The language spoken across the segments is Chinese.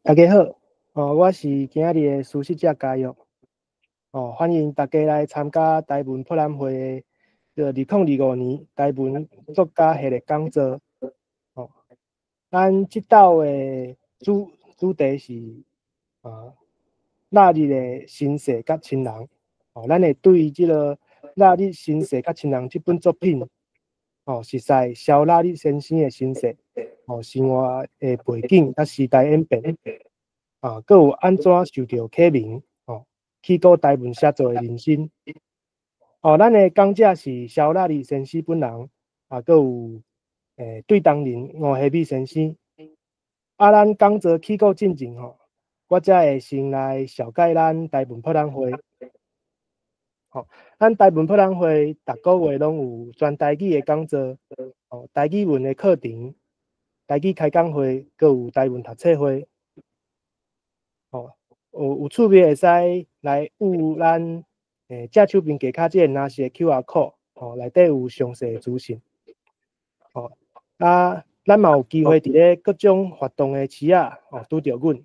大家好，我是今日的苏适者嘉佑，欢迎大家来参加台文博览会的2025年台文作家系列讲座。咱这道的主题是腊日的新世甲亲人。咱会对这个腊日新世甲亲人这本作品，实在萧腊日先生的身世，生活的背景甲时代演变。佮有安怎受到启蒙，去过台文写作的人生。咱的讲者是萧腊日先生本人，佮有对当人吴希美先生。咱讲座起过进前我才会先来小解咱台文博览会。咱台文博览会逐个月拢有全台语的讲座，台语文的课程、台语开讲会，佮有台文读册会。有趣味会使来有咱正手边加卡这个拿式的 QR code，内底有详细的资讯。咱嘛有机会伫咧各种活动的市啊，拄着阮。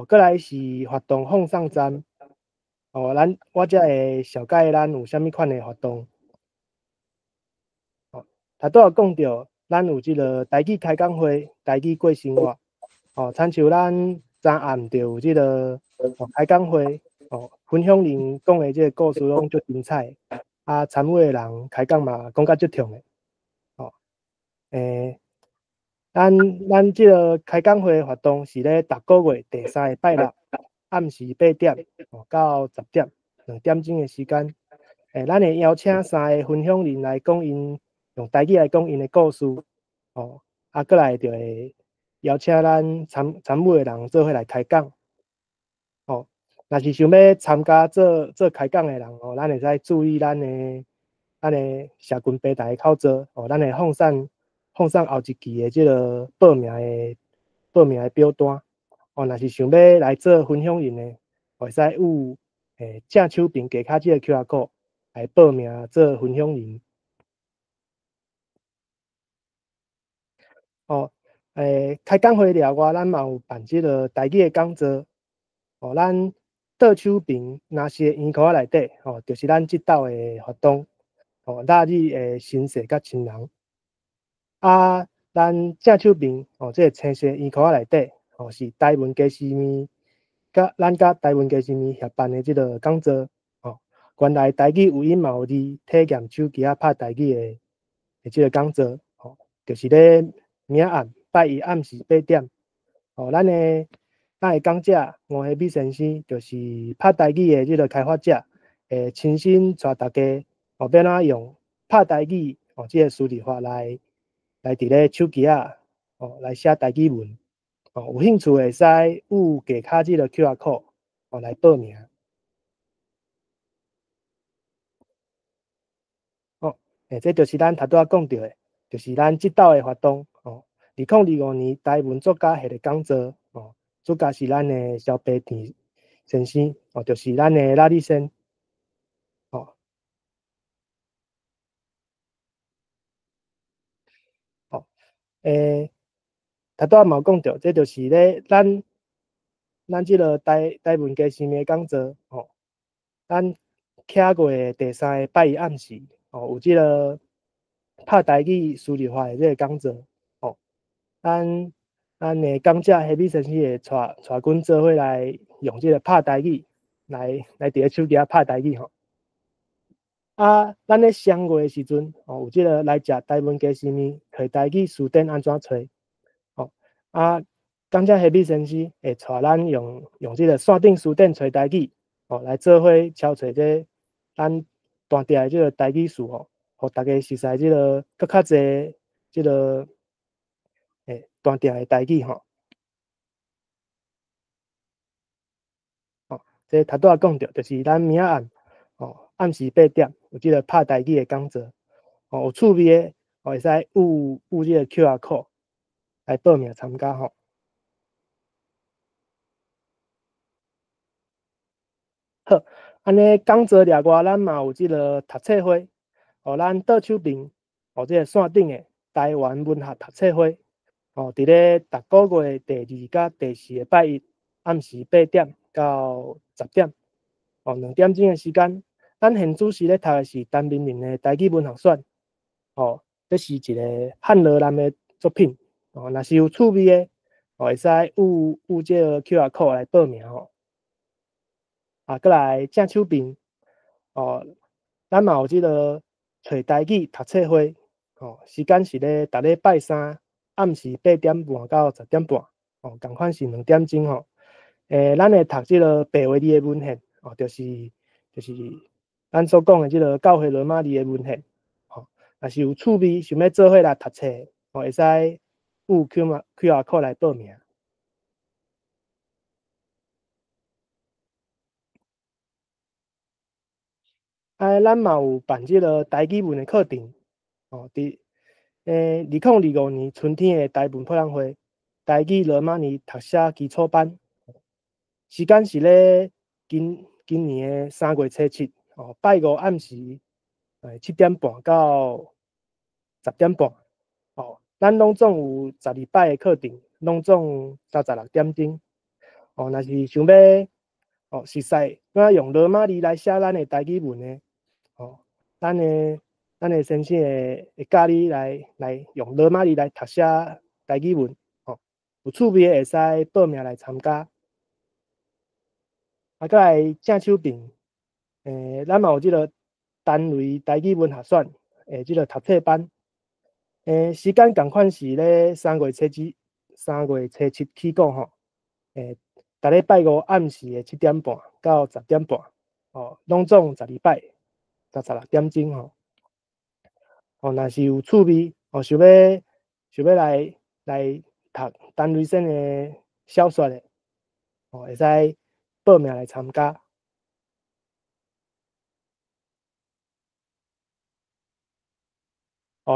过来是活动放送站，我才会小解咱有啥物款的活动。拄仔讲到，咱有即个台语开讲会、台语过生活，亲像咱昨暗就有即个开讲会，分享人讲的即个故事拢足精彩，参与的人开讲嘛讲甲足痛的，咱即个开讲会活动是咧逐个月第3个拜六暗时8点到10点，2点钟的时间。咱会邀请3个分享人来讲因用台语来讲因的故事，过来就会邀请咱参与的人做伙来开讲。若是想要参加做开讲的人咱会使注意咱的社群平台口罩，咱会放送后一期的即个报名的表单。若是想要来做分享人的，会使有正手边加卡即个 QR code 来报名做分享人。开讲会了外，咱嘛有办即个台语的讲座。咱倒手边若是圆箍仔内底，就是咱即道的活动。腊日的新世甲亲人。咱正手边即个青色圆箍仔内底，是台文家私面咱甲台文家私面协办的即个讲座。原来台语有音嘛有字，体验手机拍台语的即个讲座，就是咧明仔暗拜一暗时8点。咱的讲者吴希美先生就是拍台语的即个开发者，会亲身带大家要怎用拍台语即个输入法来伫咧手机来写台语文。有兴趣会使有加卡即个 QR code 来报名。这就是咱拄仔讲到的，就是咱即道的活动2025年台文作家系列讲座。主角是咱的萧白田先生，就是咱的拉力先。拄仔嘛有讲到，这就是咧咱即个台文家生命讲座，咱客月第3个拜一暗时，有即个拍台语输入法的即个讲座，咱的讲者希美先生会带阮做伙来用即个拍台语来伫咧手机拍台语咱咧双月的时阵，有即个来食台文家生命课台语词典安怎找？讲者希美先生会带咱用即个线顶词典找台语，来做伙敲找这咱大地的即个台语词互大家熟悉即个搁较侪即个大地的台语这拄仔讲到，就是咱明仔暗暗时8点有即个拍台语的讲座，有趣味的会使有即个 QR code 来报名参加好，安尼讲座了外，咱嘛有即个读册会，咱倒手边即个线顶的台湾文学读册会，伫咧逐个月第2甲第4个拜一暗时8点到10点，2点钟的时间。咱现主持咧读的是陈明明的台语文学选，这是一个汉罗南的作品，若是有趣味的，会使有这个 QR code 来报名过来正手边，咱嘛有即个找台语读册会，时间是咧逐礼拜三暗时8点半到10点半，共款是2点钟咱会读即个白话字的文献，就是咱所讲的即个教会罗马字的文献，若是有趣味，想要做伙来读册，会使有 QR code 来报名。咱嘛有办即个台语文的课程，伫2025年春天的台文博览会，台语罗马尼读写基础班，时间是咧今年的3月初7，拜五暗时7点半到10点半，咱拢总有12摆的课程，拢总到16点钟，若是想要熟悉怎用罗马字来写咱的台语文的，咱的先生会教你来用罗马字来读写台语文，有趣味的会使报名来参加。再来正手边，咱嘛有即个单类台语文学选，即个读册班，时间共款是咧3月初7起讲逐礼拜五暗时的7点半到10点半，拢总12摆到16点钟若是有趣味，想要来读陈瑞生的小说的，会使报名来参加。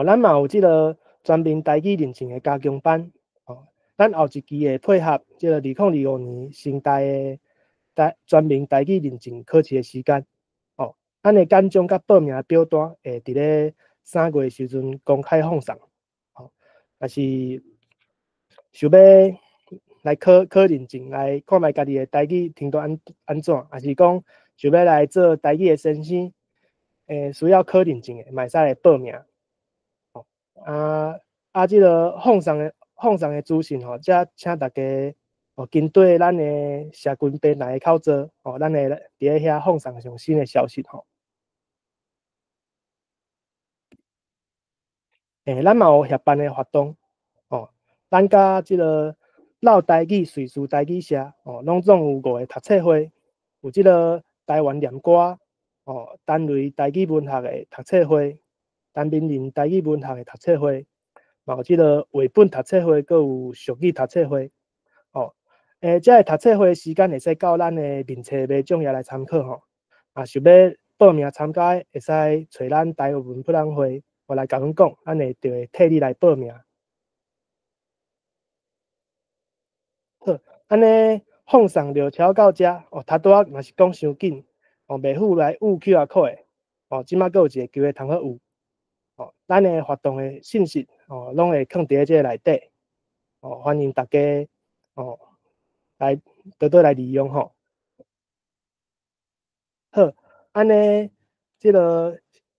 咱嘛有即个全面台语认证的加强班，咱后一期会配合即个2025年新代的全面台语认证考试的时间，咱的简章甲报名表单会伫咧3月时阵公开放送，若是想要来考认证，来看卖家己的台语程度安怎，还是讲想要来做台语的先生，需要考认证的，嘛会使来报名。即个放送的资讯则请大家跟对咱的社群平台口做，咱会伫咧遐放送上新的消息咱嘛有协办的活动，咱甲即个老台语瑞士台语社，拢总有5个读册会，有即个台湾念歌，单类台语文学的读册会，陈明林台语文学的读册会，嘛有即个绘本读册会，阁有俗语读册会，这个读册会时间会使到咱的面册卖奖页来参考想要报名参加的，会使找咱台文博览会，来甲阮讲，咱就会替你来报名。好，安尼放送就超到遮拄拄仔若是讲伤紧，袂赴来有 QR code 的，即马阁有一个机会通好有，咱的活动的信息，拢会放伫咧即个内底，欢迎大家来多多来利用好，安尼即个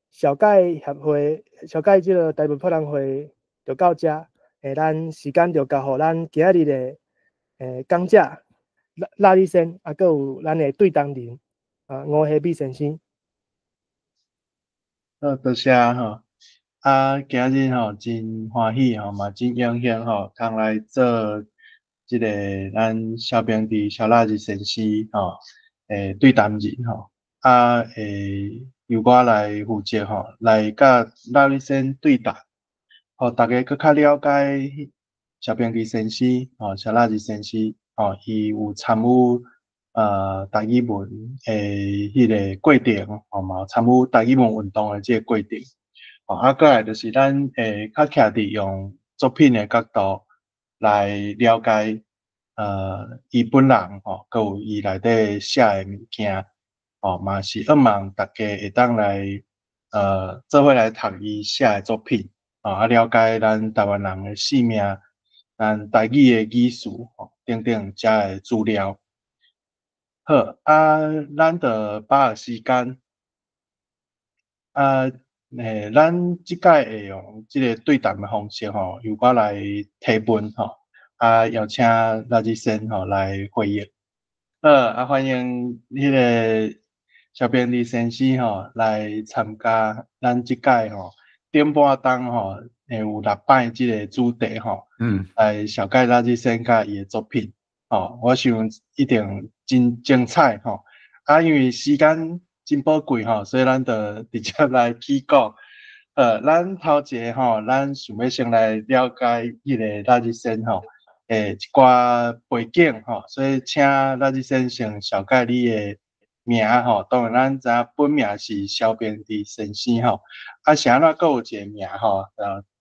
小盖协会、小盖即个台文博览会就到遮，咱时间就交互咱今日的讲者赖立先，阁有咱的对当人吴希美先生。多谢今日真欢喜嘛真荣幸通来做即个咱小编辑小垃圾先生对谈人由我来负责来甲赖立先对谈，大家更较了解小编辑先生小垃圾先生伊有参与台语文迄个过程嘛参与台语文运动的即个过程。过来就是咱较徛伫用作品的角度来了解伊本人阁有伊内底写的物件嘛是希望大家会当来做伙来读伊写的作品了解咱台湾人的姓名，咱台语的语序，等等遮的资料。好，咱着把握时间，咱即届会用即个对谈的方式由我来提问邀请赖志先来回应。好，欢迎迄个小编李先生来参加咱即届顶半档会有6摆即个主题来小解赖志先甲伊的作品我想一定真精彩因为时间真宝贵所以咱就直接来起讲。咱头一个咱想要先来了解迄个赖志先一寡背景所以请赖志先生小解你的名当然咱知影本名是萧秉治先生是安怎佫有一个名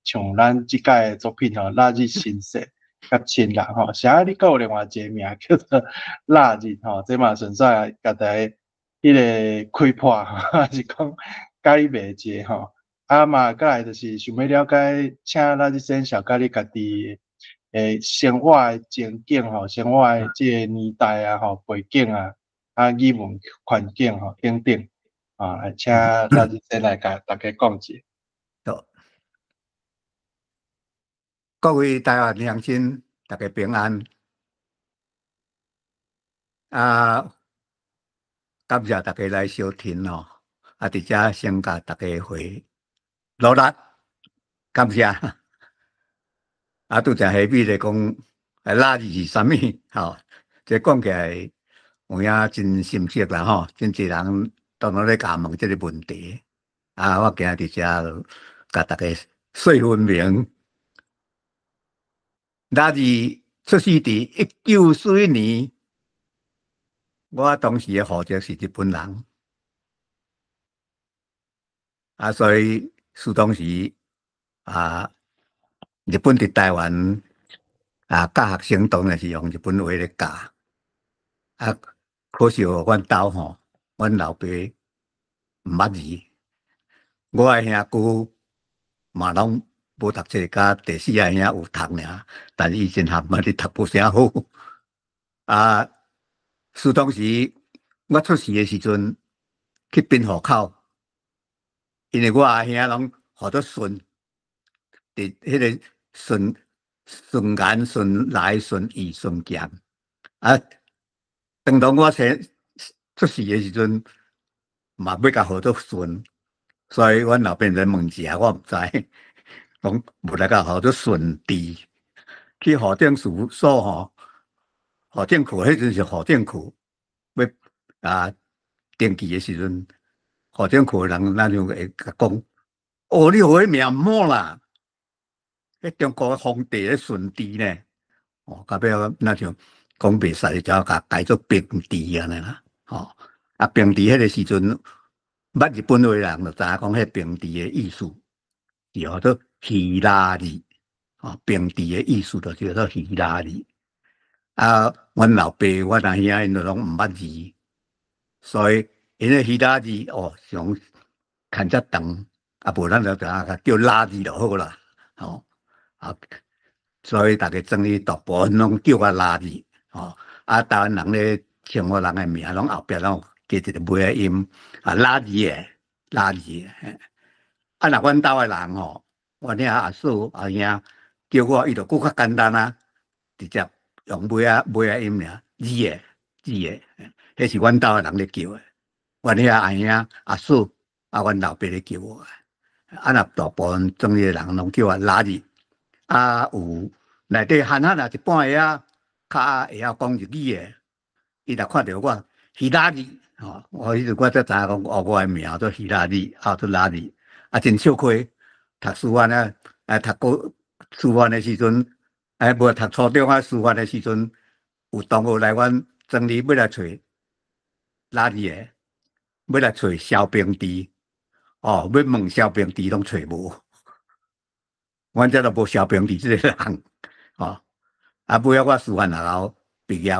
像咱即届的作品腊日新世甲亲人是安你佫有另外一个名叫做腊日这嘛纯粹甲大家迄个开破还是讲解密一下嘛佫来就是想要了解，请咱即先小解你家己生活的情景生活的即个年代背景语文环境等等来请咱即先来甲大家讲一下。好，各位台湾乡亲，大家平安。感谢大家来收听伫遮先甲大家回努力，感谢。拄则下面咧讲，垃圾是啥物？这讲起来有影真深刻啦真侪人当然咧甲问这个问题。我今日伫遮甲大家说分明。垃圾出世伫1941年，我当时的户籍是日本人。所以是当时日本伫台湾教学生当然是用日本话咧教。可惜阮兜阮老爸毋捌字，我的兄姑嘛拢无读册，甲第四个兄有读尔，但是伊真含嘛咧读无啥好。是当时我出世的时阵去滨河口。因为我阿兄拢学做顺，伫迄个顺言顺来顺意顺行等到我出世的时阵，嘛要甲学做顺，所以阮老爸在问一下，我毋知，讲无来甲学做顺治，去户政事所户政区迄阵是户政区，要登记的时阵。户政区人那就会讲，你有迄名毋好啦，迄中国皇帝咧顺治呢，到尾那就讲袂使，就要甲改做平治安尼啦，平治迄个时阵，捌日本话人就知影讲迄平治的意思是叫做希腊字，平治的意思就叫做希腊字。阮老爸、阮阿兄因都拢毋捌字，所以。因为希腊字上看遮长，无咱就叫垃圾就好啦，所以大家整理大部分拢叫我垃圾，台湾人咧称呼人的名，拢后壁拢加一个尾的音，垃圾的，垃圾的。若阮兜的人阮遐阿叔阿兄叫我，伊就佫较简单直接用尾的音尔，字的，迄是阮兜的人咧叫的。阮遐阿兄、阿叔、阮老爸咧叫我，若大部分种的人拢叫我垃圾，有内底汉一半个较会晓讲日语的，伊若看到我希垃圾，我才知影讲我的名做希垃圾，做垃圾，真笑亏，读师范读师范的时阵，无读初中师范的时阵，有同学来阮庄里要来找垃圾的。要来找萧秉治，要问萧秉治拢找无，阮遮都无萧秉治这个人，尾仔我师范学校毕业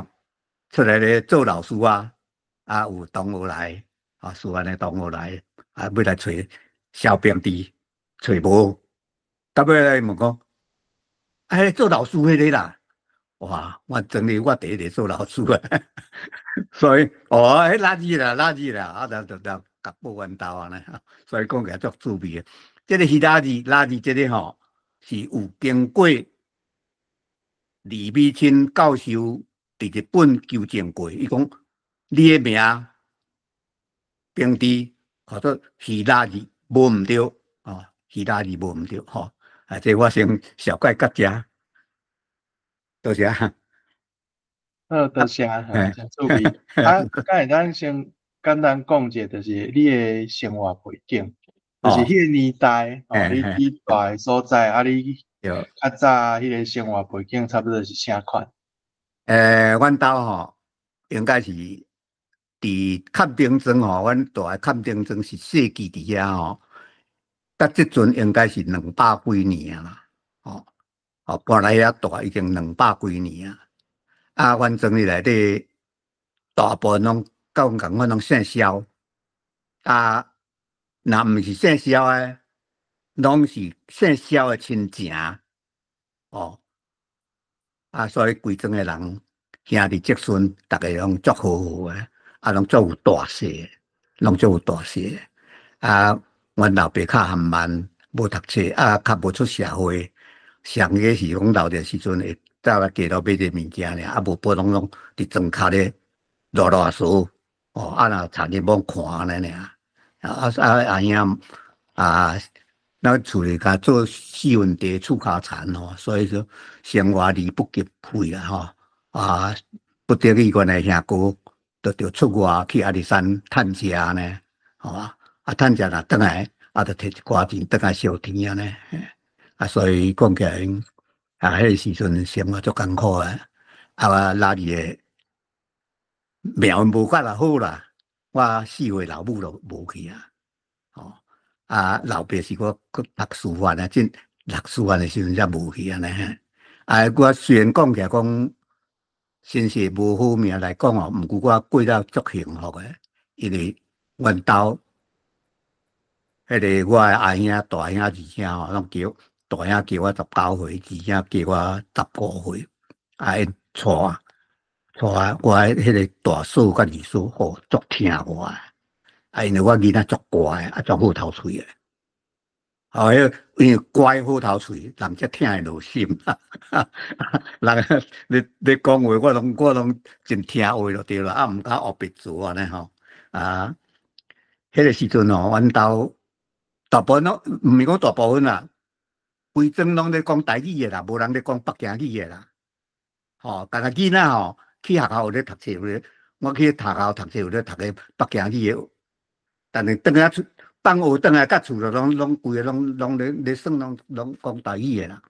出来咧做老师有同学来，师范的同学来，要来找萧秉治，找无，到尾来问讲，哎，做老师迄个啦，哇，我真哩我第一个做老师啊，所以迄垃圾啦，啊，就甲报冤仇啊呢，所以讲起来足趣味的。这个希垃圾这个吼是有经过李美清教授伫日本纠正过，伊讲你的名标志叫做希垃圾，无毋对哦，希垃圾无毋对吼。啊，这我先小解到遮，多谢。多谢真趣味。啊，敢会咱先简单讲者，就是你的生活背景，就是迄个年代你住的所在，啊，你较早迄个生活背景差不多是啥款？阮兜吼，应该是伫坎丁庄吼，阮住的坎丁庄是世纪伫遐吼，到即阵应该是200几年啊啦，搬来遐住已经200几年啊。啊，阮庄里内底大部分拢甲阮讲，阮拢姓萧，啊，若毋是姓萧诶，拢是姓萧诶亲情，啊，所以规庄诶人兄弟姊孙，逐个拢足好好诶，啊，拢足有大势，拢足有大势。啊，阮老爸较含慢，无读册，啊，较无出社会，上个是讲老的时阵会走来街头买者物件尔，啊，无不拢伫庄脚咧啰啰嗦，啊，若差日罔看安尼尔，阿兄啊。咱厝里甲做四分地厝骹田吼，所以说生活离不及费啦吼。啊，不得已，阮诶兄哥就出外去阿里山趁食呢，啊，趁食若转来，啊，就摕一寡钱转来烧田啊呢。啊，所以讲起来，啊，迄个时阵生活足艰苦诶，啊，哪里诶命运无甲若好啦，我4岁老母就无去啊，啊，老爸是我读师范啊，读师范的时阵才无去安尼。啊，我虽然讲起来讲身世无好命来讲哦，毋过我过了足幸福的，因为阮兜迄个我的阿兄、大兄、二兄吼，拢叫大兄叫我19岁，二兄叫我15岁，啊，因带我迄个大嫂甲二嫂好足听我的，啊，因为我囡仔足乖，啊，足好头喙的。因为乖好头喙，人才听会落心。人你讲话，我拢真听话就对啦，啊，毋敢学别做安尼吼。啊，迄个时阵吼，阮兜大部分拢毋是讲大部分啦，规庄拢咧讲台语诶啦，无人咧讲北京语诶啦。但係囡仔吼去學校有咧讀冊，我去學校讀冊有咧讀個北京語誒，但係轉來出放學轉來，甲厝就攏規個攏咧算攏講台語誒啦。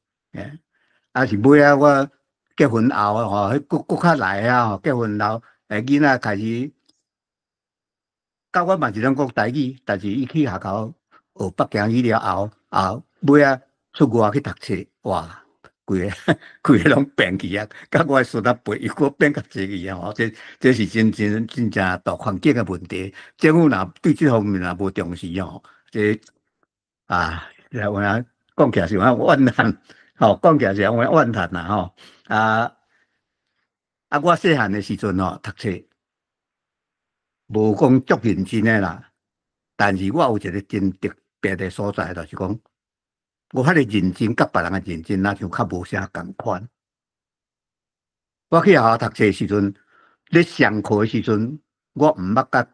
啊是尾啊，我結婚後吼，佫較來啊吼，結婚後囡仔開始，甲我嘛是攏講台語，但是伊去學校學北京語了後尾啊出外去讀冊，哇！規個攏變去啊！甲我孫仔輩，伊個變較濟去啊！吼，這是真正大環境嘅問題。政府若對這方面若無重視吼，這啊，有影講起來是有影怨嘆，講起來是有影怨嘆啦，我細漢嘅時陣吼，讀冊無講足認真誒啦，但是我有一個真特別嘅所在，就是講。我迄個認真，甲別人嘅認真，那就較無啥共款。我去學校讀冊時陣，咧上課時陣，我毋捌甲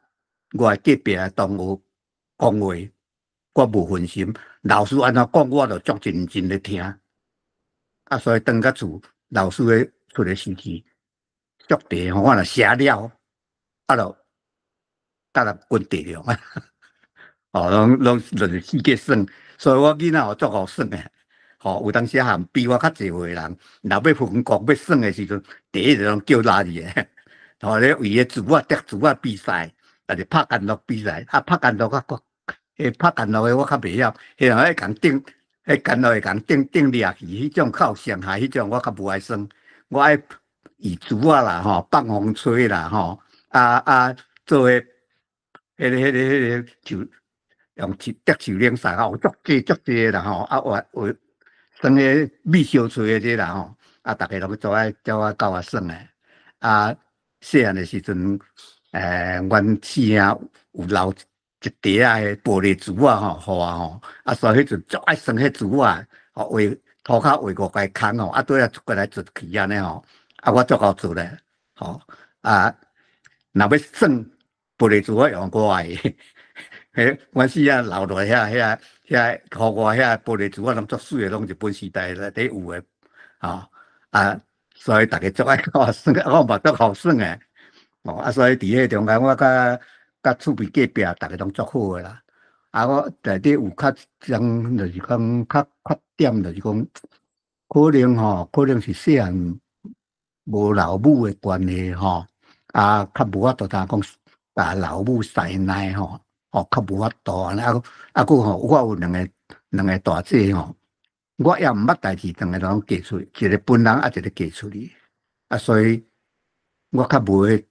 我隔壁嘅同學講話，我無分心。老師安怎講，我就足認真咧聽。啊，所以轉到厝，老師咧出嘅時期，足地我若寫了，啊就甲人滾地了。拢就是四個算。所以我囡仔足好算诶，有當時含比我較濟歲人，若要分國要算诶時陣，第一就攏叫垃圾诶，咧為個竹仔比賽，但是拍干樂比賽，拍干樂拍干樂诶我較袂曉，迄人迄共頂，迄干樂會共頂掠去，迄種較有傷害，迄種我較無愛算，我愛以竹仔啦，放風吹啦，做迄個就。用竹樹領曬，足濟啦吼，我算个米烧厝的这啦吼，啊，大家拢做爱叫我教我算诶。啊，细汉的时阵，阮四兄有留一叠啊玻璃珠啊吼，互我吼，啊，所以迄阵足爱算迄珠啊，吼画涂骹画5块空吼，啊，对啊，过来做去安尼吼，啊，我足够做咧，吼，啊，若要算玻璃珠，我用我诶。迄阮四仔留落遐，互我遐玻璃珠，我拢足水诶，拢日本时代内底有诶，吼啊，所以逐个足爱甲我算，我嘛足好算诶，哦啊，所以伫迄中间，我甲厝边隔壁逐个拢足好诶啦。啊，我内底有较种，就是讲较缺点，就是讲可能是细汉无老母诶关系吼，啊，较无法度当讲把老母塞奶吼。哦，较无法度安尼，啊，佫吼，我有两个大姐吼，我也毋捌代志，两个拢嫁出去，一个本人，啊，一个嫁出去，啊，所以我较无迄，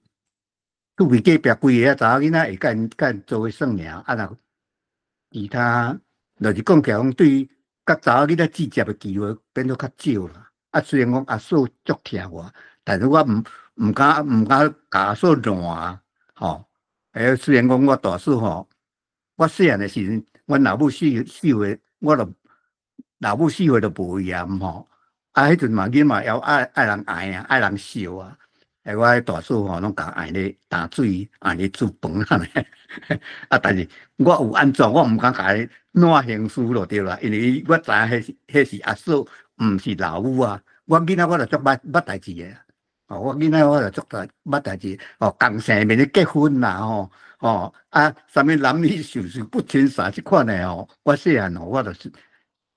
厝边隔壁规个查某囡仔会甲因做伙算命，啊，若其他就是讲起来讲，对甲查某囡仔直接的机会变做较少啦。啊，虽然讲阿嫂足疼我，但是我毋敢甲阿嫂乱吼。虽然讲我大嫂吼，我细汉的时阵，阮老母死岁，我著老母死岁著无严吼。啊，迄阵嘛囡嘛要爱人爱啊，爱人笑啊。我迄大嫂吼，拢甲爱咧打水，爱咧煮饭安尼。啊，但是我有安怎，我毋敢甲伊烂刑事就对啦，因为我知影迄是阿嫂，毋是老母啊。我囡仔我著足捌代志诶。哦，我囡仔我著足捌代志，哦，共生面咧结婚啦，啊，啥物男女授受不亲啥即款诶吼，我细汉吼，我就是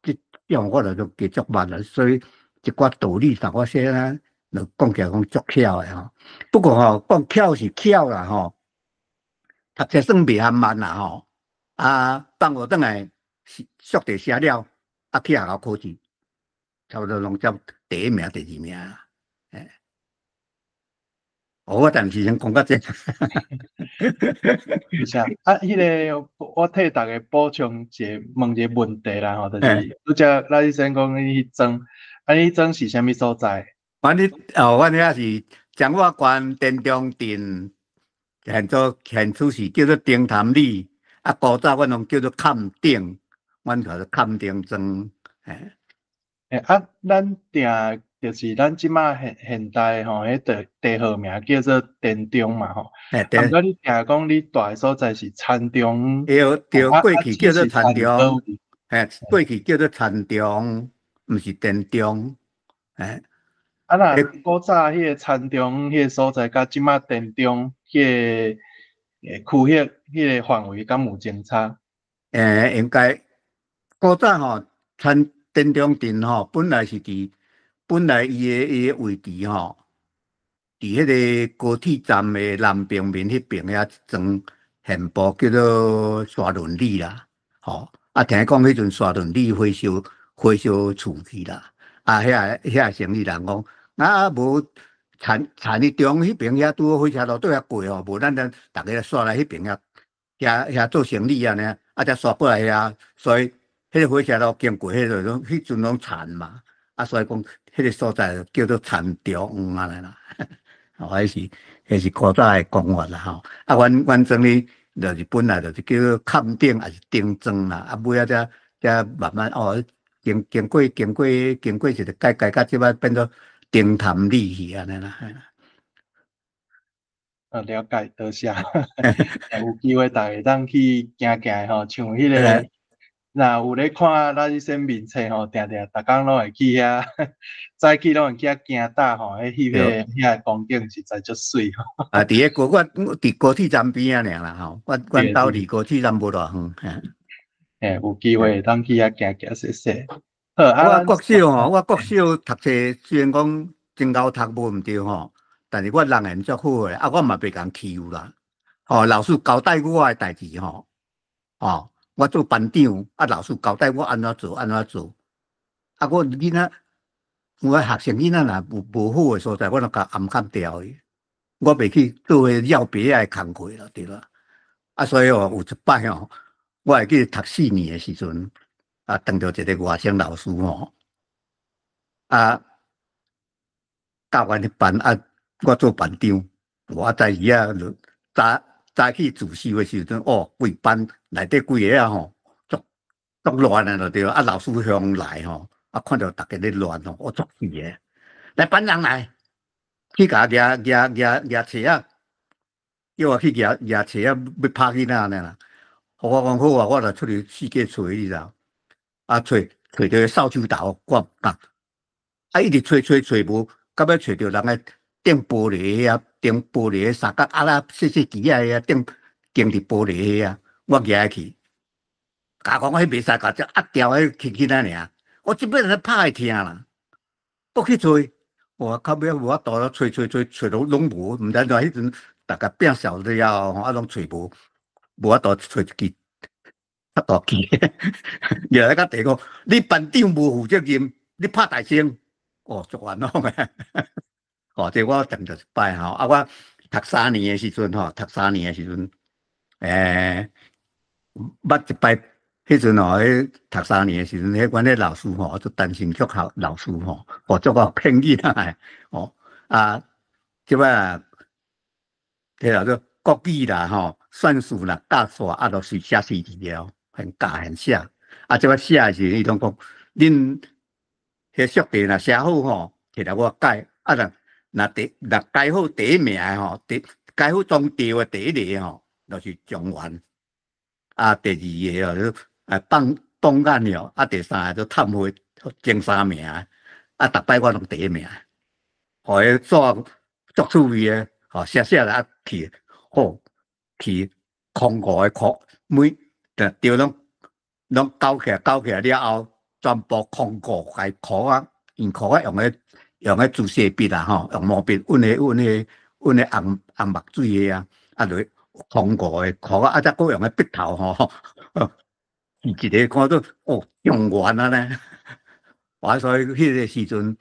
即种我著加足捌啦，所以一寡道理上我细汉就讲起来讲足巧诶吼。不过吼，讲巧是巧啦吼，读册算袂含慢啦吼，啊，放学转来宿题写了，啊，去学校考试，差不多拢占第1名、第2名啦，我暂时先讲到这。是啊，迄个我替大家补充问一个问题啦吼，就是拄则咱先讲迄庄，迄庄是啥物所在？阮遐是彰化县田中镇，现处是叫做丁潭里，啊，古早阮拢叫做坎顶，阮叫做坎顶庄，咱定就是咱即马现代吼，迄地号名叫做田中嘛吼。毋过你定讲你住诶所在是田中，对，过去叫做田中，过去叫做田中，毋是田中，啊，若古早迄个田中迄个所在，甲即马田中迄个区迄个范围敢有争差？应该古早吼，田中镇吼，本来伊个位置吼，伫迄个高铁站的南边面迄边遐一庄县部叫做沙仑里啦，吼啊，听讲迄阵沙仑里火烧厝去啦，啊，遐生意人讲啊无田中迄边遐拄好火车路对遐过吼，无咱逐个煞来迄边遐做生意安尼，啊，才煞过来遐，所以迄个火车路经过迄阵拢田嘛，啊，所以讲迄个所在叫做田中安尼啦。迄是古早诶讲法啦吼，啊，阮庄里就是本来就是叫做坎顶还是丁庄啦，啊，尾仔才慢慢经过一个改到即摆变做丁潭里去安尼啦。了解，多谢。有机会大家当去行行吼，像迄个，若有咧看咱先面册吼，定逐工拢会去遐，早起拢会去遐行搭吼，遐光景实在足水吼。啊，我伫高铁站边啊，尔啦吼，阮兜离高铁站无偌远。有机会当去遐行踅踅。我国小读册虽然讲真够读无毋对吼，但是我人缘足好诶，啊，我嘛袂共欺负啦。吼，老师交代我诶代志吼，我做班长，啊，老师交代我安怎做。啊，我囡仔，我学生囡仔若无好诶所在，我就甲暗砍掉伊。我袂去做迄绕别仔诶工课啦，对啦。啊，所以有一摆我会记读4年诶时阵。啊，碰到一个外省老师吼，啊，教完迄班啊，我做班长，我在伊啊，早起自修的时阵，哦，规班内底几个啊吼，足乱啊，就对了。啊，老师向来吼，啊，看到大家咧乱吼，我足气的。来班长来，去甲抓册啊，叫我去抓册啊，要拍囡仔呢。我讲好啊，我就出去四界找你啦。啊，找到扫帚头，我讲，啊，一直找无，到尾找到人个顶玻璃啊，顶玻璃三角啊啦，细细枝啊，顶伫玻璃啊，我举去。甲讲迄袂使甲只压掉迄轻轻啊尔，我即摆人拍会听啦，不去做，我到尾无法度了，找到拢无，毋知怎迄阵大家变小了后，啊拢找无，无法度找一支较大支。又来甲第讲，你班长无负责任，你拍大声，哦，足冤枉诶。哦，这我等着一摆吼，啊，我读3年诶时阵吼，捌一摆。迄阵吼，迄读3年诶时阵，迄阮迄老师吼，做单身足校老师吼，哦，足够骗囡仔哦啊，即摆啊，迄叫做国语啦吼，算术啦，教数啊，都是写诗字了，很教很写。啊，即摆写诶时，伊拢讲，恁迄速题若写好吼，摕来我改。啊，若改好第一名诶吼，改好中调诶第一个吼，就是状元。啊，第二个哦，榜眼了，啊，第三个就探花前3名，啊，逐摆我拢第一名，互伊做足趣味诶，吼，写来啊去，好去空课诶课，每着拢搞起来了后，全部空课该课啊，用课啊用诶注射笔啊，吼，用毛笔阮迄红墨水诶啊，啊，落空课诶课啊，啊，再搁用诶笔头吼。一个看到哦，状元啊呢！我所以迄个时阵，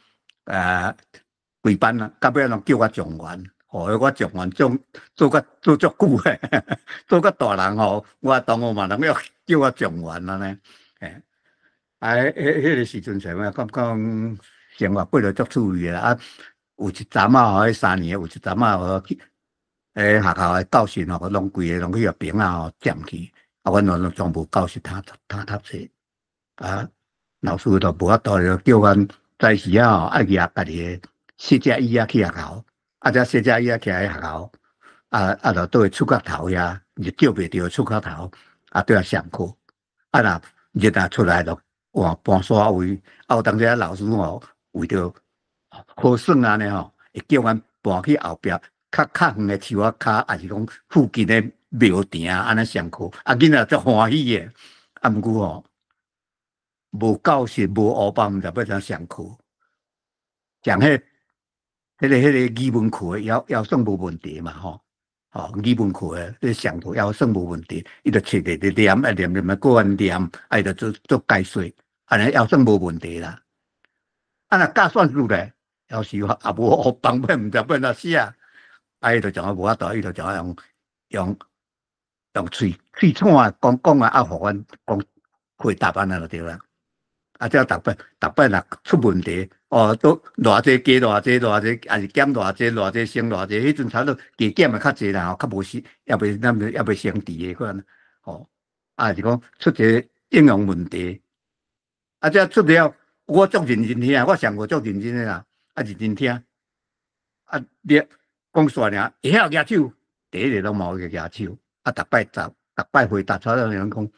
规班啊，到尾拢叫我状元，互我状元做足久诶，做甲大人吼，我同学嘛拢要叫我状元啊呢。迄个时阵像咩？讲生活过得足趣味啦。啊，有一阵啊，迄3年有一阵啊，学校诶教室吼，拢规个拢去互兵啊吼占去。啊，阮拢全部教室读册，啊，老师都无法度了，叫阮早时啊吼，爱举家己诶四只椅啊去学校，啊，只四只椅啊徛喺学校，啊，就倒去厝角头遐，就叫袂着厝角头，啊，对啊上课，啊，若出来就换搬沙位，啊，有当时老师吼为着好耍安尼吼，会叫阮搬去后壁较远诶树仔骹，还是讲附近诶庙埕安尼上课，啊，囡仔足欢喜诶，啊，毋过吼。无教室，无学班，毋知要怎上课。上迄个语文课要算无问题嘛吼，语文课诶，上课要算无问题，伊就册咧念，过完念，啊，伊就做解说，安尼要算无问题啦。啊，若教算术咧，要是也无学班，要毋知要怎写，啊，伊就讲无法度，伊就讲用喙喘讲啊，互阮讲回答安尼就对啦。啊，只逐摆若出问题，哦，都偌济加偌济，还是减偌济升偌济，迄阵差不多加减诶较济啦，较无时，也袂升值诶款，吼，啊是讲出一个应用问题，啊，只出了，我足认真听，我上课足认真诶啦，啊认真听，啊你讲煞尔，会晓举手，第一个拢冇去举手，啊逐摆回答差不多人讲。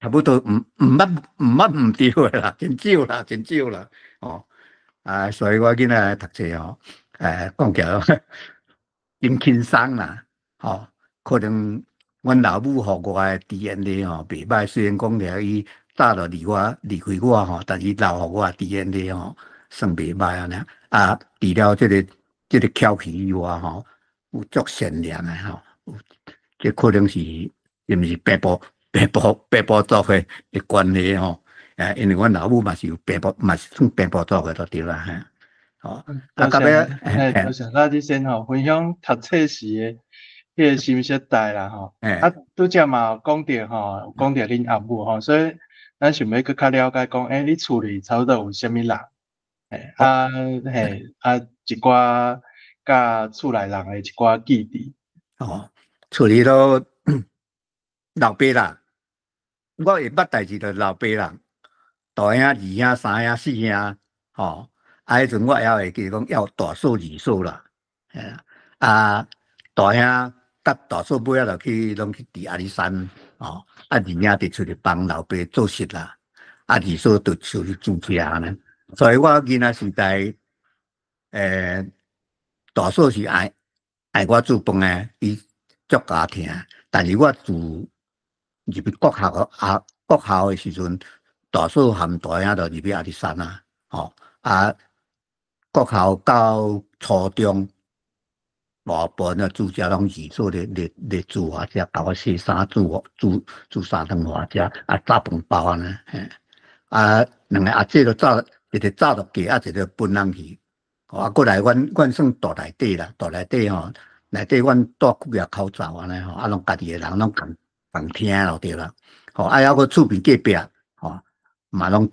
差不多毋对啦，真少啦，哦，啊，所以我囡仔读册吼，讲起来真轻松啦，吼，可能阮老母互我诶 DNA 吼袂歹，虽然讲了伊早就离开我吼，但是留互我诶 DNA 吼算袂歹安尼，啊，除了这个调皮以外吼，有足善良诶吼，这可能是毋是北部族的关系吼，因为阮老母嘛是有嘛是算北部族的就对啦，吼。多谢咱你先吼分享读册时的迄个心识带啦吼。啊，拄则嘛讲着吼，讲着恁阿母吼，所以咱想要搁较了解讲，你厝里差不多有啥物人？一寡甲厝内人诶一寡记忆。厝里都老爸啦，我会捌代志就老爸啦，大兄、二兄、三兄、四兄，迄阵我还会记讲要大嫂、二嫂啦，大兄甲大嫂尾仔就拢去伫阿里山，二兄伫厝里帮老爸做事啦，二嫂就厝里煮食呢。所以我囡仔时代，大嫂是爱我煮饭诶，伊足家庭，但是我住入去国校诶时阵，大嫂含大兄就入去阿里山啊，国校到初中。大部分煮食拢二嫂咧煮我食，甲我洗衫煮三顿我食，炸饭包安尼，两个阿姐就走，一个走落去，一个分人去。过来阮算大内底啦，大内底内底阮住几啊口罩安尼拢家己诶人拢共听咯对啦。还有个厝边隔壁，嘛拢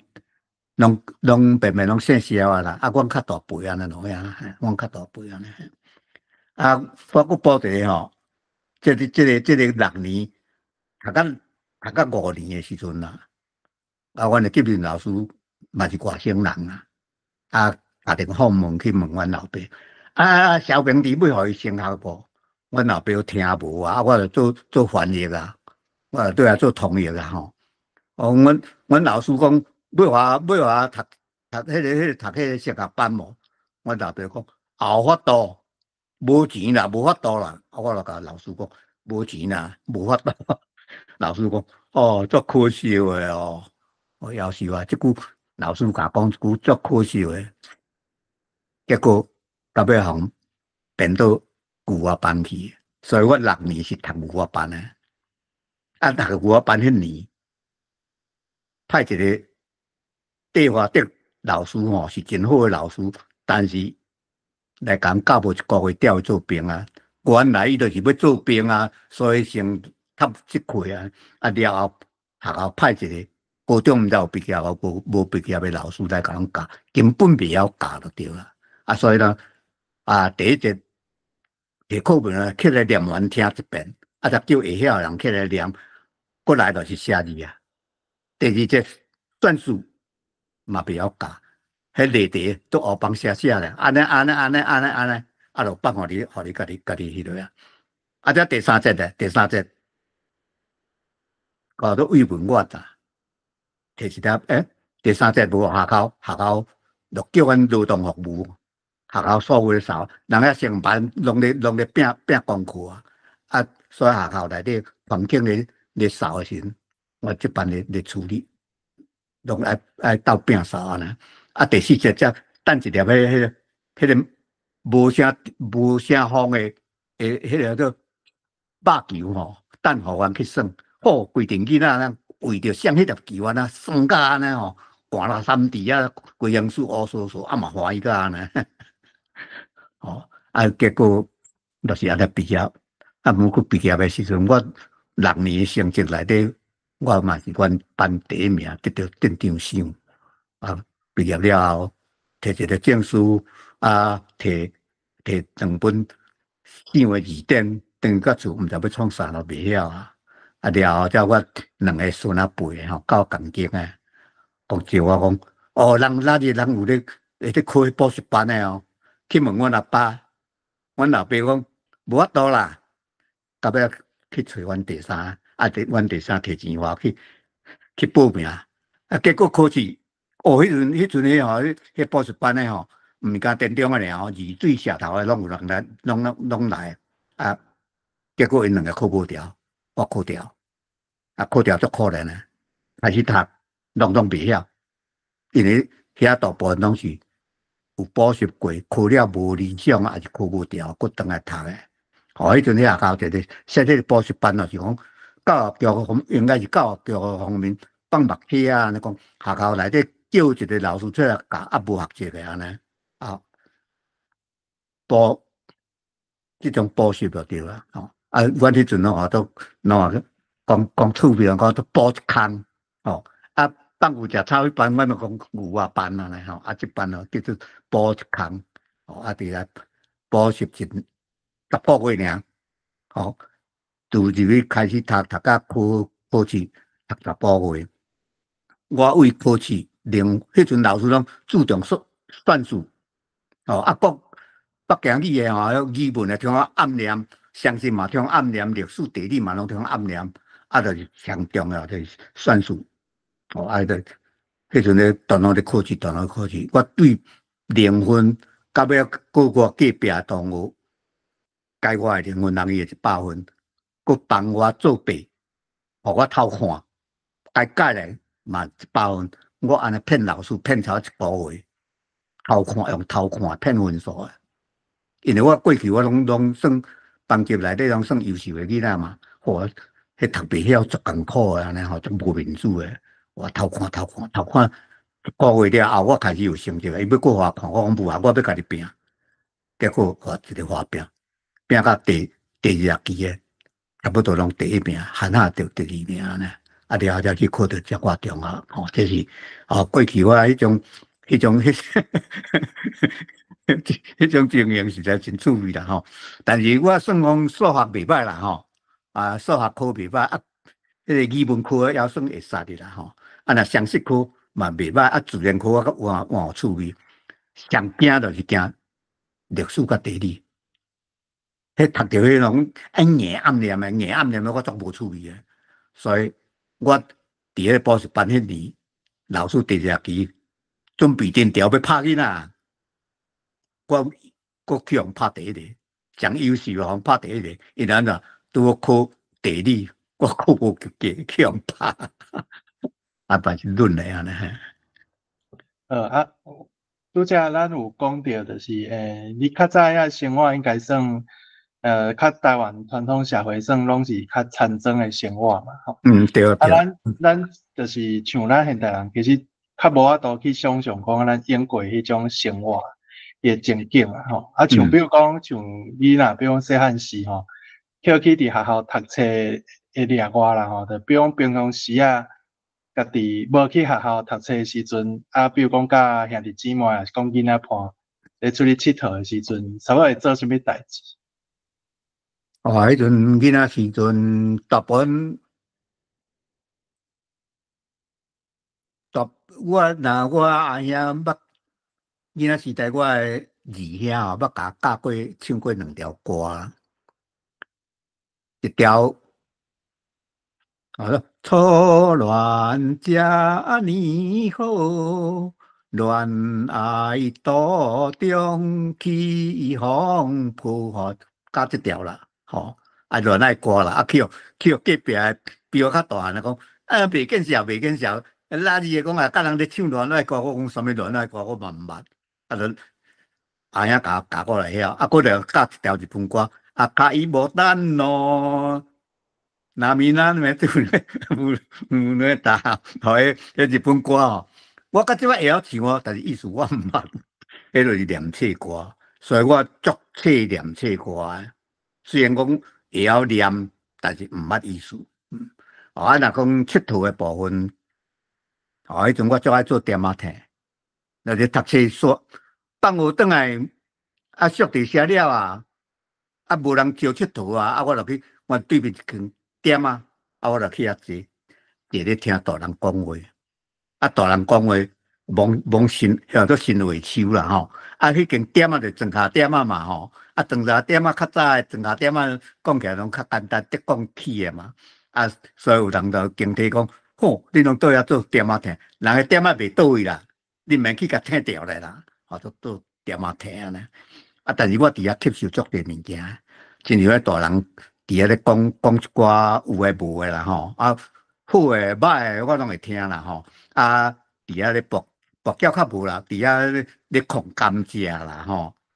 便拢姓萧啊啦，阮较大辈安尼咯呀，阮较大辈安尼。我佫补一个这个6年，读到5年的时阵啦，阮的级任老师嘛是外省人打电话访问去问阮老爸，小平弟要互伊升学无？阮老爸听无我就做翻译啊，我就对做通译啊阮老师讲要我读迄个升学班无？阮老爸讲后法度。无钱啦，无法度啦，我就甲老师讲无钱啦，无法度。老师讲足可惜诶我夭寿啊！即句老师甲讲一句足可惜诶，结果到尾互变到牛仔班去，所以我6年是读牛仔班诶。读牛仔班迄年，派一个地华德老师是真好诶老师，但是。来讲教无1个月调去做兵啊！原来伊就是要做兵啊，所以先读这块了后学校派一个高中毋知有毕业无毕业的老师来甲阮教，根本袂晓教就对啦。所以呢，第一节课本起来念完听一遍，才叫会晓人起来念，过来就是写字啊。第二节算术嘛袂晓教。迄例题都黑板写咧，安尼，就放互你家己迄落啊。这第三节咧，都慰问我咋？摕一粒第三节无学校就叫阮劳动服务，学校所有扫，人家上班拢咧拼功课所以学校内底环境咧扫诶时，我这班咧处理，拢爱斗拼扫安尼。第四节才等一粒迄个无啥风的迄个叫肉球等互阮去算。规定囡仔为着上迄粒球算甲安尼寒了3D规样数乌索索嘛欢喜甲安尼。结果就是安尼毕业。毋过毕业的时阵，我6年成绩内底，我嘛是阮班第1名，得到镇长赏。毕业了后，摕一个证书摕2本奖的字典，等到厝毋知要创啥都袂晓了后，才我2个孙仔辈教钢琴讲叫我讲人哪日人有咧会去开补习班的去问阮阿爸，阮老爸讲无法度啦，到尾去找阮第三，阮第三摕钱花去报名，结果考试。迄阵迄补习班毋敢电中尔二水社头的拢有人来，拢来结果因2个考无调，我考调，考调足可怜的，开始读拢袂晓，因为遐大部分拢是有补习过，考了无理想还是考无调，佫倒来读的。迄阵遐学校一个设迄个补习班是讲教育局应该是教育局方面放目帖安尼讲学校内底。叫一个老师出来教，无学籍的安尼补这种补习就对啦。阮迄阵都讲趣味，讲都补一空放牛食草迄班，阮就讲牛啊班啊咧吼，啊即班哦叫做补一空，吼啊伫来补习10个月尔，吼，就入去开始读到考试，读10个月。我为考试，迄阵老师拢注重算术，吼啊北京语诶吼，语文诶听我暗念，相信嘛听暗念，历史地理嘛拢听暗念，啊，就是上重要就是算术，哦，啊，就迄阵咧段落咧考试，我对零分，到尾过我隔壁同学改我诶零分，人伊100分，佮帮我做弊，互我偷看，改来嘛100分，我安尼骗老师骗超1个月，用偷看骗分数诶。因为我过去我拢算班级内底拢算优秀诶囡仔嘛，我迄读袂晓足艰苦诶安尼吼，足无面子诶。我偷看1个月了后，我开始有成绩诶。伊要过我看，我讲无啊，我要家己拼。结果我一直花拼到第20期诶，差不多拢第1名，罕到第2名安尼。啊，了后才去考到浙外中学，吼，这是过去我迄种迄种经验实在真趣味啦吼。但是我算讲数学袂歹啦吼，数学科袂歹，迄个语文科也算会杀的啦吼。若常识科嘛袂歹，自然科我较有趣味。上惊就是惊历史甲地理，迄读着迄种硬暗念诶，我足无趣味诶。所以我伫迄补习班迄年，老师第2期准备电调要拍囡仔，我去互拍第1个，上优秀互拍第1个，因安怎拄好考地理，我考无及格去互拍，反正论诶安尼。拄则咱有讲到，就是你较早遐生活应该算较台湾传统社会算拢是较田庄诶生活嘛，吼。对。咱就是像咱现代人，其实较无法度去想象讲咱演过迄种生活诶情景啊，吼。像比如讲，像你若比如讲细汉时吼，去伫学校读册会掠我啦吼，就比如讲平常时啊。家己无去学校读册诶时阵，比如讲甲兄弟姊妹啊，讲囡仔伴咧出去佚佗诶时阵，差不多会做啥物代志？迄阵囡仔时阵，大部分我阿兄捌囡仔时代，我诶二兄捌甲教过唱过2条歌，一条。初恋这年好，恋爱途中起风破，加这条啦，吼，恋爱歌啦，去隔壁比我较大汉讲，袂见笑，垃圾讲甲人咧唱恋爱歌，我讲什么恋爱歌，我嘛毋捌，就阿兄教我来晓，过来教一条日本歌，卡伊无等咯。那米那咩对咧打，迄日本歌哦，我到即摆会晓唱哦，但是意思我毋捌，迄就是念册歌，所以我足册念册歌。虽然讲会晓念，但是毋捌意思。若讲佚佗诶部分，迄阵我足爱做点仔听，就是读册煞放学转来，宿题写了无人招佚佗我就去我对面一间。点我就去遐坐咧听大人讲话，大人讲话蒙新做新话秋啦吼，迄间点就庄下点嘛吼，庄下点较早诶庄下点讲起来拢较简单，得讲起诶嘛，所以有人就惊提讲，吼，你拢倒遐做点仔听，人诶点仔袂倒位啦，你免去甲听掉来啦，做做点仔听安尼，但是我伫遐吸收足侪物件，亲像迄大人。伫遐咧讲一寡有诶无诶啦吼，好诶歹诶我拢会听啦吼，伫遐咧博缴较无啦，伫遐咧控甘蔗啦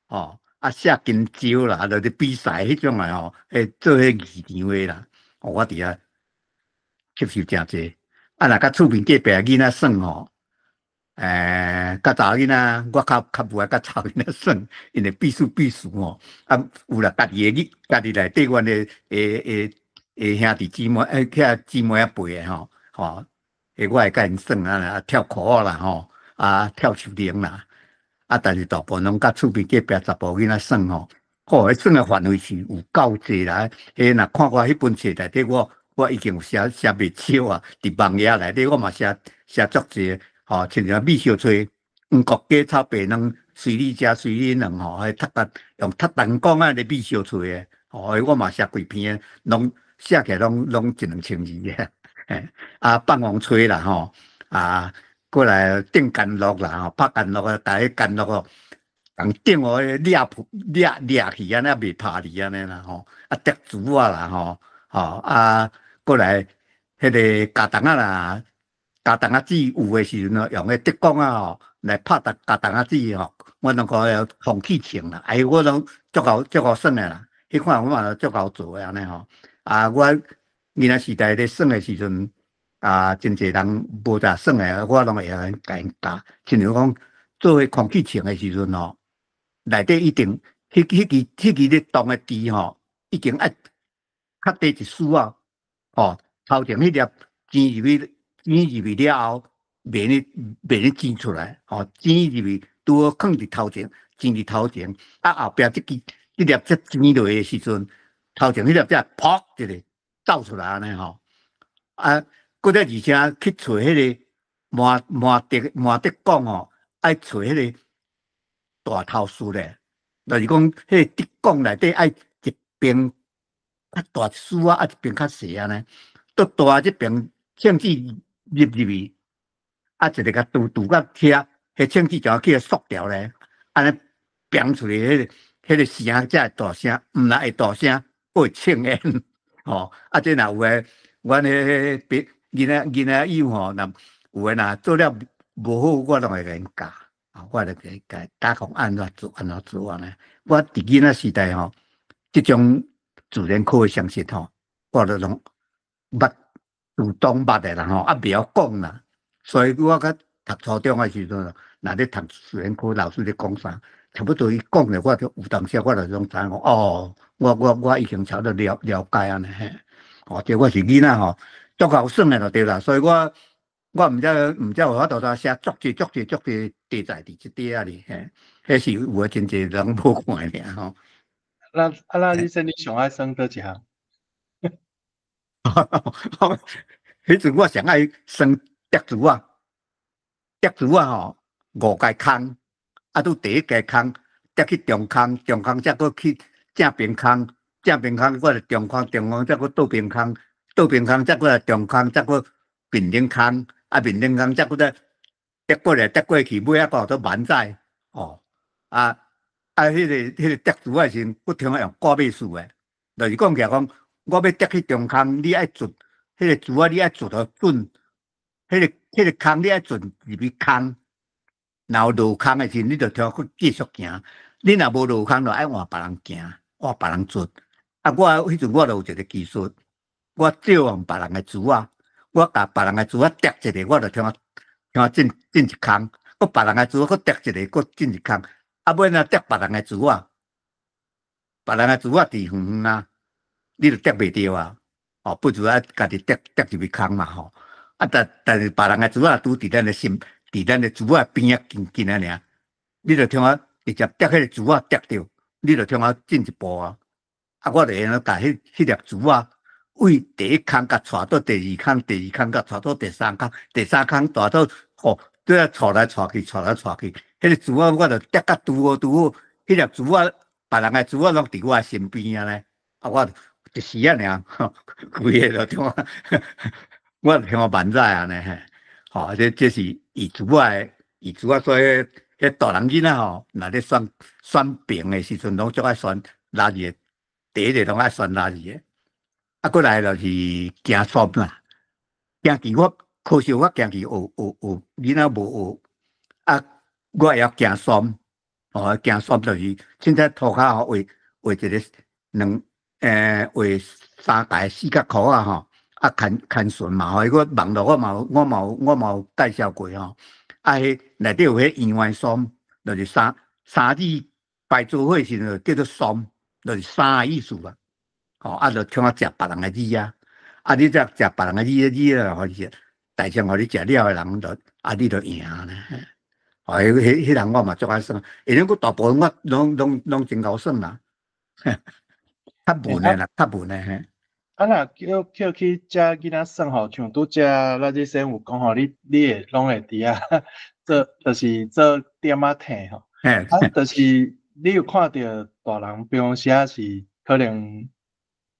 吼，射金蕉啦，就咧比赛迄种诶吼，做迄议场诶啦，我伫遐吸收诚济，若甲厝边隔壁囡仔耍吼。甲查某囡仔，我较无爱甲查某囡仔耍，因为必须吼。有啦，家己内底阮的兄弟姊妹，遐姊妹辈的吼，我会甲因耍啊，跳裤仔啦吼，跳树林啦，但是大部分拢甲厝边隔壁查甫囡仔耍吼，迄耍诶范围是有够济啦。若看我迄本册内底，我已经有写袂少啊，伫网页内底我嘛写足济，吼，像像米小炊、黄国鸡炒白卵、随你食随你卵吼，迄用踢蛋讲啊，咧米小炊诶，吼，我嘛写几篇，拢写起来拢1-2千字诶。放风吹啦吼，过来顶干乐啦吼，拍干乐啊，逐个干乐哦，共顶哦掠去安尼袂拍离安尼啦吼，竹竹啊啦吼，过来迄个加糖啊啦，加糖啊子有诶时阵用迄竹竿啊吼来拍加糖啊子吼，我拢讲风气情啦，我拢足够耍诶啦，迄款我嘛足够做诶安尼吼，我囡仔时代咧耍诶时阵。真侪人无咋耍诶，我拢会甲因教。亲像讲做迄空气清诶时阵吼，内底一定迄支咧动诶猪吼，已经爱较低一丝啊。哦，头前迄粒煎入去了后，袂咧煎出来。哦，煎入去拄好放伫头前，煎伫头前。后壁即粒才煎落诶时阵，头前迄粒才噗一个走出来安尼吼。搁再而且去找迄个麻竹讲吼，爱找迄个大头丝咧，就是讲迄个竹讲内底爱一边较大丝啊，一边较细安尼。都大这边枪子入去，一个甲拄到遐，迄枪子就要去缩掉咧，安尼变出来迄个声才会大声，毋若会大声会呛烟吼。这若有诶，阮迄囡仔友吼，若有诶若做了无好，我拢会甲因教，我就甲教讲安怎做安尼。我伫囡仔时代吼，即种自然科诶常识吼，我都拢捌自动捌诶啦吼，袂晓讲啦。所以我较读初中诶时阵，若咧读自然科，老师咧讲啥，差不多伊讲咧，我就有当时我就种知影讲哦，我已经差不多了解安尼嘿。这我是囡仔吼。足够耍诶就对啦，所以我毋则有法度来写足济题材伫即底啊哩，迄是有诶真侪人无看诶吼。那医生你上爱耍倒一项？迄阵我上爱耍竹子啊，竹子啊吼，5界空，拄第1界空，竹去中空，中空则搁去正平空，正平空我来中空，中空则搁倒平空。倒平空，再过来中空，再过面顶空，面顶空再过来跌过来，跌过去，尾仔到做满载哦。迄个竹子啊是不听用挂尾数诶，就是讲起来讲，我要跌去中空，你爱准，迄个竹啊你爱准到准，迄个空你爱准入去空，然后落空诶时，你就听去继续行。你若无落空，就爱换别人行，换别人准。我迄阵我就有一个技术。我借用别人诶珠啊，我甲别人诶珠啊叠一个，我就听进一空；，搁别人诶珠搁叠一个，搁进一空。尾若叠别人诶珠啊，别人诶珠啊伫远远啊，你就叠袂着啊。不如家己叠入去空嘛吼。但是别人诶珠啊拄伫咱诶心，伫咱诶珠啊边啊近啊尔，你就听直接叠迄个珠啊叠着，你就听进一步啊。我就会甲迄粒珠啊。为第1空甲带到第2空，第2空甲带到第3空，第3空带到都要带来带去，迄个珠啊，我就叠甲拄好，迄粒珠啊，别人诶珠啊，拢伫我诶身边啊咧。我一时啊尔，规个就听我就听满载安尼嘿。这是以珠啊，所以迄大人囡仔吼，若咧选兵诶时阵，拢足爱选垃圾，第一个拢爱选垃圾诶。过来就是行山啦，行棋我可惜我行棋学囡仔无学，我会晓行山，行山就是凊彩涂骹画一个画3界4角箍啊吼，牵绳嘛，伊个网络我嘛有介绍过吼，迄内底有迄圆环山，就是三字摆做伙时阵叫做山，就是山的意思啦。就听食别人的字啊，你则食别人的字啊，互你食。大将互你食了的人就你就赢咧。迄人我嘛足爱耍，因为我大部分我拢真够耍啦，较文的啦，较文的嘿。若叫去遮囡仔耍吼，像拄则咱即先有讲吼，你会拢会伫遐做，就是做点仔摕吼。就是你有看到大人办公室是可能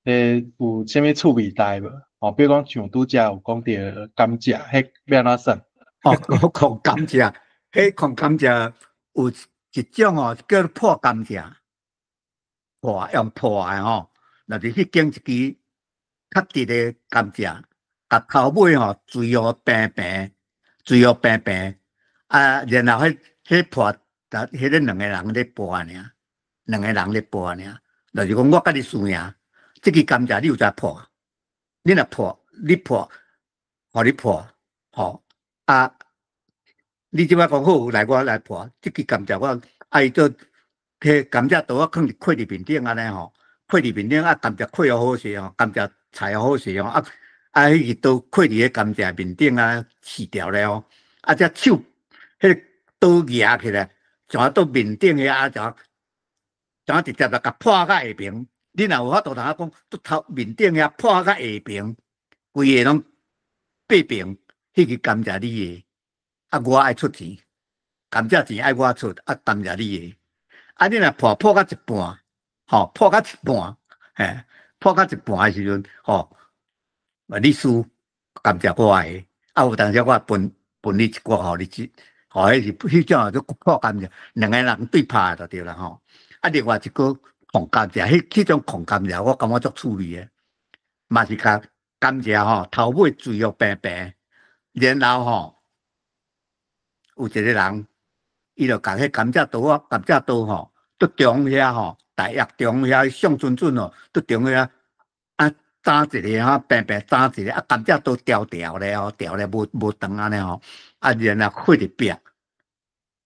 有啥物趣味代无？哦，比如讲像拄则有讲到甘蔗，迄要安怎耍？狂甘蔗，迄狂甘蔗有一种哦，叫做破甘蔗，用破的吼，就是迄拣一支较直的甘蔗，甲头尾吼水哦平平，水哦平平，然后迄破，迄个两个人咧剥尔，两个人咧剥尔，就是讲我甲你输赢，即支甘蔗你有在破，你若破，你破，互你破，吼你即摆讲好来，我来破，即支甘蔗我伊做摕甘蔗刀放伫块伫面顶安尼吼，块伫面顶甘蔗块好势吼，甘蔗菜好势吼，迄个刀块伫个甘蔗面顶试掉了哦，只手迄个刀举起来，像到面顶像直接就甲破到下平。你若有法度通讲，拄头面顶遐破到下平，规个拢八平，迄个甘蔗你的。我爱出钱，甘蔗钱爱我出，甘蔗你的。你若破到一半，吼，破到一半，破到一半的时阵，吼，你输，甘蔗我的，有当时我分你一寡，互你迄是迄种叫破甘蔗，两个人对拍就对啦，吼。另外一个狂甘蔗，迄种狂甘蔗，我感觉足趣味的，嘛是甲甘蔗吼，头尾水哦平平，然后吼。有一个人，伊就甲迄甘蔗刀吼，伫中遐吼，大约中遐上准哦，伫中遐斩一个吼，平平斩一个，甘蔗刀调咧吼，调咧无长安尼吼，然后火伫壁，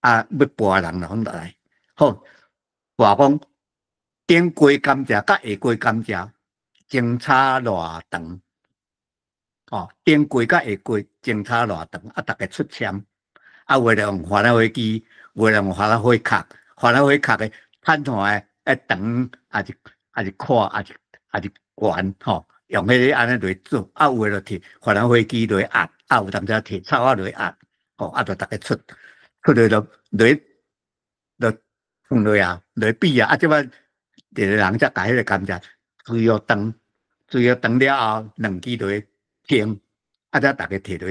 要剥人就拢来，好，话讲顶规甘蔗甲下规甘蔗相差偌长，哦，顶规甲下规相差偌长，逐个出签。为了用华南飞机，为了用华南飞壳，华南飞壳的碳团长也是宽，也是悬吼，用迄个安尼来做，为了摕华南飞机来压，有当时摕草啊来压，吼，就大家出来就放落啊，来比啊，即摆一个人才甲迄个甘蔗水要长了后，两支来停，才大家摕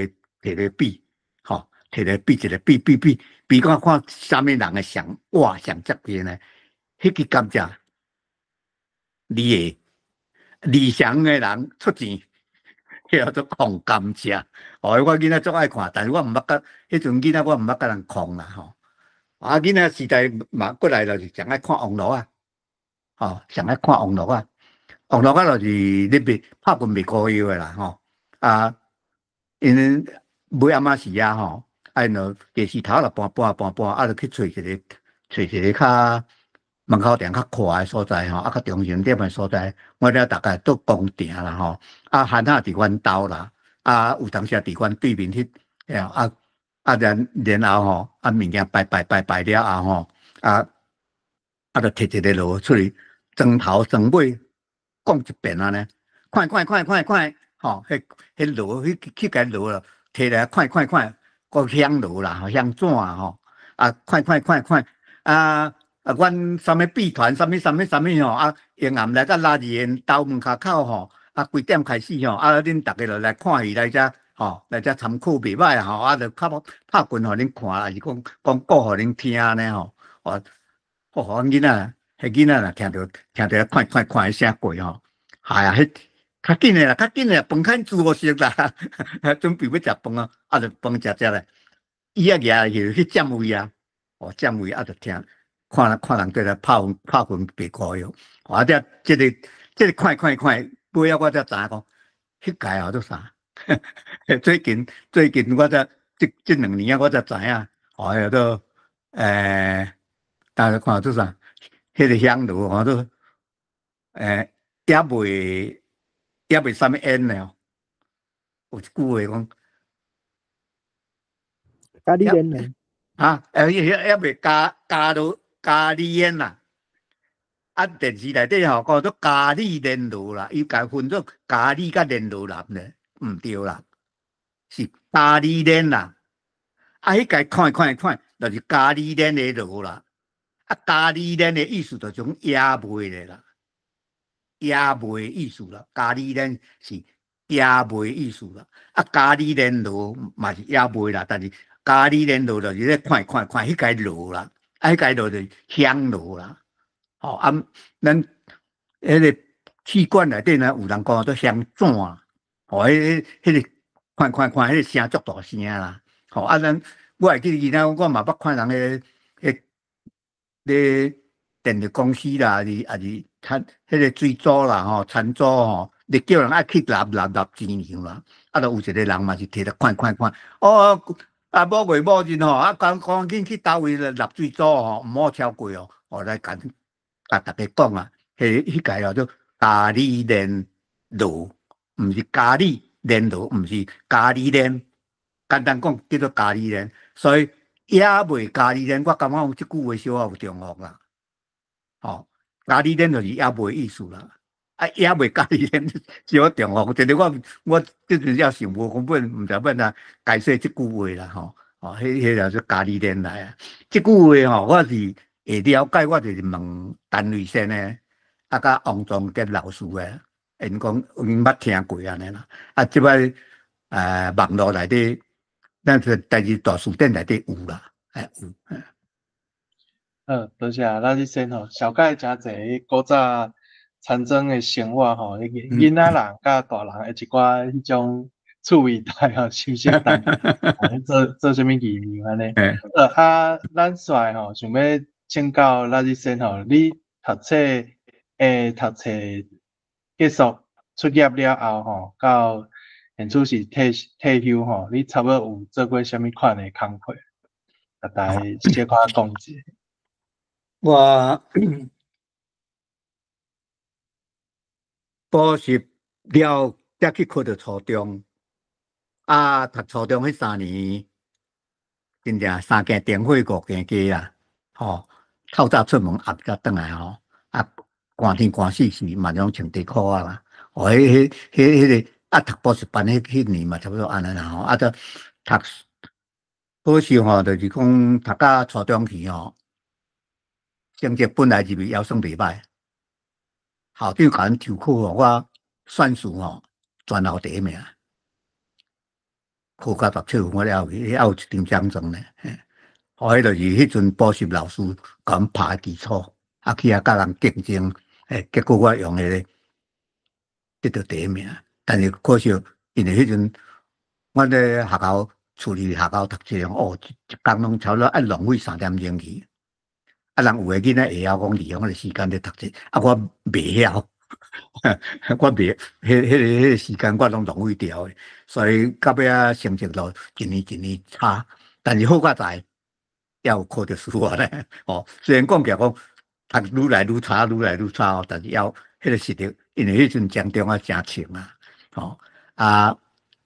来比，吼。摕来比一个比看啥物人的上哇上接近呢？迄支甘蔗，你理想的人出钱，叫做狂甘蔗。我囡仔足爱看，但是我毋捌甲迄阵囡仔我毋捌甲人狂啦吼。囡仔时代嘛过来就是上爱看网络啊，吼上爱看网络啊，网络就是你拍拳袂高腰的啦吼。因为尾暗仔时吼。就电视头就搬，就去找一个较门口店较宽的所在吼，较中心点的所在，我了大概做公店啦吼，闲仔伫阮兜啦，有当时伫阮对面迄，然后吼，物件摆了后吼，就摕一个螺出去，装头装尾，讲一遍安尼，快，吼，迄螺去个螺了，摕来快。个香炉啦，香纸吼，快，阮啥物秘团，啥物吼，阴暗来甲拉伫兜门口吼，几点开始吼，恁逐个就来看戏来遮吼，来遮参考袂歹吼，就拍拳互恁看，还是讲讲互恁听呢吼，阮囡仔，迄囡仔若听着快声过吼，呀，迄。较紧诶啦，饭较煮无熟啦，准备要食饭啊，就饭食咧，伊举去占位啊，占位就听，看人对来拍拳别高哟，即个快，尾我才知影讲，迄届叫做啥？最近我才即2年我才知影，叫做大家看做啥？迄个香炉叫做也袂啥物烟了，有一句话讲，咖喱烟呢？也未加里烟啦。电视内底吼讲做咖喱炼乳啦，伊甲分做咖喱甲炼乳啦呢，毋对啦，是咖喱炼啦。迄个看，就是咖喱炼的乳啦。咖喱炼的意思就种野味的啦，野味意思啦。咖喱炼是野味意思啦。咖喱炼乳嘛是野味啦，但是咖喱炼乳就是咧看，迄个乳啦，迄个乳就是香乳啦。咱迄个气管内底呢，有人讲做香钻，迄个看，迄个声足大声啦。咱我会记得，我嘛捌看人咧电力公司啦，也是产迄个水组啦，田组你叫人去纳钱样啦。就有一个人嘛是摕来看。某月某日赶紧去倒位纳水组毋好超过来甲大家讲啊，迄个叫做咖喱炼乳，毋是咖喱炼乳，毋是咖喱炼。简单讲叫做咖喱炼，所以野味咖喱炼，我感觉即句话小可有中学啦。咖喱炼就是野味意思啦。野味咖喱炼小中学，真係我即阵要想无根本毋知要哪解释即句话啦。迄叫做咖喱炼来啊。即句话我是会了解，我就是问陈瑞生诶，甲王宗杰老师诶，因讲因捌听过安尼啦。即摆网络内底，咱是第二大书店内底有啦，有。多谢咱即先了解诚侪古早田庄诶生活囡仔人甲大人诶一寡迄种趣味带休息带，做啥物艺名安尼？咱帅想要请教咱即先你读册结束出业了后到现处是退休你差不多有做过啥物款诶工课？甲大家小可讲一下。我补习了，才去考到初中。读初中迄3年，真正3件电火5件鸡啦。透早出门，暗才转来寒天寒死嘛拢穿短裤啦。迄个读补习班迄年嘛，差不多安尼啦。就读补习就是讲读到初中去成绩本来入去还算袂歹。校长甲阮抽考我算术全校第1名。考到17分，我了还有一张奖状呢。迄就是迄阵补习老师甲阮拍基础，去甲人竞争，结果我用得到第1名。但是可惜，因为迄阵阮咧学校处理学校读册一工拢差不多浪费3点钟去。人有诶囡仔会晓讲利用迄个时间咧读册，我袂晓。我袂迄个时间我拢浪费掉诶，所以到尾成绩就一年差。但是好在还有考到书咧。虽然讲起来读愈来愈差，但是要迄个实力，因为迄阵江中真强啊。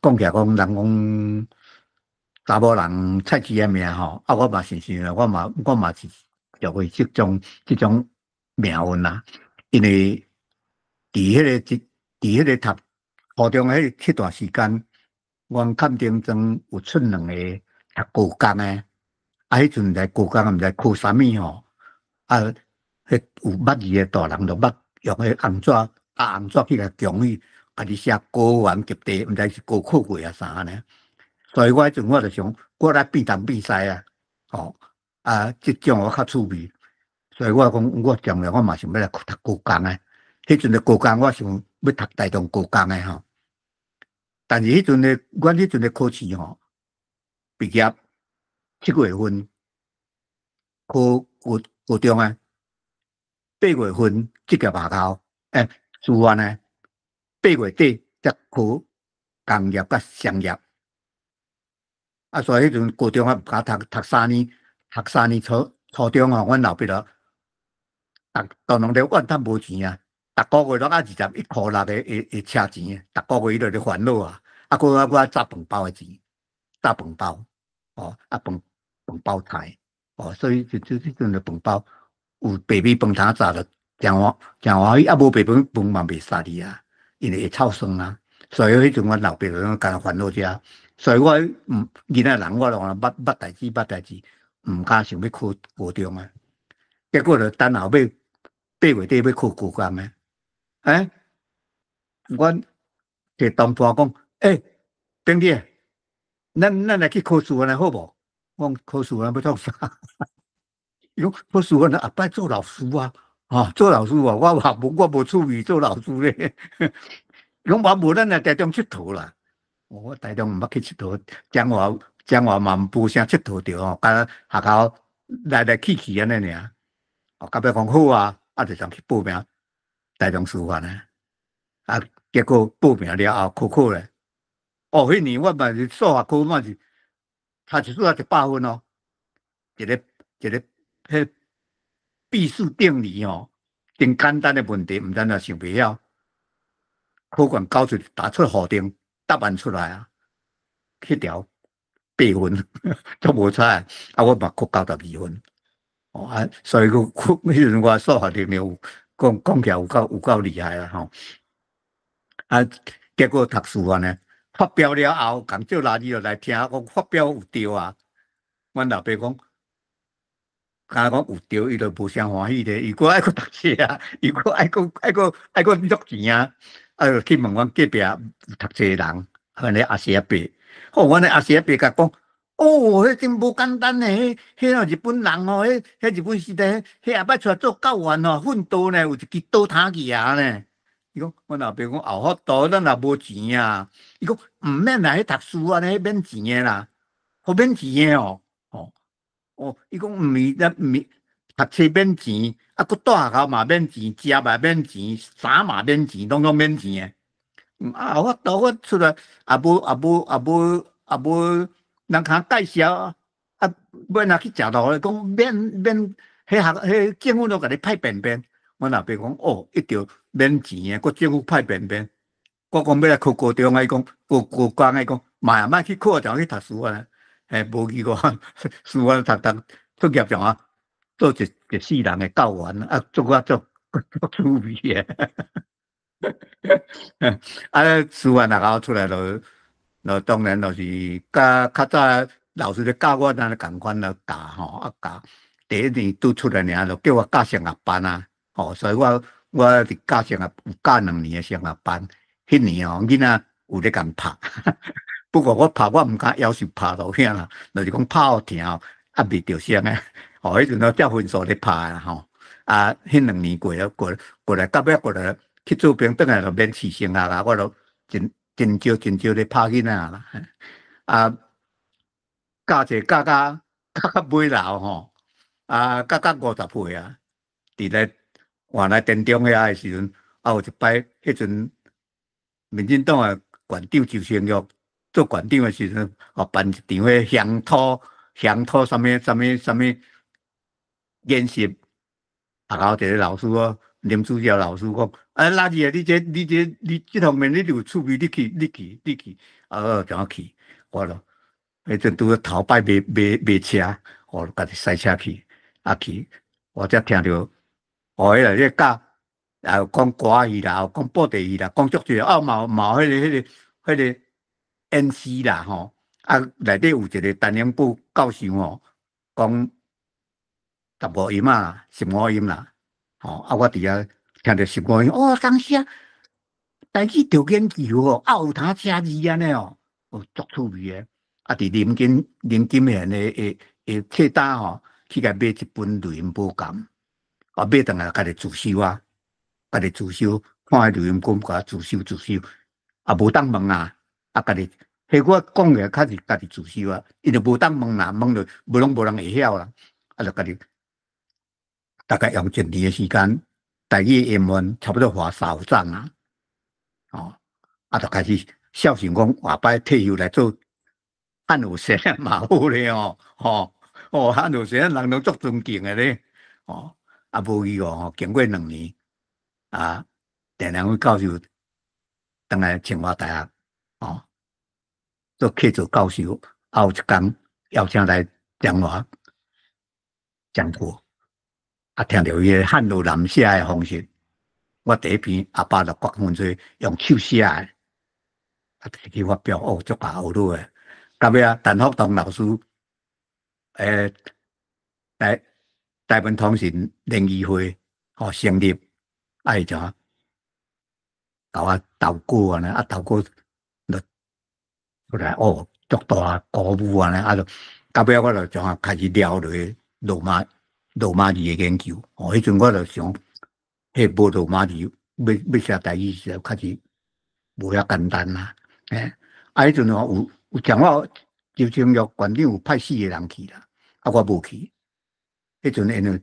讲起来人讲查某人菜市仔命我嘛是想，我嘛是就会即种命运啦，因为。伫迄个读初中迄段时间，阮坎丁庄有出2个读高工诶。迄阵来高工毋知考啥物迄有捌字诶大人就捌用迄红纸去甲强语，家己写高原及第，毋知是高考过啊啥呢？所以我迄阵我就想，我来比赛啊，即种我较趣味，所以我讲我将来我嘛想要来读高工诶。迄阵的高工，我想要读台中高工诶但是阮迄阵的考试毕业7月份考高中诶，8月份职业学校师范诶，8月底才考工业甲商业。所以迄阵高中甲读3年，初中阮老爸都拢咧怨叹无钱啊。逐个月拢21块6的车钱，逐个月伊就咧烦恼啊。我早饭包的钱，早饭包哦，啊饭包菜，哦，所以即阵的饭包有白米饭汤炸的，真欢喜，啊无白饭饭嘛袂杀你啊，因为会臭酸啊。所以迄阵阮老爸就干烦恼遮，所以我囡仔人我就讲捌代志，毋敢想要考高中啊。结果就等后尾8月底要考高中诶，阮摕同伴讲，兄弟，咱来去考试院好无？我讲考试院要创啥？伊讲考试院后摆做老师啊，做老师啊，我无趣味做老师咧。伊讲无咱来台中佚佗啦。我台中毋捌去佚佗，彰化嘛无啥佚佗着哦，甲学校来去安尼尔。到尾讲好啊，就上去报名台中师范啊。结果报名了后考咧，迄年我嘛是数学科嘛是读一次100分哦，一个迄必数定理哦，真简单的问题，毋知哪想袂晓。考卷交出答出校定答案出来啊，迄条8分，足无彩。我嘛考92分。所以迄阵我数学能力有讲起来有够厉害啦吼。结果读书呢，发表了后，共借垃圾就来听，讲发表有对啊。阮老爸讲，敢讲有对，伊就无啥欢喜咧。伊个爱去读册啊，伊个爱个录钱啊，就去问阮隔壁读册人，阮咧阿叔阿伯，阮咧阿叔阿伯甲讲。迄真无简单诶！迄日本人哦，迄日本时代，迄后摆出来做教员哦，奋斗呢，有一支刀塔去啊呢。伊讲，阮老爸讲后法度，咱也无钱啊。伊讲毋免来去读书啊，迄免钱诶啦，好免钱诶哦。伊讲毋是读册免钱，佫住学校嘛免钱，食嘛免钱，衫嘛免钱，拢免钱诶。后法度我出来也无。人甲介绍要哪去食路咧？讲免，迄政府都甲你派便便。阮老爸讲一条免钱诶，佫政府派便便。我讲要来考高中，伊讲高工，伊讲莫去考，就去读书啊。无去过书啊，读出业上做一世人诶教员做趣味诶。书院学校出来就当然就是较早老师咧教我，咱共款咧教教。第一年拄出来尔，就叫我教声乐班啊，所以我伫教声乐有教2年诶声乐班。迄年囡仔有咧共拍，不过我毋敢要求拍落遐啦，就是讲拍好听袂着声诶。迄阵照分数咧拍啦迄2年过来，到尾过来去做兵，转来就免试声乐啦，我就真少咧拍囡仔啦。教者教尾老吼，教50岁啊，伫咧原来田中遐诶时阵，有一摆迄阵民进党诶馆长周成玉做馆长诶时阵，办一场迄乡土什么演习，学校一个老师林主教老师讲，垃圾啊，你这方面你有趣味，你去，怎去？我咯。迄阵拄头摆买车，家己赛车去，去，我才听着，迄个教，有讲歌语啦，有讲布袋戏啦，讲足济，嘛迄个演诗啦吼，内底有一个单元部教授讲15音啊，15音啦，我伫遐听着15音，当时台语着研究有通写字安尼足趣味诶。伫林金贤诶册单去甲买一本录音簿讲，买倒来家己自修家己自修，看迄录音簿甲自修，无当问啊，家己，迄我讲诶较是家己自修因为无当问啦，问着无人会晓啦，就家己大概用1年诶时间，台语英文差不多花3章就开始孝想讲下摆退休来做。汉有生嘛好咧汉有生人都足尊敬诶咧无伊经过2年电两位教授当来清华大学做客座教授，有一天邀请来讲话讲课，听到伊个汉语南写的方式，我第一篇阿爸就国分做用手写的，提起发表，足教学女的。到尾陈福同老师，台湾通信联谊会成立，伊就甲我投稿安尼，投稿就出来足大鼓舞安尼，就到尾我就从开始聊落罗马字的研究。迄阵我就想，无罗马字要写台语时，开始无遐简单啦。迄阵有讲我就情约馆长有派4个人去啦，我无去。迄阵因为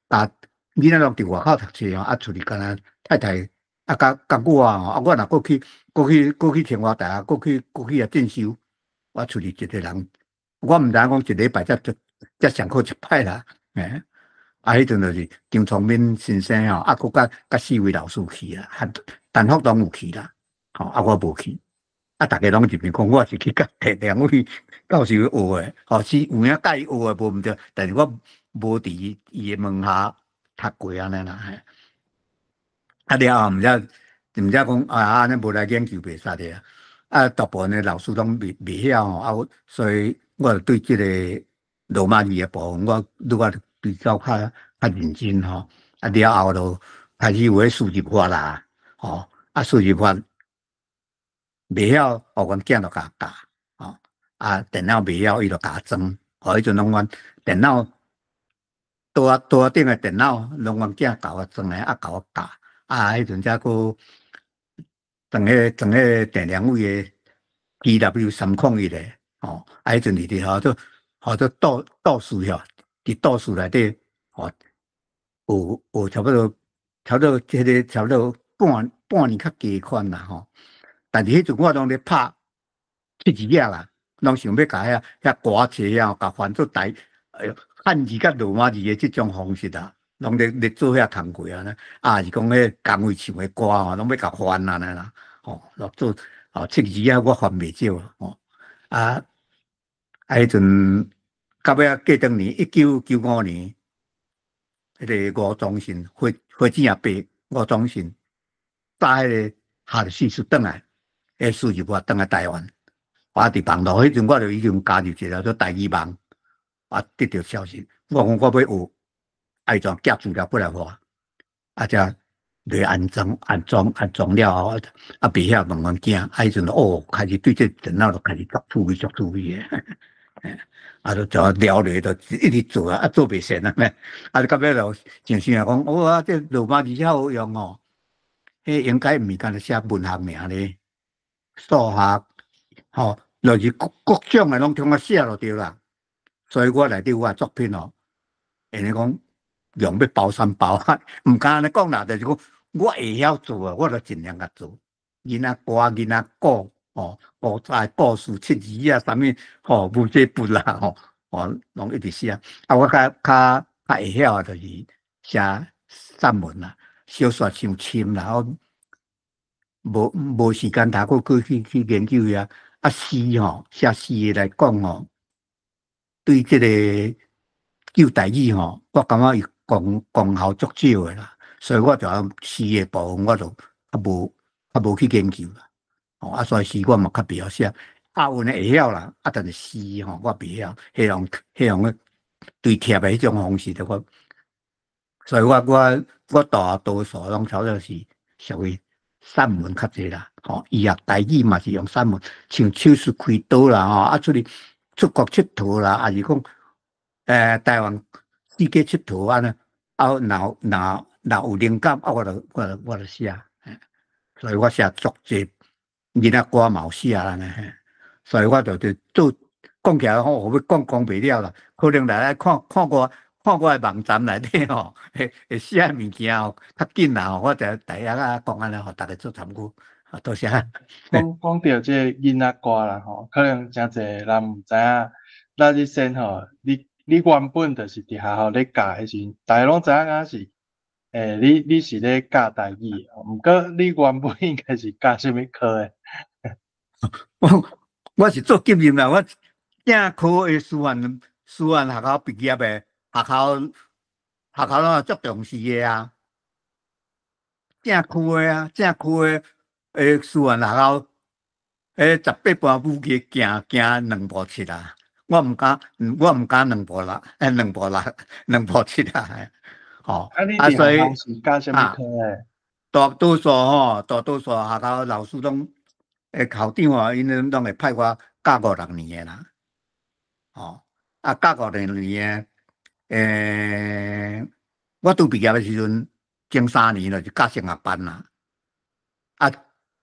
囡仔拢伫外口读册厝里敢若太太甲我我若过去清华大学，过去进修，我厝里一个人，我毋知讲一礼拜才上课一摆啦。迄阵就是张聪敏先生佫甲4位老师去啦，陈福同有去啦，我无去。大家拢入面讲，我是去甲2位教授学的，是有影甲伊学的无毋对，但是我无伫伊的门下读过安尼啦。了后毋知讲安尼无来研究袂使的大部分的老师拢袂晓所以我就对即个罗马字的部分，我比较较认真了后就开始有迄数字法啦，数字法。袂晓，阮囝就甲教，电脑袂晓，伊就甲装，迄阵拢阮电脑桌顶的电脑，拢阮囝甲我装的，甲我教，迄阵才佫装迄电量位的 TW301的，迄阵伫做倒数伫倒数内底，有差不多半年较加款啦，但是迄阵我拢咧拍7字啦，拢想要甲遐歌词甲翻做汉字甲罗马字的即种方式啦，拢咧做遐工课啊呢。是讲迄工会唱的歌拢要甲翻安尼啦，做7字我翻袂少迄阵到尾过当年1995年，迄个吴宗信火箭也爬吴宗信搭迄个哈里西斯转来。数字法转来台湾，我伫网络迄阵我就已经加入一个做台语网，得到消息，我讲我要学，伊就寄资料过来我，才来安装了后，袂晓问阮囝，迄阵开始对这电脑就开始足趣味的，就聊落就一直做做袂成到尾就真想讲，这罗马字遐好用迄应该毋是干那写文学名咧。数学，就是各种的拢通写就对啦。所以我内底有我作品因为讲用要包山包海，毋敢安尼讲啦，就是讲我会晓做我就尽量甲做。囡仔歌、囡仔鼓，故事、7字啥物，文字本啦，拢一直写。我较会晓就是写散文啦，小说伤深啦。无时间过去研究诗写诗的来讲对这个旧台语我感觉伊功效足少的啦，所以我就诗的部分我就无去研究啦，所以诗我嘛较袂晓写，文的会晓啦，但是诗我袂晓，迄种对贴的迄种方式我，所以我大多数拢差不多是属于散文较济啦，伊台语嘛是用散文，像手术开刀啦，出国佚佗啦，还是讲台湾世界佚佗安尼，若有灵感我就写，所以我写足济，囡仔歌嘛有写安尼，所以我就做讲起来我要讲袂了啦，可能来看我的网站内底会写物件较紧啦我就第一讲安尼，互大家做参考。多谢。讲到这囡仔歌啦可能真侪人毋知影，那日先你原本就是伫学校咧教的时阵，大家拢知影是你是咧教台语，毋过你原本应该是教什么科的？我是做金融啦，我正科的师范学校毕业的学校拢足重视的啊。正区的啊，正区的师范学校，18般武艺行2步7啊。我毋敢2步6，2步6，2步7啊。吼，你伫所以学校是教什么科诶？大多数学校老师拢，校长吼，因拢会派我教5、6年的啦。吼，教5、6年的，我拄毕业的时阵，前3年就是教升学班啦。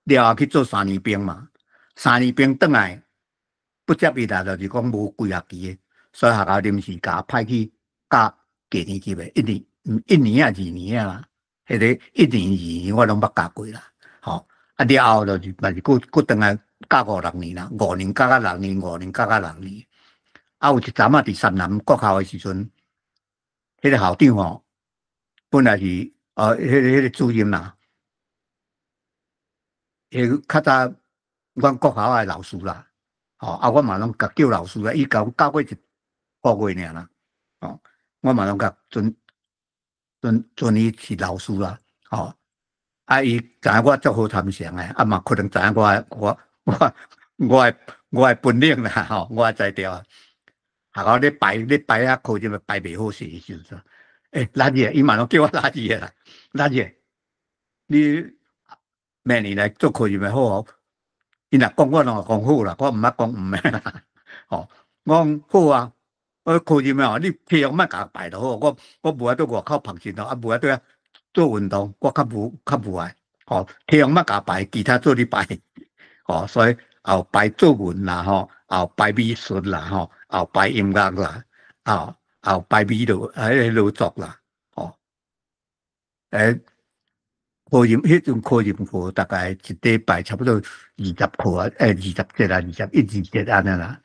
了后去做3年兵嘛，3年兵转来不接伊啦，就是讲无几学期的，所以学校临时甲派去教低年级的1年啊2年啊啦，迄个1年2年我拢捌教过啦。吼，了后就是佫转来教5、6年啦，5年教到6年，5年教到6年。有一阵啊，伫三南国校的时阵，迄个校长吼，本来是迄个主任啦。较早，阮国校的老师啦，我嘛拢甲叫老师啦，伊甲我教过1个月尔啦，我嘛拢甲尊伊是老师啦，伊知影我足好参详诶，嘛可能知影我诶本领啦，我知调。学校咧排啊课就排袂好势的时阵，垃圾，伊嘛拢叫我垃圾诶啦，垃圾，你明年来做课就袂好哦。伊若讲我拢讲好啦，我毋捌讲毋诶啦。我讲好啊，课任哦，你体育莫甲排就好。我无爱在外口旁身无爱在做运动，我较无爱。体育莫甲排，其他做你排。所以后排作文啦，后排美术啦，后排音乐啦，后排美术劳作啦，迄阵课任课大概一礼拜差不多20课啊，20节啊，21、22节安尼啦。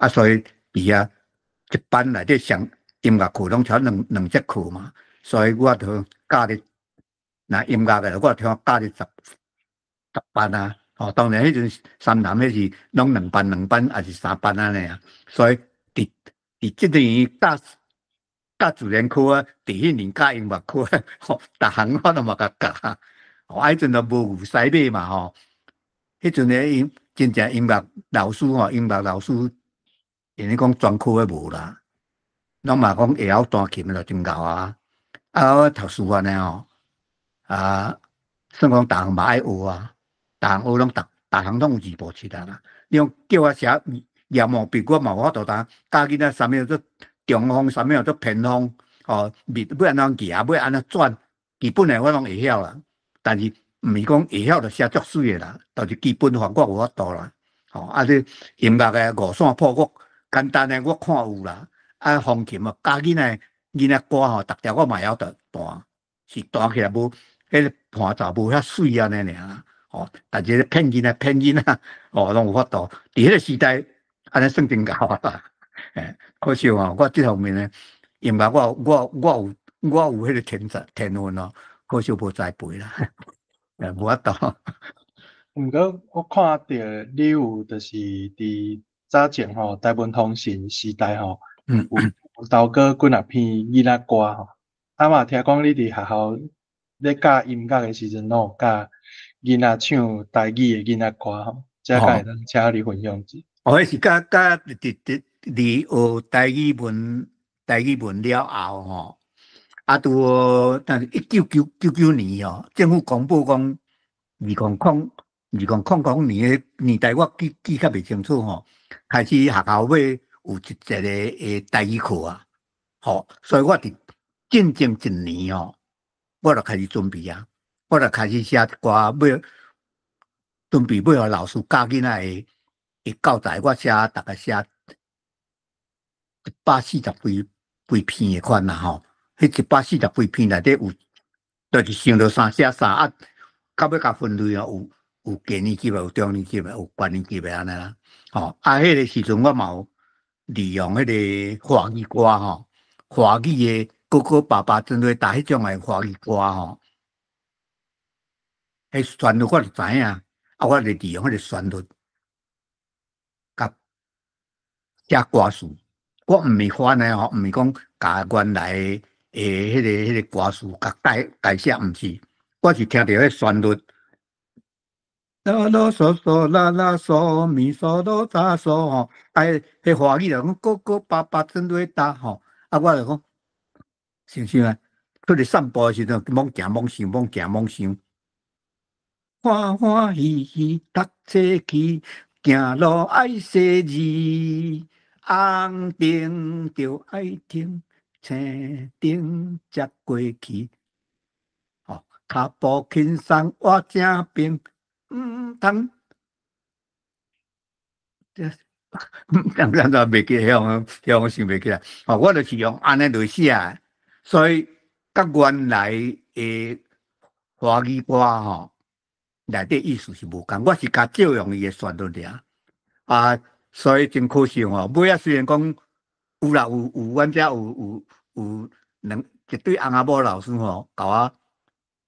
所以伊啊一班内底上音乐课拢超两节课嘛，所以我就教咧，那音乐的我听教咧10班啊。当然迄阵三南迄是拢2班还是3班安尼啊。所以伫即年教自然科啊，伫迄年教音乐科啊，逐项我都嘛甲教。迄阵都无有西马嘛，迄阵诶真正音乐老师因为讲专科诶无啦，拢嘛讲会晓弹琴就真够啊。我读书安尼算讲逐项嘛爱学啊，逐项学拢逐项拢有2步7啦。你讲叫我写叶毛笔，我嘛无法度教囡仔啥物做中风，啥物做偏方，要安怎夹，要安怎转，基本诶我拢会晓啦。但是毋是讲会晓就写足水诶啦，就是基本法我无法度啦。你音乐诶五线谱我简单诶我看有啦。风琴教囡仔歌逐条我嘛会晓得弹，是弹起来无迄个伴奏无遐水安尼尔啦。但是骗囡仔，拢有法度。伫迄个时代，安尼算真够啊！可惜我这方面呢，音乐我有迄个天分咯，可惜无栽培啦，无法度。毋过我看到你有就是伫早前台湾通信时代有投过几若篇囡仔歌嘛听讲你伫学校咧教音乐诶时阵，拢有教囡仔唱台语诶囡仔歌这敢会当请你分享一？迄是甲伫学台语文了后但是1999年政府公布讲2000年诶年代，我记较袂清楚开始学校要有一节诶台语课啊，所以我伫正1年我就开始准备啊，我就开始写歌，准备要互老师教囡仔会教材，我大概写140几篇的款啦迄140几篇内底有，就是想到啥写啥到尾甲分类有低年级的，有中年级的，有高年级的安尼啦。迄个时阵我嘛有利用迄个华语歌华语的哥哥爸爸针对打迄种的华语歌迄旋律我就知影，我就利用迄个旋律，甲写歌词，我毋是翻的吼，毋是讲甲原来迄个歌词甲改写，毋是，我是听着迄旋律。哆哆嗦嗦啦啦嗦咪嗦哆嗦嗦吼，迄华语就讲哥哥爸爸真伟大吼，我就讲，想啊，出去散步的时阵，猛行猛想，猛行猛想，欢欢喜喜读册去，行路爱细字，红灯就爱停，青灯才过去，吼，脚步轻松我正平。通，当然袂记，向想袂起来。我就是用安尼来写，所以甲原来的华语歌吼，内底意思是无共。我是甲照用伊的旋律尔，所以真可惜吼。尾虽然讲有啦，有，阮遮有一对翁仔某老师吼，甲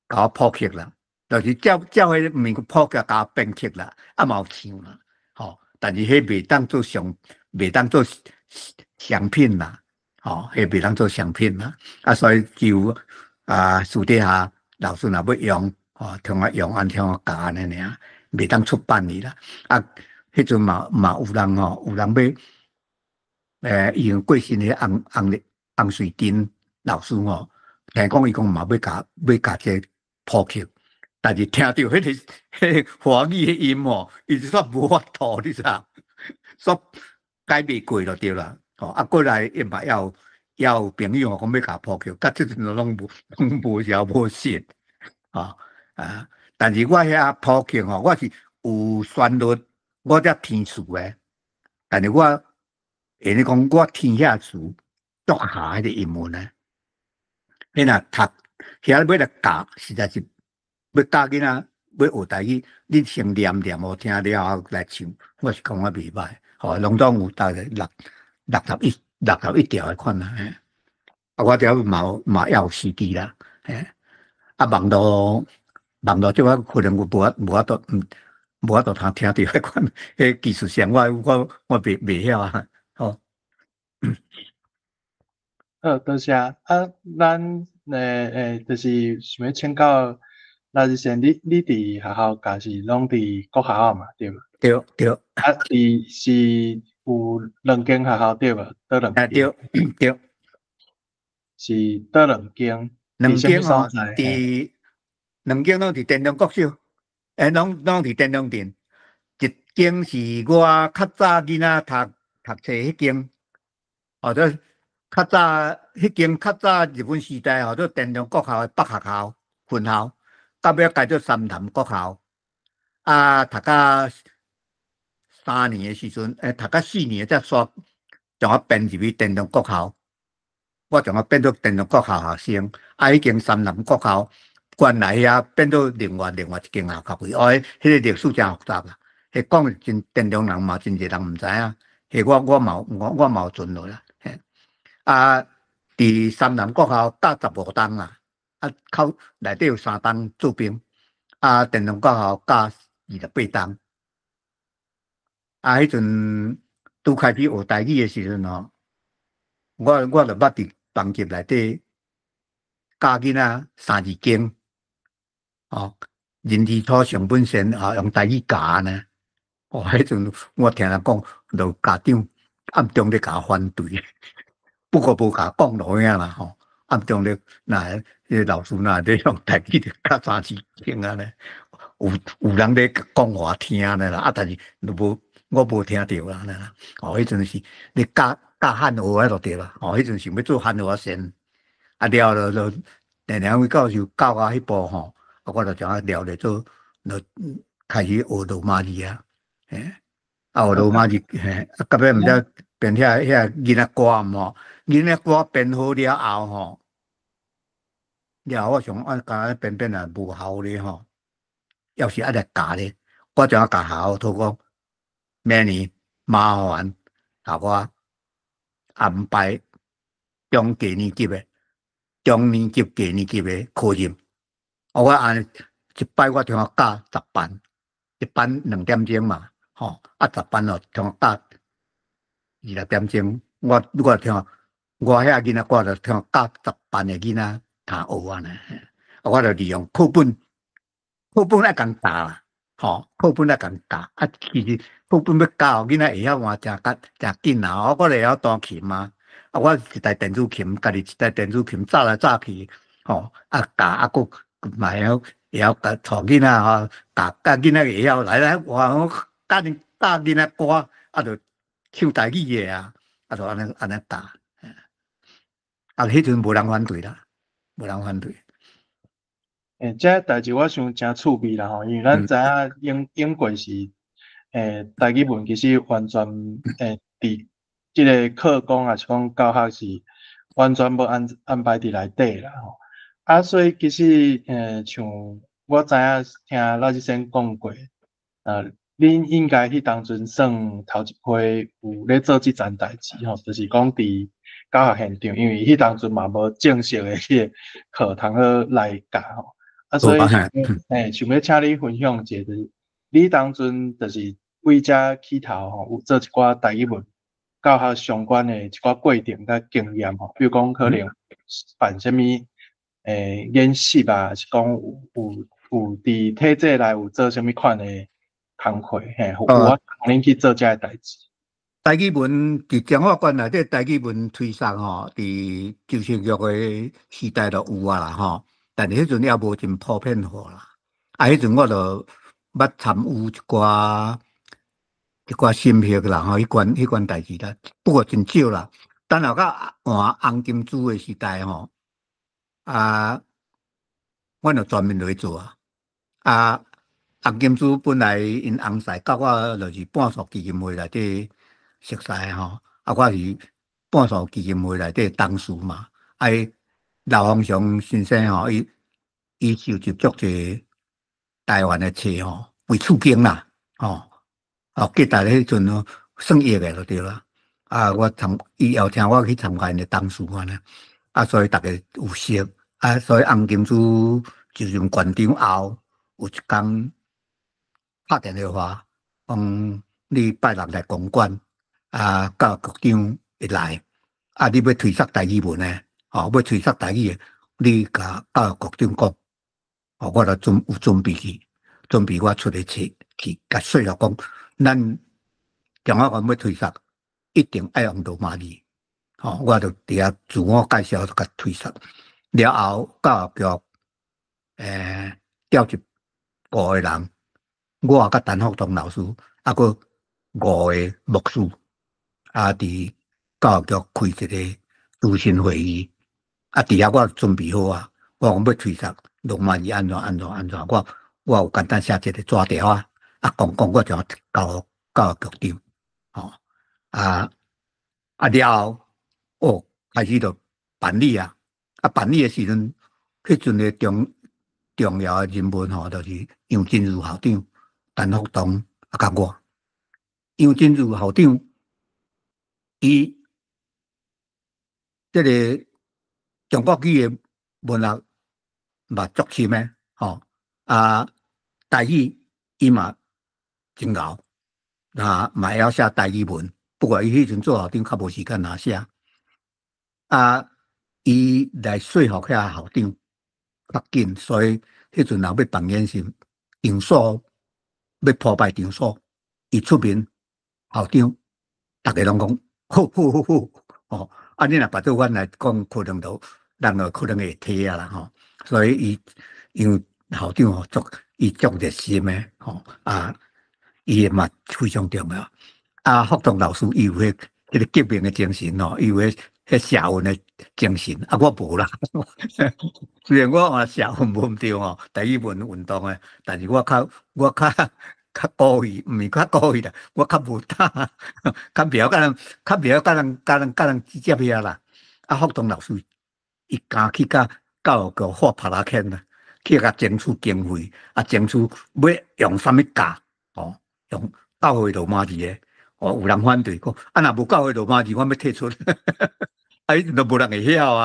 我普及啦。就是照迄物个谱甲加编曲啦，嘛有唱啦，吼，但是迄袂当做袂当做商品啦，吼，迄袂当做商品啦，所以就私底下老师若要用，通我用安听我教安尼尔，袂当出版哩啦，迄阵嘛有人吼，有人要用过身迄洪水珍老师吼，听讲伊讲嘛要教这谱曲。但是听到迄个华语的音吼，伊就煞无法度，你知影？煞改袂过就对啦。过来伊嘛要有朋友讲要甲谱曲，甲即阵拢无条无信，但是我遐谱曲吼，我是有旋律，我才填词的。但是我下你讲，我填遐词，作下迄个英文呢？你若读遐要来教，实在是。要教囡仔要学台语，你先念互听了后来唱，我是讲我袂歹，拢总有大概61条的款啦。我条嘛要有CD啦，网络即我可能无法度听到迄款，迄技术上我袂晓啊，好，多谢咱就是想要请教。那是先，你伫学校教是拢伫国校啊嘛，对无？对。是有2间学校对无？倒2间？对。是倒2间？2间吼，伫2间拢伫电动国小，拢伫电动镇。一间是我较早囡仔读册迄间，这较早迄间较早日本时代这电动国校的北学校分校。到尾改做三潭国校，读到3年的时阵，读到4年才煞将我编入去电动国校，我将我变做电动国校学生。迄间三潭国校原来遐变做另外一间学校去，迄个历史真复杂啦。迄讲真电动人嘛，真侪人毋知影。迄我嘛有存落啦。伫三潭国校教15档啦。考内底有3档做兵，电动国校教28档。迄阵拄开始学台语的时阵吼，我就捌伫班级内底教囡仔3字经，人之初性本善，用台语教呢。迄阵我听人讲，就家长暗中咧甲我反对，不过无甲讲落影啦吼。暗中咧，老师咧用台语咧教3字经啊咧，有人咧讲我听咧啦，但是我无听到啦。迄阵是咧教汉话迄就对啦。迄阵想要做汉话先，了就两位教授教我迄步吼，我就将了做，就开始学罗马字啊。学罗马字，到尾毋知编遐囡仔歌吼，囡仔歌编好了后吼。我想甲编也无效咧吼，要是爱来教咧，我就甲校讨讲，明年麻烦甲我安排中年级的课程。我按一摆我听我教10班，一班2点钟嘛，10班哦，听我教26点钟，我听我遐囡仔，我就听教10班的囡仔通学啊呢，我就利用课本爱共教啦，课本爱共教，其实课本要教囡仔会晓换真紧啦，我会晓弹琴嘛，我一台电子琴，家己一台电子琴走来走去，教佫嘛会晓教囡仔教囡仔会晓来我教囡仔歌，就唱台语的啊，就安尼教，迄阵无人反对啦，无人反对。这代志我想真趣味啦吼，因为咱知影英国是台语文其实完全伫即个课纲啊，是讲教学是完全无安排伫内底啦吼。所以其实像我知影听老师先讲过，恁应该迄当阵算头一批有咧做即件代志吼，就是讲伫教学现场，因为迄当阵嘛无正式的迄个课堂来教吼。所以想要请你分享一下，就是你当阵就是为遮起头吼，有做一寡台语文教学相关的一寡过程甲经验吼，比如讲可能办啥物演习啊，是讲有伫体制内有做啥物款的工课，有我恁去做遮个代志。台语文伫中华馆内底，台语文推送吼，伫旧社局的时代就有啊啦吼。但是迄阵也无真普遍化啦。迄阵我就捌参与一寡心血啦吼，迄款代志啦，不过真少啦。等后到换红金珠的时代吼，我就专门落去做啊。红金珠本来因红婿甲我就是半数基金会内底熟识吼，我是半数基金会内底董事嘛。刘洪祥先生吼，伊收集足侪台湾的册吼，为厝经啦，记得迄阵算亿个就对啦。伊邀请我去参加因的董事嘛呢，所以大家有识，所以红金珠就任馆长后，有一天拍电话讲你拜六来公馆，教育局长会来，你要推测台语文呢？要推测台语的，你甲教育局长讲，我就有准备我出来去甲说了讲，咱中华馆要推测，一定爱用罗马字，我就伫遐自我介绍就甲推测，了后教育局调集5个人，我甲陈福东老师，佮5个牧师，伫教育局开一个咨询会议。伫遐我准备好啊，我讲要推测罗马字安怎，我有简单写一个纸条讲我就教育局长，了后，开始就办理办理的时阵，迄阵的重要的人物就是杨金如校长、陈福东甲我。杨金如校长，伊这个中国语的文学嘛足深的台语伊嘛真敖，嘛会晓写台语文，不过伊迄阵做校长较无时间写。伊来说服遐校长较紧，所以迄阵若要办演习，场所要破坏场所，伊出面，校长大家拢讲好，你若把做阮来讲，可能咱可能会退啦吼。所以因为校长伊足热心的伊嘛非常重要。福东老师伊有迄个革命的精神伊有迄社运的精神，我无啦。虽然我社运无对台语文运动的，但是我较故意，毋是较故意啦，我较无胆，较袂晓甲人直接遐啦。福东老师伊敢去甲教育局发拍拉欠啦，去甲争取经费，争取要用啥物教用教会罗马字的，有人反对讲，若无教会罗马字，我要退出。迄阵都无人会晓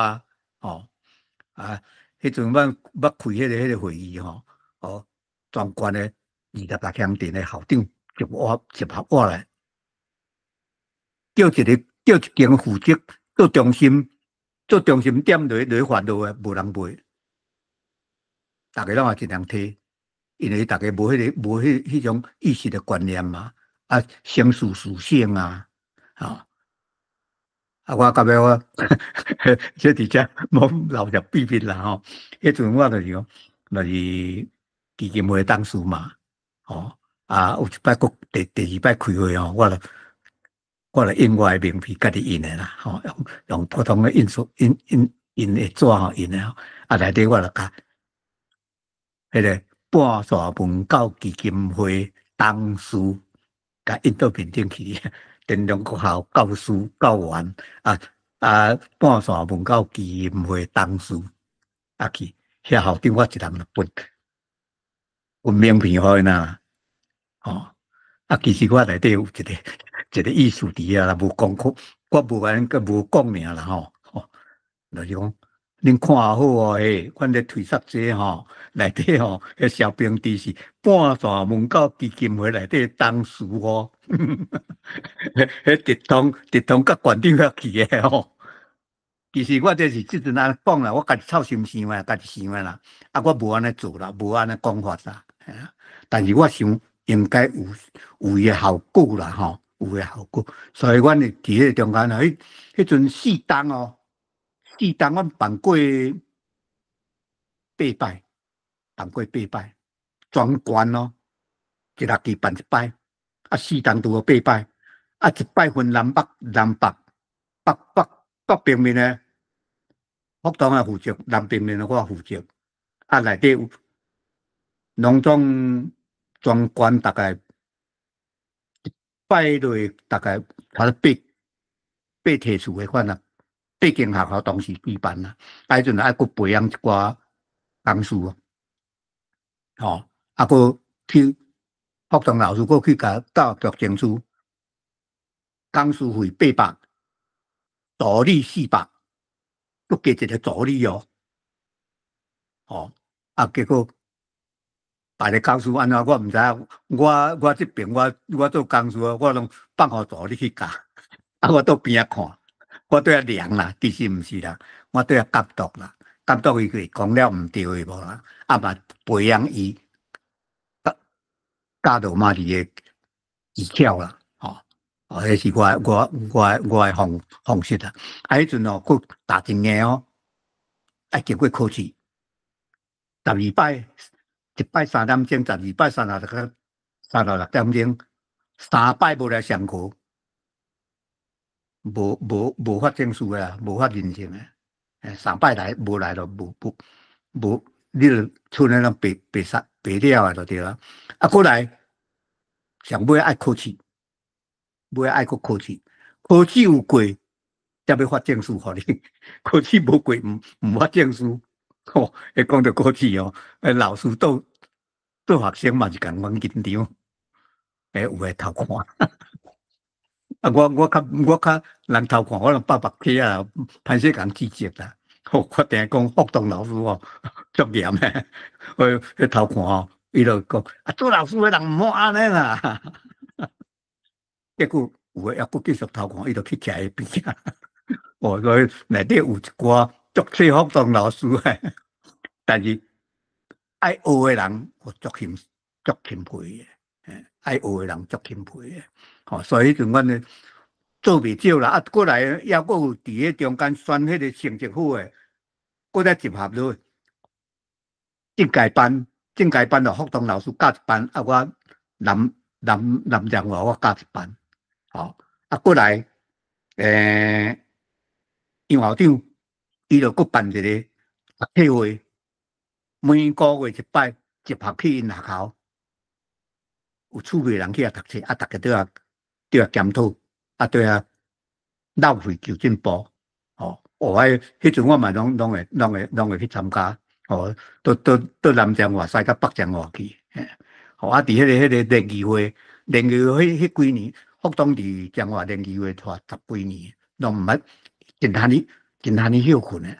迄阵捌开迄个会议全县的26个乡镇的校长接合我来，叫一间负责做中心点落发落诶，无人卖，大家拢也尽量摕，因为大家无迄种意识的观念嘛，啊，生死属性啊，我感觉我这伫遮冇老实秘密啦吼，迄阵我就是讲，就是基金会董事嘛，有一摆佫第二摆开会吼，我就印我的名片，家己印的啦，用普通的印的纸吼印的，内底我就甲迄个半山文教基金会董事，甲印到面顶去。电中国校教师教员半山文教基金会董事去，遐校长我一人就分名片互因啦，其实我内底有一个意思伫遐啦，无讲我无安个无讲尔啦就是讲恁看好哦，阮咧推测这内底迄小兵弟是半山文教基金会内底董事哦。迄直通甲县长遐去诶其实我这是即阵安尼讲啦，我家己操心想诶，家己想诶啦。我无安尼做啦，无安尼讲法啦。但是我想应该有伊诶效果啦，有诶效果。所以阮伫迄个中间迄阵4档阮办过8摆，全关一学期办一摆，4档拄好8摆。一摆分南北平面的，福东也负责，南平面的我负责。内底有农庄全关大概一摆落大概差不多8梯次的款啊，8间学校同时举办啦。迄阵还佫培养一寡工师佫去福东老师佫去甲教育局证书。工时费800，助理400，佫加一个助理结果别个工时安怎我毋知影，我这边我做工时我拢放互助理去教，我到边仔看，我对遐量啦，其实毋是啦，我对遐监督啦，监督伊个讲了毋对诶无啦，嘛培养伊教导嘛伫个技巧啦，迄是我诶方式啦。迄阵佫打一年爱经过考试，12摆，1摆3点钟，12摆36点钟，3摆无来上课，无发证书啦，无发认证诶，3摆来无来就无，你就剩诶拢白了诶就对啦。过来上尾爱考试。尾爱佫考试，考试有过，才要发证书互你。考试无过，毋发证书。讲到考试老师做学生嘛是共阮紧张。有诶偷看。我较人偷看，我拢百起啊，歹势共指责啦。我定讲福东老师足严诶，迄偷看伊就讲做老师诶人毋好安尼啦。结果有诶，抑佫继续偷看，伊就去徛伊边仔。所以内底有一寡足切福东老师诶，但是爱学诶人，我足钦佩诶，爱学诶人足钦佩诶。所以迄阵阮咧做袂少啦，过来抑佫有伫迄中间选迄个成绩好诶，佫再集合落政界班就福东老师教一班，我南洋话我教一班。过来，杨校长伊就佫办一个读册会，每个月1摆，集合去因学校，有趣味人去读册，大家都要检讨，都要闹会求进步。迄阵我嘛拢会去参加，到南江话西甲北江话去。伫迄个联谊会迄几年。福东伫彰化联谊会拖10几年，拢毋捌真罕哩休困诶。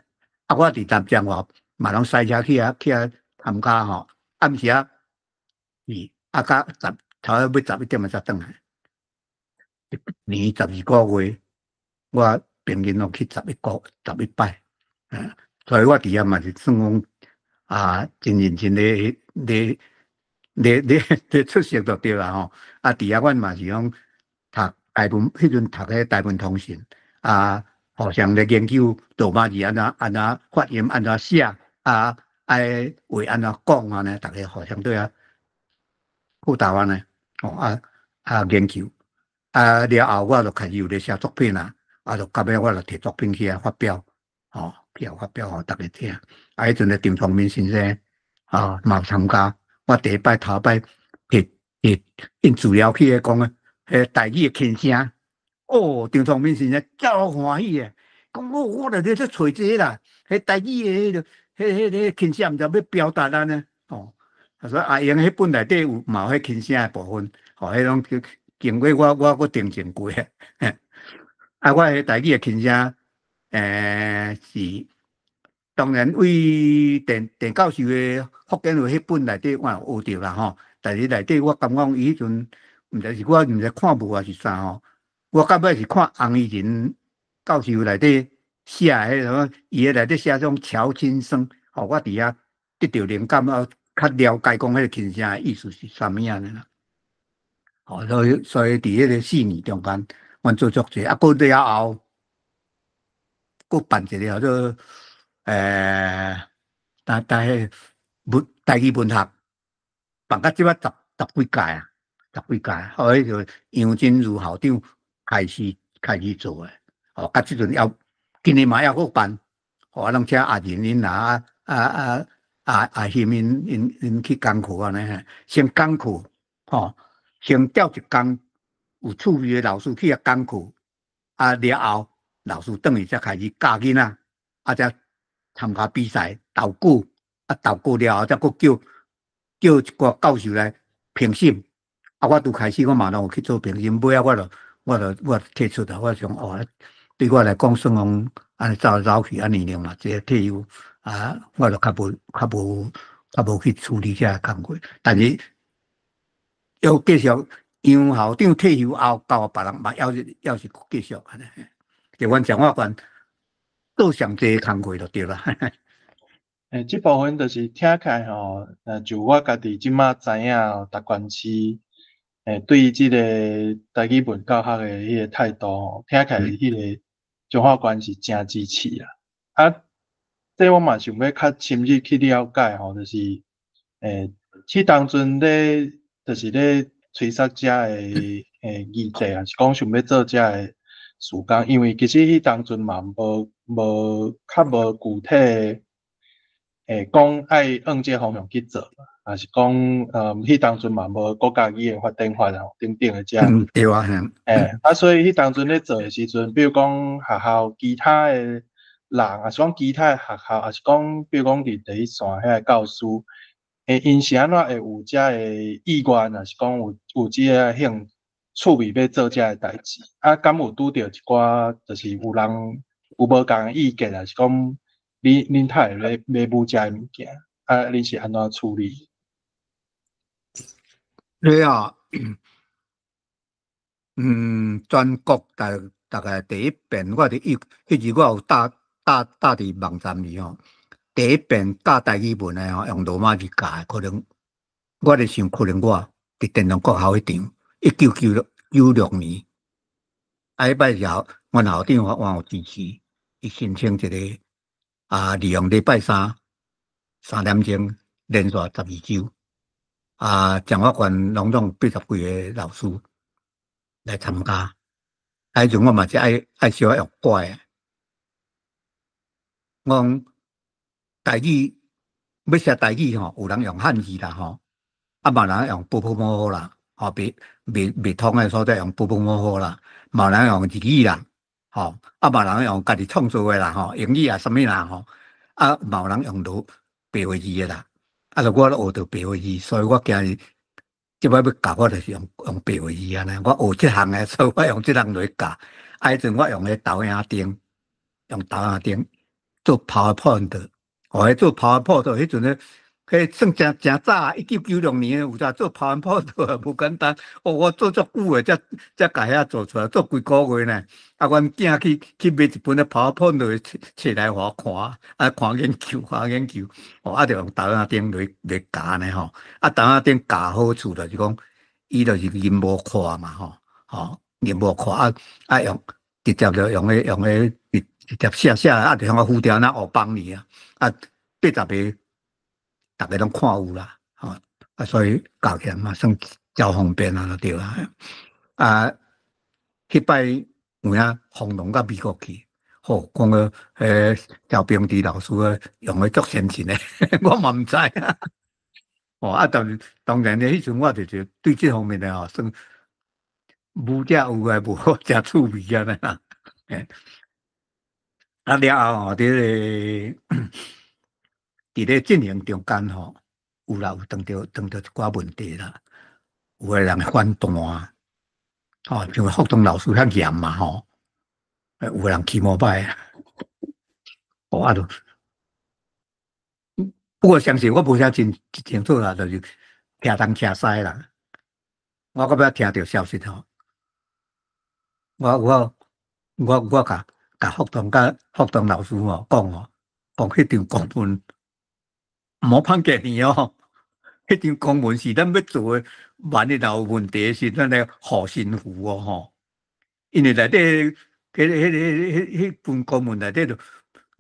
我伫南彰化嘛拢驶车去遐参加暗时到差不多要11点才转来。年12個月，我平均攏去11擺，所以我伫遐嘛是算講真認真咧出席就對啦吼。啊，伫遐阮嘛是講讀台文，迄陣讀迄台文通信，互相咧研究羅馬字安怎發音，安怎寫，愛話安怎講安尼，大家互相對輔導安尼，研究。了後我就開始有咧寫作品啦，就到尾我就摕作品去發表，去發表互大家聽。迄陣咧鄭崇明先生嘛參加，我第一擺頭擺摕印資料去咧講台語嘅輕聲，鄭崇明先生足歡喜嘅，講我就咧去找這個啦，台語嘅迄輕聲毋知要表達安尼，所以因迄本內底有嘛有迄輕聲嘅部分，迄種叫。經過我訂正過，我迄台語嘅輕聲，是當然為鄭教授嘅福建話迄本內底我有學着啦吼，但是內底我感覺伊迄陣毋知是我毋知看無還是啥吼，我到尾是看洪宜仁教授內底寫迄種，伊誒內底寫種喬親生，我佇遐得到靈感，較了解講迄個輕聲嘅意思是啥物樣呢？所以伫迄個4年中間，阮做足濟，過了後，佫辦一個叫做台語文學，辦到即擺十幾屆，後尾就楊金如校長開始做誒，到即陣要今年嘛要佫辦，我攏請阿仁因啦，欣因去工課安尼，先工課，先調一工有趣味的老師去工課，了後老師轉去才開始教囡仔，才參加比賽投稿，投稿了後才佫叫一個教授來評審，我拄開始我嘛攏有去做評審，尾仔我退出啦，我想對我來講算講安尼走去年齡嘛，即個退休我就較無去處理遮個工作，但是。要繼續楊校長退休後，交別人嘛，要是繼續安尼，就阮蔣法官做上濟工作就對啦。即部分就是聽起來吼，就我家己即馬知影，達觀市對於即個台語文教學嘅迄個態度吼，聽起來迄個蔣法官是真支持啦。這我嘛想要較深入去了解吼，就是去當陣咧。就是咧催促遮誒議題，還是講想要做遮誒事工，因為其實迄當陣嘛無較無具體講愛按這方向去做，還是講迄當陣嘛無國家語言發展法吼等等誒遮。對啊，所以迄當陣咧做誒時陣，比如講學校其他誒人，還是講其他誒學校，還是講比如講佇第一線遐教師。因是安怎會有遮個意願，還是講有即個興趣味要做遮個代志？敢有拄着一寡，就是有人有無共個意見，還是講恁太咧買遮個物件？恁是安怎處理？對啊，全國大概第一遍，我哋迄時我有搭佇網站裡吼。第一遍教台語文誒用羅馬字教，可能我咧想，可能我佇電農國校迄場1996年，迄擺時候，阮校長我有支持，伊申請一個利用禮拜3點鐘連續12週，蔣法官攏總80幾個老師來參加，迄陣我嘛是愛小用怪，我講。台語要寫台語吼，有人用漢字啦吼，嘛人用波模糊啦，未通誒所在用波模糊啦，嘛人用日語啦，嘛人用家己創作誒啦吼，英語啊啥物啦吼，嘛人用到白話字誒啦，就我學到白話字，所以我今日即擺要教我就是用白話字安尼，我學即項誒，所以我用即項來教，迄陣我用咧投影燈，做 PowerPoint。做 PowerPoint 迄陣咧，迄算真早，1996年有咋做跑完跑道无简单。哦，我做足久诶，才甲遐做出来，做几个月呢。啊，阮囝去买一本咧跑跑道诶册来互我看，看研究。哦，就用豆仔钉来夹呢吼。豆仔钉夹好处就是讲，伊就是银无看嘛吼，银无看用直接就用咧直接写就向我浮条那学帮你80个。大家拢看有啦，所以教起来嘛算较方便就对啦。迄摆有影轰动到美国去，讲个赵冰池老师用个足先进诶，我嘛毋知啊。当然咧，迄阵我就对这方面的算无遮有诶，无遮趣味啊啦。了后伫咧进行中间有啦，有碰到一寡问题啦，有个人反弹像福东老师较严嘛有个人起毛歹不过相信我无啥真清楚啦，就是听东听西啦。我到尾听到消息我甲福东老师讲迄张公文莫判给你迄张公文是咱要做诶，万一若有问题是咱来护身符因为内底迄份公文内底就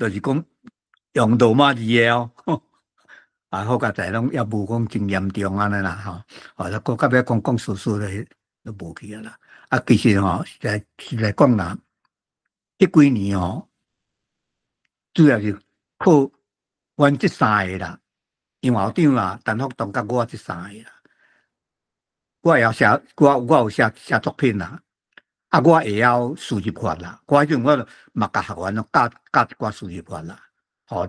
是讲用罗马字诶好佳在拢也无讲真严重安尼啦咱到尾讲事实咧都无去啦。其实是来讲啦，迄几年主要是靠阮这三个啦，杨校长啦、陈福东甲我这三个啦。我有写作品啦，我会晓输入法啦。我迄阵我嘛甲学员教一寡输入法啦。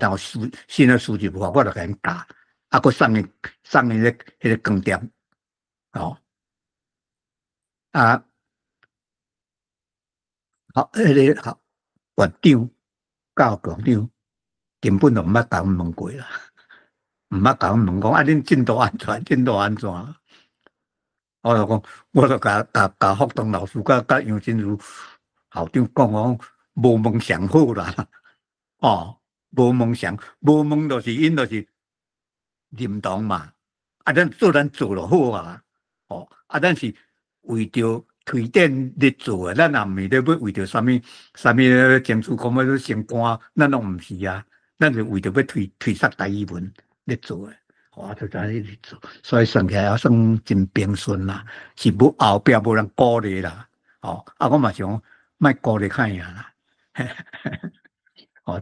然后新的输入法我就甲因教，佮送伊迄个光碟迄个院长、教局长根本就毋捌甲阮问过啦，毋捌甲阮问讲恁进度安怎？我就甲福东老师甲杨真如校长讲无问上好啦，无问就是因就是认同嘛，咱做就好咱是为着推展咧做咱也毋是咧要为着啥物争取讲要升官，咱拢毋是咱是为着要推塞大语文咧做就在咧做，所以算起来算真平顺啦，是后壁无人鼓励啦，我嘛想莫鼓励看呀啦，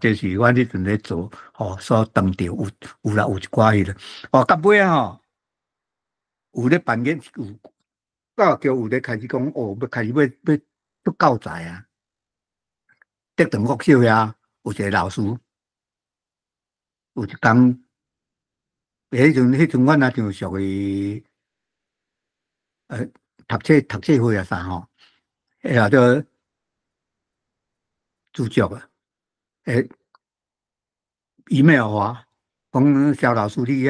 这是我迄阵咧做所当着有一寡迄个，到尾有咧办演有教育局有咧开始讲要开始要教材德长国小遐有一个老师，有一工。迄阵我若像属于读册会啥叫主角email 我讲肖老师你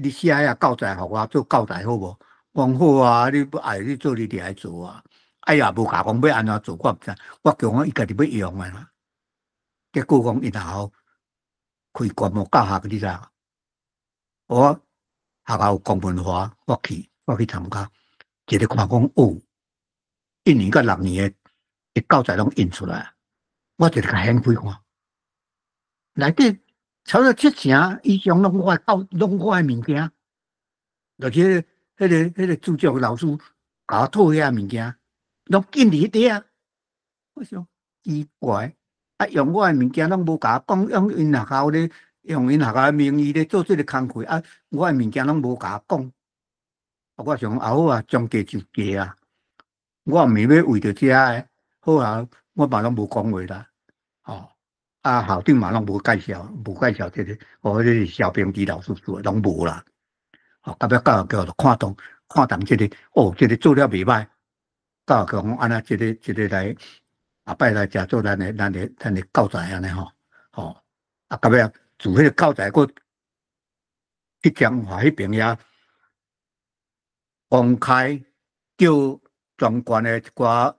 写遐教材互我做教材好无？我讲好你不爱你做你就来做也无甲讲要安怎做，我毋知，我叫伊家己要用啦。结果讲因后开观摩教学，你知影？我学校有公文化，我去参加，一个看讲1年到6年的教材拢印出来，我就甲掀开看，内底超过70%以上拢我的物件，就是迄个主教老师甲我套遐物件，拢印伫迄底我想奇怪，用我的物件拢无甲我讲，用因学校咧。用因学校的名义咧做这个工课我的物件拢无甲我讲，我想好将计就计我毋是要为着这个，好我嘛拢无讲话啦，校长嘛拢无介绍这个，这是肖冰池老师做的，拢无啦，到尾教育局就看动这个，这个做了袂歹，教育局讲安那这个来下摆来食做咱的教材安尼到尾自迄个教材，去彰化迄边遐公开叫全县的一寡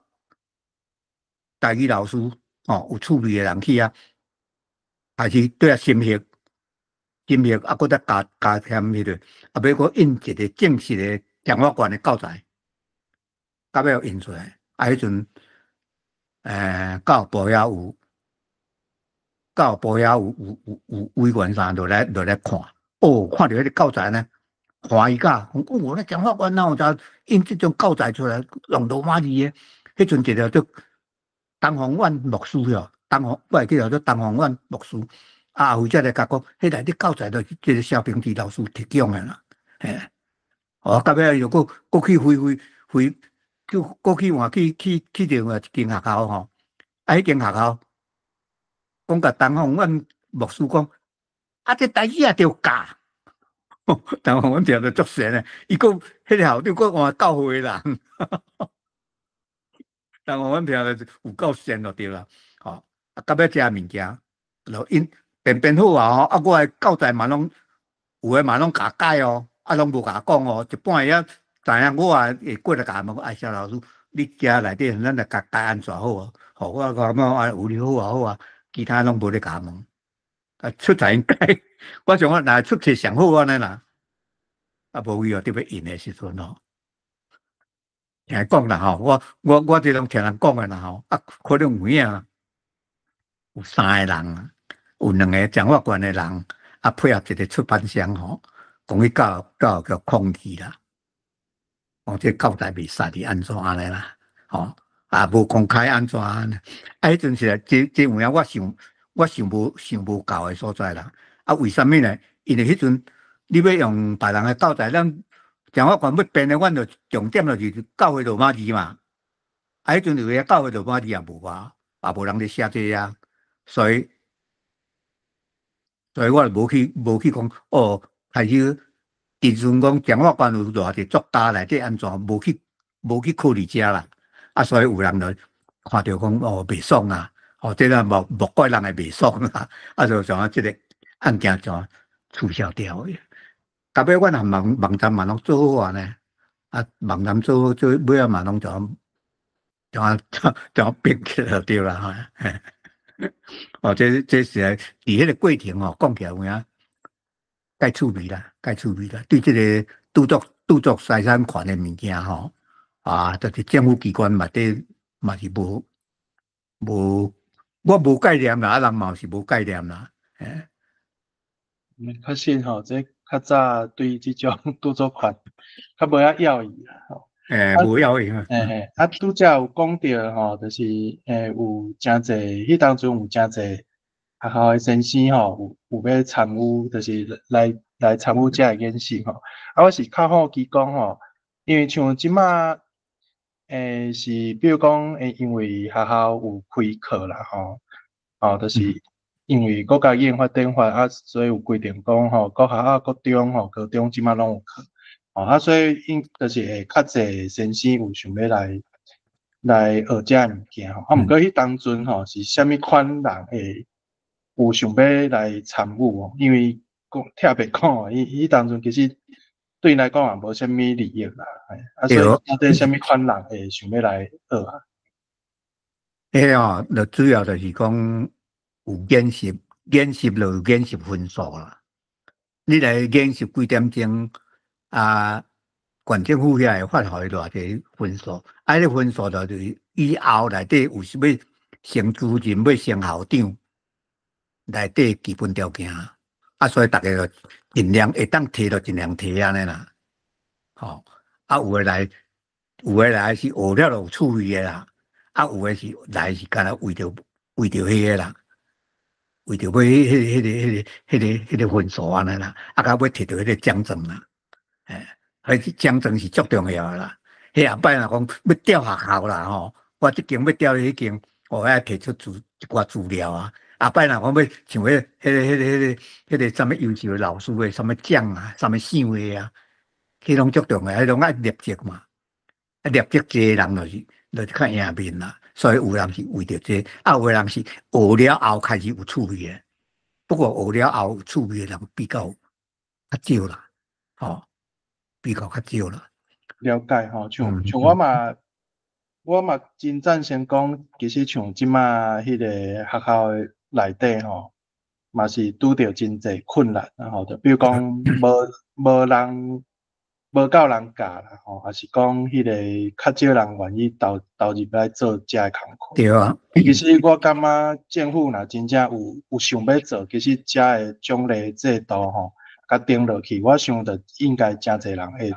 台语老师有趣味的人去啊，还是对啊审核，啊，搁再加添迄个，啊，要搁印一个正式的彰化县的教材，到尾印出来，啊，迄阵教育部遐有。教育部遐有委员啥落来看，看到迄个教材呢，欢喜甲，讲咱彰化县哪有才印这种教材出来，用罗马字的。迄阵一个叫东方远牧师哦，我会记得叫东方远牧师，啊，后才来甲讲，迄内底教材都即个萧平志老师提供的啦，嘿，到尾又搁去飞，去搁去换去另外一间学校吼，啊，迄间学校。讲甲东方远牧师讲，啊，这代志也着教。东方远听着足神诶，伊讲迄个校长讲换教会人，东方远听着有够神就对啦。吼，啊，到尾食物件，就因变好啊吼，啊，我诶教材嘛拢有诶嘛拢甲改哦，啊，拢无甲讲哦，一半也知影我会过来甲问，哎，萧老师，你家内底咱来甲改安怎好啊？吼，我讲啊，有你好啊好啊。其他拢无咧甲问，啊出材应该，我想讲若出题上好安尼啦，啊无伊哦特别印的时阵哦，听讲啦吼，我这拢听人讲的啦吼，啊可能有影，有3个人啊，有2个彰化县的人，啊配合一个出版商吼，讲去教育控制啦，讲这教材袂使是安怎安尼啦，吼。啊，无公开安怎啊？迄阵是这有影，我想无够的所在啦。啊，为什么呢？因为迄阵你要用别人的教材，咱彰化县要编的，阮就重点就是教会罗马字嘛。啊，迄阵有个教会罗马字也无啊，也无人咧写这啊，所以我无去讲哦，开始阵讲彰化县有偌济作家内底安怎，无去考虑遮啦。啊，所以有人就看到讲哦，袂爽啊！哦，这个莫怪人会袂爽啊！啊，就像这个案件就取消掉的。到尾阮也网站嘛拢做好啊呢，啊，网站做好尾啊嘛拢就变起来对啦哈。哦，这是伫迄个过程哦，讲起来有影该趣味啦，对这个著作财产权的物件吼。啊，就是政府机关嘛是无，我无概念啦，啊人嘛是无概念啦，确实吼，这较早对即种著作权较无遐要义啦吼。无要义啊。啊，拄则有讲到吼，就是有诚济，迄当中有诚济学校的先生吼，有要参与，就是来参与遮个演习吼。啊，我是较好奇讲吼，因为像即马。是，比如讲，因为学校有开课啦，就是因为国家语言发展法啊，所以有规定讲各学校、国中高中即马拢有课，啊，所以就是会较济先生有想要来学遮物件啊，毋过迄当阵是虾米款人会有想要来参与哦？因为特别讲哦，伊当阵其实。对因来讲也无虾米利益啦，啊，所以到底虾米款人会想要来学啊？就主要就是讲有演习就有演习分数啦。你来演习几点钟啊？县政府遐会发予偌济分数，啊，迄分数就是以后内底有是要升主任、要升校长内底基本条件。啊，所以大家就尽量会当摕就尽量摕安尼啦。吼，啊有诶来是学了有趣味诶啦，啊有诶是来是干那为着迄个啦，为着要迄个分数安尼啦，啊到尾摕到迄个奖状啦，迄奖状是足重要诶啦。迄后摆若讲要调学校啦吼，我即间要调迄间，要摕出一寡资料啊。后摆若讲要像迄个什么优秀的老师诶，什么奖啊，什么赏诶啊。迄拢足重要，迄拢爱入籍嘛，啊入籍济人就是较赢面啦。所以有人是为着这，啊有人是学了后开始有趣味诶。不过学了后有趣味诶人比较较少啦，比较较少啦。了解吼，像我嘛真赞成讲，其实像即马迄个学校的内底吼，嘛是拄着真侪困难，然后就比如讲无够人教啦，吼，还是讲迄个较少人愿意投入来做遮个工课。对啊，其实我感觉政府若真正有想要做，其实遮个奖励制度吼，甲定落去，我想着应该真侪人会。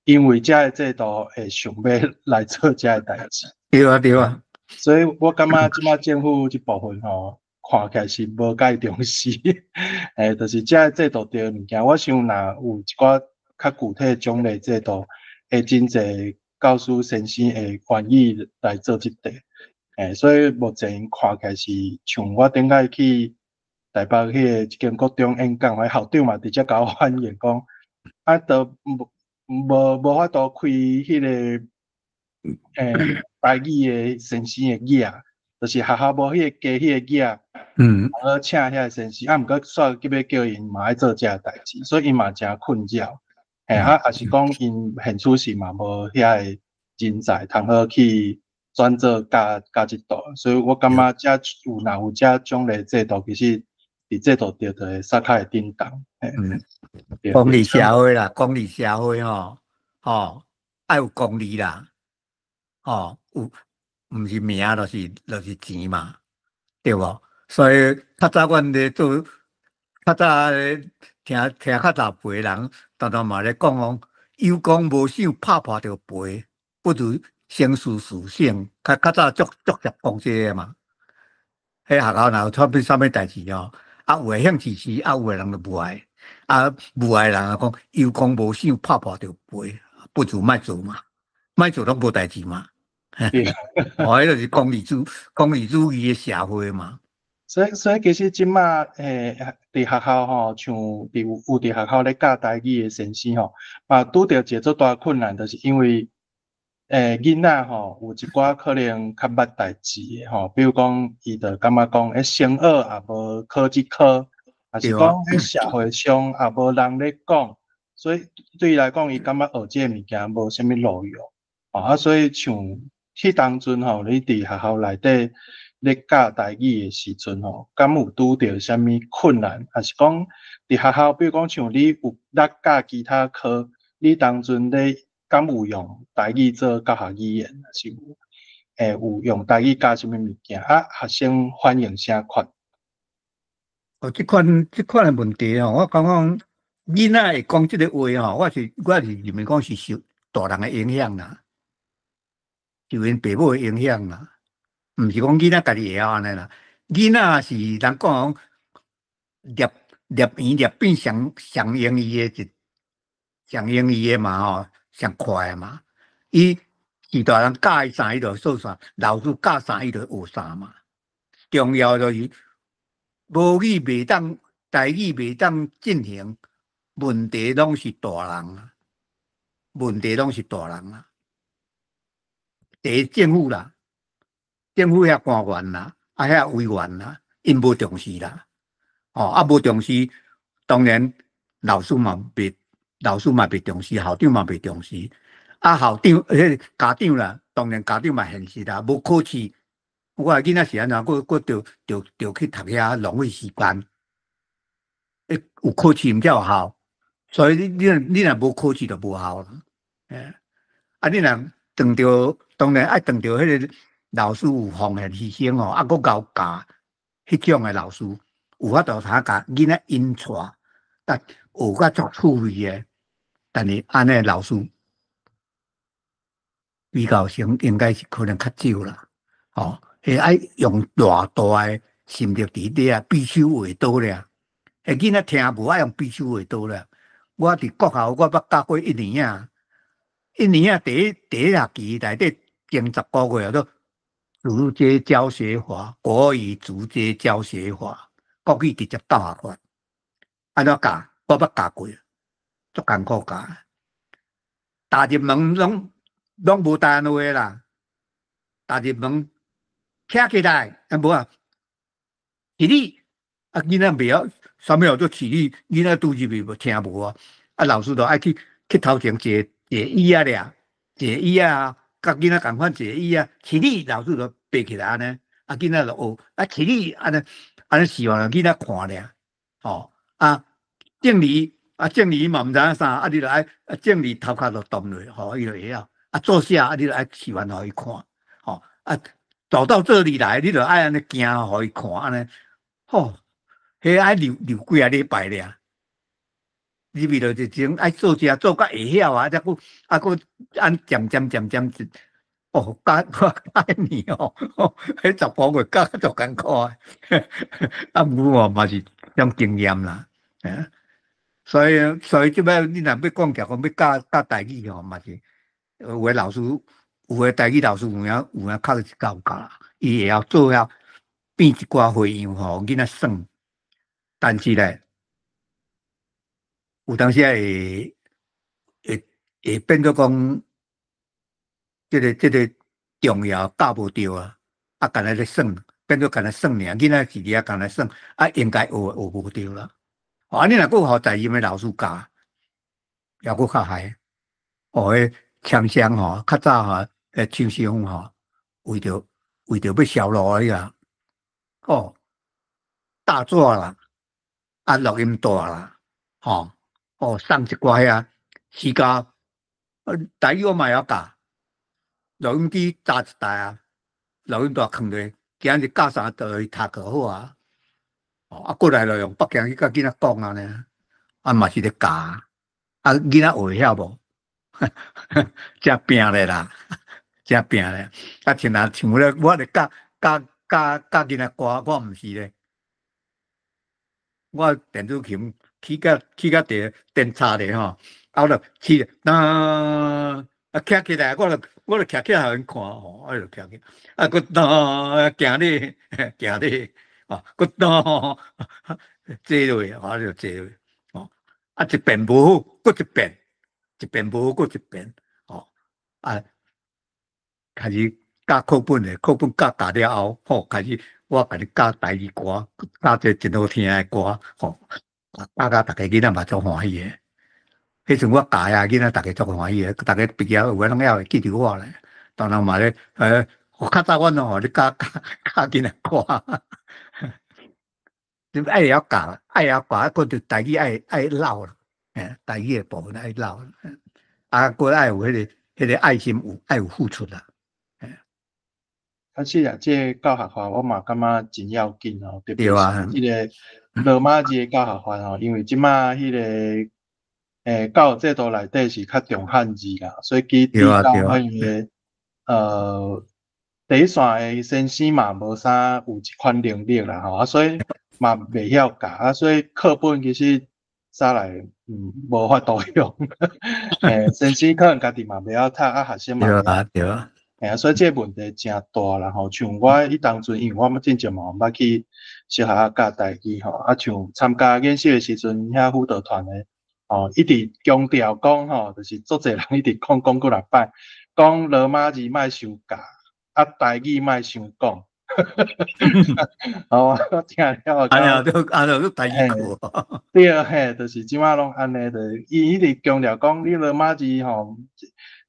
因为遮个制度会想要来做遮个代志，对啊，对啊，所以我感觉即马政府即部分吼，看起来是无介重视，就是遮个制度对物件，我想若有一寡较具体奖励制度，会真侪教师先生会愿意来做即块，所以目前看起来是像我顶摆去台北迄个一间国中演讲，校长嘛直接甲我反映讲，都无法度开迄个台语的先生的额，就是学校无迄个加迄个额，请遐个先生，毋过煞急要叫因嘛爱做遮个代志，所以因嘛真困扰。也是讲因现处是嘛无遐个人才，通好去转做教即度，所以我感觉遮若有遮奖励制度，其实伫制度着就会煞较会叮当。公利社会啦，公利社会爱有公利啦，有毋是名就是钱嘛，对无？所以较早阮咧做，较早听较早辈人，常常嘛咧讲讲，有功无赏，拍破着赔，不如先事事省。较早足接讲这个嘛。迄学校若有出啥物代志有诶向支持，有诶人就无爱，无爱人讲有功无赏，拍破着赔，不如莫做嘛，莫做拢无代志嘛。迄就是功利主义诶社会嘛。所以其实即马伫学校吼，像有伫学校咧教台语诶先生吼，嘛拄着一个足大困难，就是因为囡仔吼有一寡可能较捌代志诶吼，比如讲伊就感觉讲生学也无考即科，还是讲社会上也无人咧讲，所以对伊来讲，伊感觉学即个物件无啥物路用，所以像迄当阵吼，你伫学校内底咧教台语诶时阵吼，敢有拄着啥物困难？还是讲伫学校，比如讲像你有咧教其他科，你当阵咧敢有用台语做教学语言？还是有用台语教啥物物件？学生反应啥款？即款诶问题吼，我感觉囡仔会讲即个话吼，我是认为讲是受大人诶影响啦，受因父母诶影响啦。毋是讲囡仔家己会晓安尼啦，囡仔是人讲粒圆变上容易诶嘛上快嘛。伊是大人教伊啥，伊就做啥；老师教啥，伊就学啥嘛。重要就是母语袂当，台语袂当进行，问题拢是大人啊，第一政府啦。政府遐官员啦，遐委员啦，因无重视啦，无重视，当然老师嘛袂重视，校长嘛袂重视，校长家长啦，当然家长嘛现实啦，无考试，我囡仔是安怎，佫着去读遐浪费时间，有考试毋才有效，所以你若无考试就无效啦，你若当然爱当着迄个。老师有奉献牺牲佫够教迄种诶老师，有法度甲囡仔引带，但学甲足趣味诶。但是安尼老师比较上应该是可能较少啦。会爱用偌大诶心力伫底比手画刀咧。囡仔听无爱用比手画刀咧。我伫国校我捌教过1年啊第一学期内底前10个月都。直接教学法，国语直接教学法，国语直接教学法，安怎教？我捌教过，足艰苦教。答入门拢无答案话啦，答入门听起来无啊，是你囡仔袂晓啥物做起立，囡仔拄入去无听无啊？啊，老师就爱去头前坐椅啊俩，坐椅啊，甲囡仔共款坐椅啊，起立老师就爬起来安尼，啊囡仔就学，啊起立安尼希望囡仔看俩，吼啊正礼啊正礼嘛毋知影啥，啊你就爱正礼头壳就动落，吼伊就会晓，啊坐下啊你就爱希望互伊看，吼啊走到这里来，你就爱安尼行互伊看安尼，吼。迄爱留几啊礼拜俩，入去就前爱做者做甲会晓啊，再佫按渐渐哦，教年哦，迄10个月教足艰苦啊，啊，毋过嘛是种经验啦，所以即摆你若要讲要教台语吼，嘛是有诶老师，有诶台语老师有影较是教啦，伊会晓做遐变一寡花样吼，囡仔耍。但是咧，有当时会变做讲，这个重要教无着啊，啊，干来咧耍，变做干来耍尔，囡仔是伫遐干来耍，啊，应该学无着啦。啊，你若佫互在任诶老师教，也佫较害。迄枪声吼，较早吼，枪声吼，为着要销路啊，哦，大纸啦。啊，录音带啦，吼，送一寡遐时间，台语我嘛会晓教，录音机搭一台啊，录音带放落，今日教啥倒去读就好啊，啊，过来就用北京去甲囡仔讲啊呢，啊嘛是咧教，啊囡仔会晓无？真拼咧啦，真拼咧，啊像咧，我咧教囡仔歌，我毋是咧。我电子琴起甲电插咧吼，啊我就起啊徛起来，我就徛起来互因看吼，我就徛起，啊佫行咧行咧，哦佫坐落，我就坐落，哦啊一遍无好，佫一遍，一遍无好，佫一遍，哦啊开始教课本咧，课本教了后，吼开始。我甲你教台语歌，教这真好听诶歌，吼，教甲逐个囡仔嘛足欢喜诶。迄阵我教啊，囡仔逐个足欢喜诶，逐个毕业有诶拢还会记住我咧。当然嘛咧，较早阮拢互你教囡仔歌，你爱晓教，爱晓教，佫着台语爱唠啦，台语诶部分爱唠，啊，佫爱有迄个爱心，爱有付出啦。确实啊，这教学法我嘛感觉真要紧哦，特别是迄个罗马字教学法吼，因为即马迄个教育制度内底是较重汉字啦，所以其对到迄个第一线诶先生嘛无啥有一款能力啦吼，啊所以嘛袂晓教啊，所以课本其实早来无法度用，先生可能家己嘛袂晓读，啊学生嘛袂晓。对啊。所以这个问题真大啦吼。像我迄当阵，因为我们真正嘛捌去小学教台语吼，啊像参加演习的时阵，遐辅导团的一直强调讲吼，就是足侪人一直讲过6摆，讲罗马字莫伤教，啊台语莫伤讲。我听了都台语课。对啊，就是即马拢安尼的，伊一直强调讲，你罗马字吼。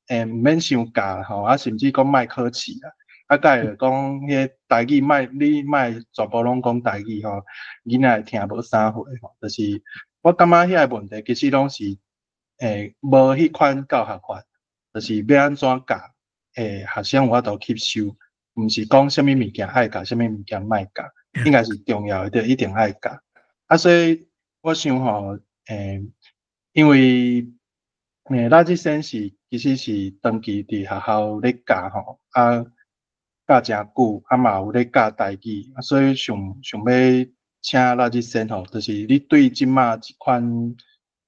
毋免伤教吼，啊，甚至讲莫客气啦，啊，甲会讲迄台语你莫全部拢讲台语吼，囡仔会听无啥货吼，就是我感觉遐个问题其实拢是无迄款教学法，就是要安怎教学生有法度吸收，毋是讲啥物物件爱教，啥物物件莫教，应该是重要的一定爱教，啊，所以我想吼因为咱即先是其实是长期伫学校咧教吼，啊教诚久，啊嘛有咧教台语，所以想要请咱即先吼，就是你对即马即款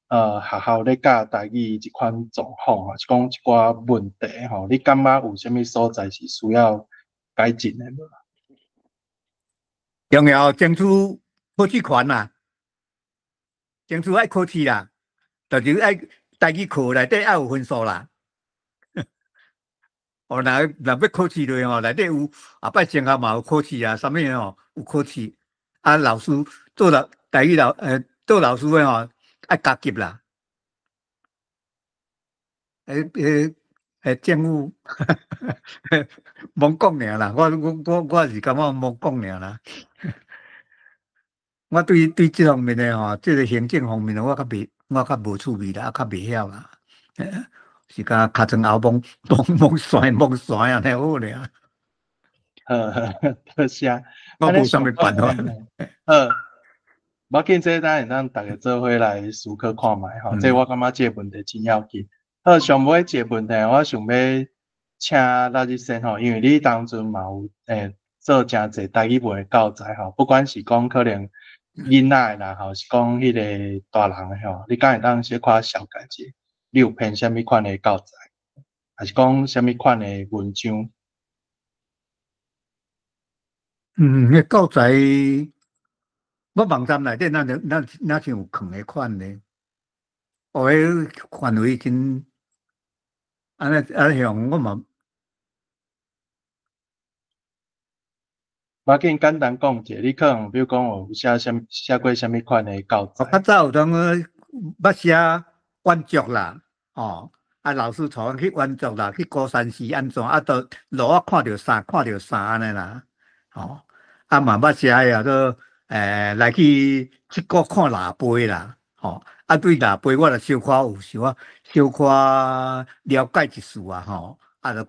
学校咧教台语即款状况啊，是讲一寡问题吼，你感觉有啥物所在是需要改进的无？重要争取考试权啦，争取爱考试啦，就是爱台语课内底爱有分数啦。若要考试落吼，内底有摆升学嘛有考试啊，啥物吼有考试，啊，老师做台语做老师的吼，爱加急啦。政府罔講爾啦，我是感覺罔講爾啦。我對這方面的吼，這個行政方面的我較無趣味啦，較袂曉啦。是甲尻川後摸山安尼好爾。多謝。我無啥物辦法。無要緊，這當然咱大家做伙來思考看覓吼。這我感覺這個問題真要緊。好，上尾一個問題，我想要請咱日先吼，因為你當陣嘛有做誠濟台語文的教材吼，不管是講可能囡仔啦，吼是講迄個大人的吼，你敢會當小可小解者？你有編啥物款的教材，還是講啥物款的文章？迄教材，我網站內底哪像有囥的款呢？迄範圍真。安尼向我嘛，無要緊，簡單講者，你可能比如講有寫過啥物款的教材？較早有當捌寫遠足啦，哦，啊老師帶阮去遠足啦，去高山寺安怎，啊都路啊看着山安尼啦，哦，啊嘛捌寫呀都來去七股看臘杯啦，吼，啊對臘杯我就小可了解一絲啊，吼，啊就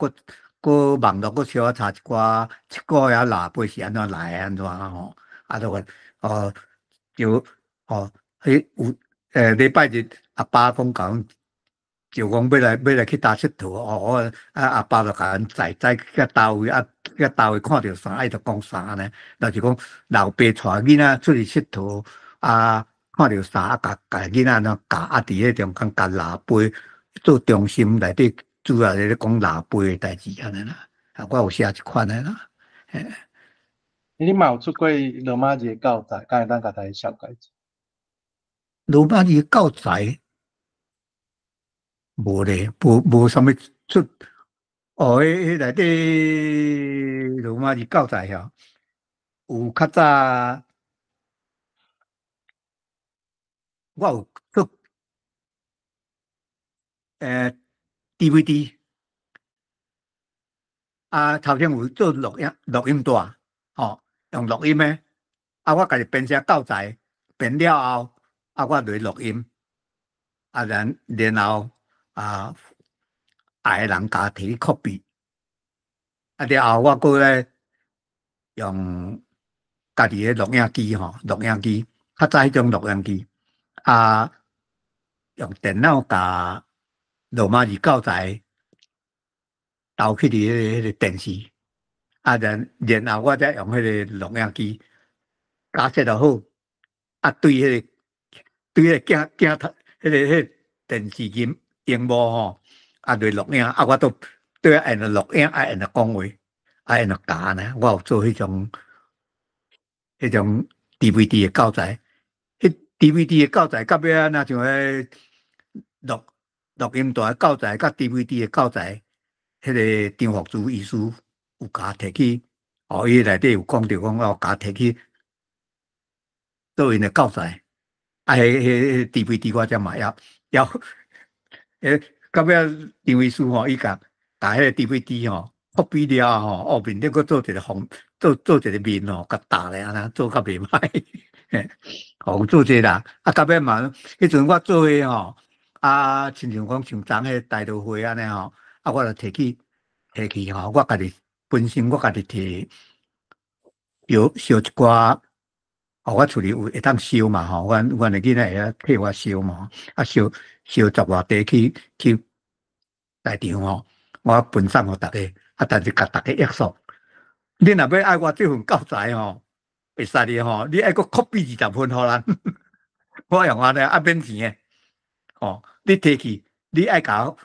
佫網絡佫小可查一寡七股遐臘杯是安怎來安怎吼，啊就就迄有禮拜日阿爸講講，就講要來去搭佚佗，我阿爸就甲阮載去倒位，去倒位看着啥，伊就講啥安尼，那是講老爸帶囡仔出去佚佗，啊看着啥，甲囡仔怎教，啊佇迄中間甲臘杯做中心內底，主要咧講臘杯的代誌安尼啦，啊我有寫一款的啦，你嘛有出過羅馬字的教材，敢會當甲大家小解者？羅馬字教材無咧，無啥物出。迄內底羅馬字教材吼，有較早我有做DVD， 啊頭先有做錄音帶，吼用錄音的，啊我家己編寫教材，編了後，啊我落錄音，啊然後愛人甲摕去 copy， 啊了後我閣咧用家己的錄影機吼，錄影機較早迄種錄影機，啊用電腦甲羅馬字教材投去迄個電視，啊然後我再用迄個錄影機加設就好，啊對迄鏡頭迄個電視機熒幕吼，啊來錄影，啊我都對按着錄影，按着講話，按着教呢，我有做迄種 DVD 的教材，迄 DVD 的教材甲尾啊，若像迄錄音帶教材甲 DVD 的教材，迄個張福珠醫師有甲摕去，伊內底有講着講，我甲摕去做因的教材，啊迄 DVD 我才嘛要，到尾張醫師吼，伊甲迄個 DVD 吼copy了吼，面頂佫做一個做一個面吼，甲打咧安尼，做甲袂歹，有做這啦。啊，到尾嘛，迄陣我做迄吼，啊，親像講像昨迄大道會安尼吼，啊，我就摕去吼，我家己本身我家己摕燒一寡，我厝裡有會當燒嘛吼，阮的囡仔會曉替我燒嘛，啊燒10外地去內場吼，我分送互大家，啊，但是甲大家約束，你若要愛我這份教材吼，會使哩吼，你愛佫 copy 20分互人，我用安尼啊免錢誒，吼，你摕去，你愛甲我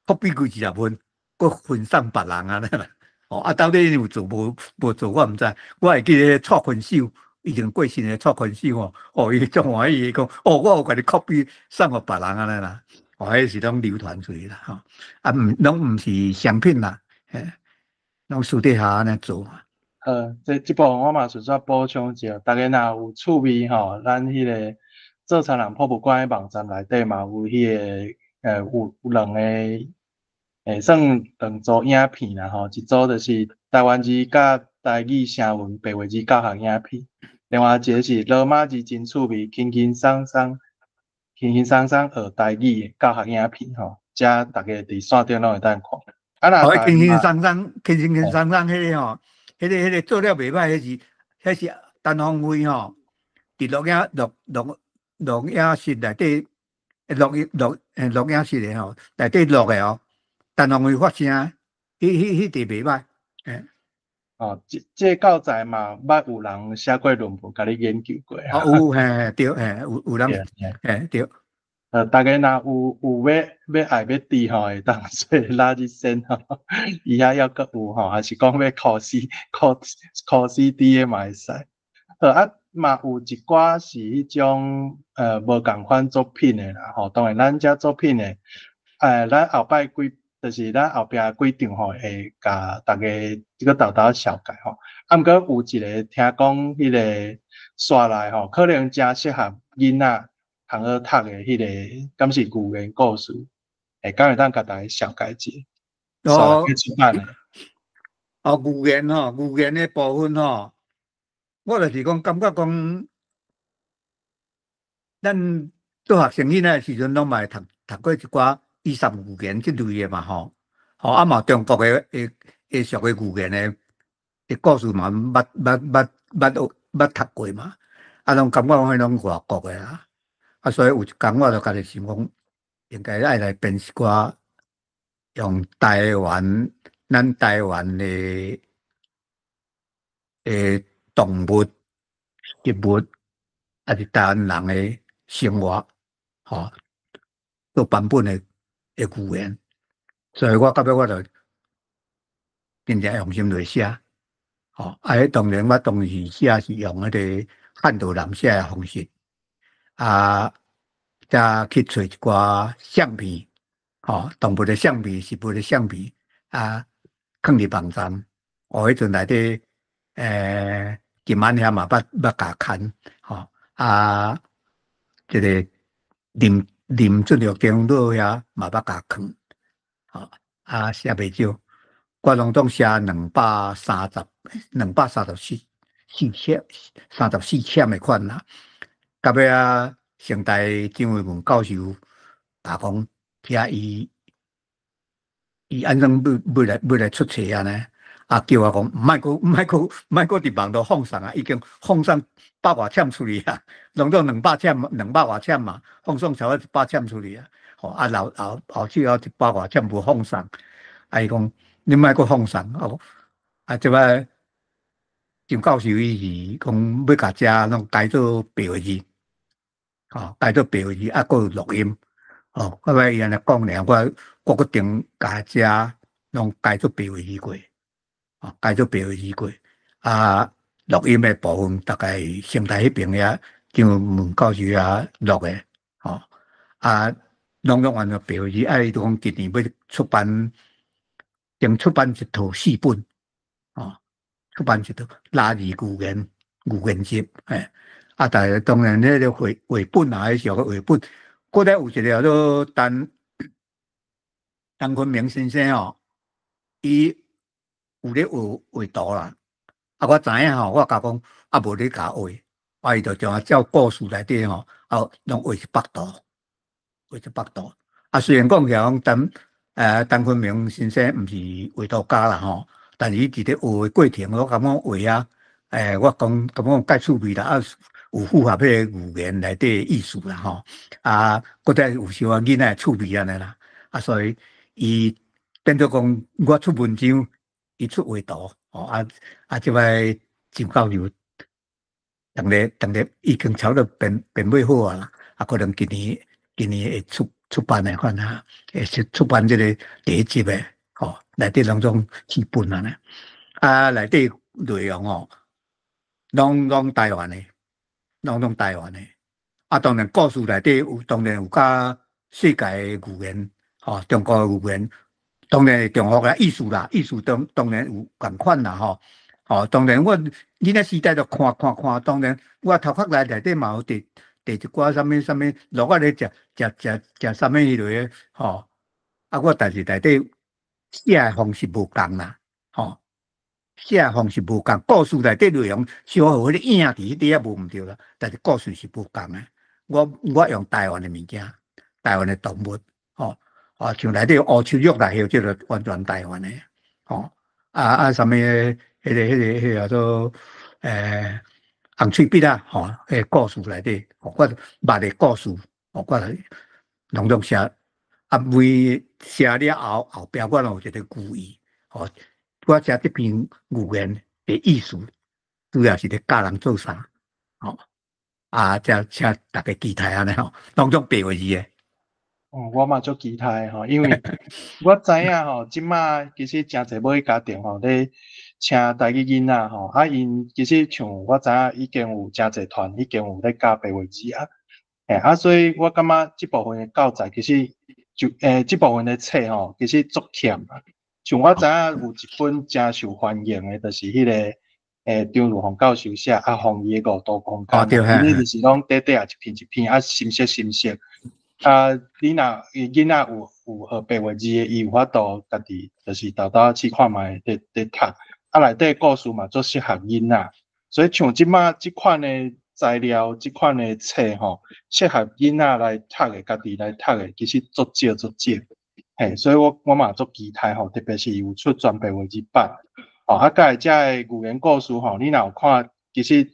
copy 幾20分，佫分送別人安尼啦，哦，啊到底有做無做我毋知，我會記得蔡坤秀。已經過身的蔡坤秀吼，哦，伊種話伊講，哦，我有甲你 copy 送互別人安尼啦，哦，迄是攏流傳出去啦，吼，啊，攏毋是商品啦，攏私底下安尼做。这部分我嘛顺续补充一下，大家若有趣味吼，咱迄个做菜人博物馆的网站内底嘛有迄个有两个算两组影片啦吼，一组就是台湾字甲台语声纹白话字教学影片，另外一个是罗马字真趣味，轻轻松松学台语教学影片吼，遮大家伫线顶拢会当看。啊，若轻轻松松，迄个吼，迄个做了袂歹，迄是单方位吼，伫录影室内底录影室的吼，内底录的哦，单方位发声，迄地袂歹，这到在嘛，捌有人写过论文，甲你研究过啊？有嘿对嘿，有人嘿对。大家若有要爱要滴吼，会当做垃圾先吼，以下要阁有吼，还是讲要考 CD 的嘛会使。啊嘛有一寡是迄种无共款作品的啦吼，当然咱遮作品的，咱后摆就是咱后壁几场吼会甲大家这个豆小解吼。啊，毋过有一个听讲迄个刷来吼，可能真适合囡仔。通好读的迄个，敢是寓言故事，敢会当甲大家小解者，刷去出版的。寓言的部分吼，我就是讲感觉讲，咱做学生囡仔时阵，拢嘛会读过一寡伊索寓言即类的嘛吼，啊嘛中国的俗的寓言的故事嘛，捌读过嘛，啊，拢感觉讲迄拢外国的啦。啊，所以有一天我就家己想讲，应该爱来编一寡用咱台湾的动物、植物，还是台湾人的生活，吼，做版本的寓言。所以我到尾我就真正用心来写，吼，当然我当时写是用迄个汉图人写的方式。再去找一寡相片，动物的相片、植物的相片，放伫网站。迄阵内底，今晚遐嘛捌甲看，这个林出入电脑遐嘛捌甲放，写袂少，我拢总写234签的款啦，到尾啊。成大张伟文教授甲讲，遐伊安怎要来出册啊呢？叫我讲，莫搁伫网络放送啊，已经放送100外签出去啊，拢到200签，200外签嘛，放送超过100签出去啊。后续100外签无放送，伊讲你莫搁放送即摆张教授伊是讲要甲遮拢改做白话字。改做白话字，还有录音，我摆伊安尼讲咧，我决定甲遮拢改做白话字过，改做白话字过，录音的部分大概成大迄边遐张文教授遐录的，拢完全白话字，伊讲今年要出版一套4本，出版一套垃圾寓言集，大家当然迄个绘本啊，迄个绘本，搁再有一个叫做陈坤明先生伊有咧画图啦。我知影我甲讲无咧甲画，伊就将照故事内底拢画一幅图，虽然讲起来陈坤明先生毋是画图家啦但是伊伫咧画的过程，我感觉画我感觉介趣味啦有符合迄个语言内底意思啦搁再有时仔囡仔趣味安尼啦，所以伊变做讲我出文章，伊出画图，即摆张教授，当然已经超了编买好啊啦，可能今年会出版的款会出版这个第一集的，内底拢种4本啊呢，内底内容拢台湾的。拢台湾的，当然故事内底当然有甲世界的语言，中国的语言，当然中国的意思啦，意思当然有共款啦，当然我囡仔时代就看，当然我头壳内底嘛有第一寡啥物，落我咧食啥物迄类吼，我但是内底写诶方式无共啦，写诶方式无共，故事内底内容小互迄个影伫迄底啊无毋对啦，但是故事是无共诶。我用台湾诶物件，台湾诶动物，像内底乌秋肉来，即个完全台湾诶，啥物迄个叫做红喙笔啊，迄故事内底，我捌诶故事，我拢写，每写了后壁我有一个寓意，我写这篇语言的意思，主要是咧教人做啥，请大家期待安尼当种白话字诶。我嘛足期待因为我知影即马其实诚侪母家庭咧请台语囡仔因其实像我知影已经有诚侪团已经有咧教白话字所以我感觉即部分的教材其实就即部分的册其实足欠啊。像我知影有一本诚受欢迎的，就是迄个张如洪教授写方伊的5度空间，伊就是拢短一篇深色。你若囡仔有学白话字的，伊有法度家己就是豆去看卖咧读，内底故事嘛足适合囡仔，所以像即马即款的材料、即款的册适合囡仔来读的，家己来读的，其实足少。所以我嘛足期待特别是有出全白话字版甲遮的语言故事你若有看，其实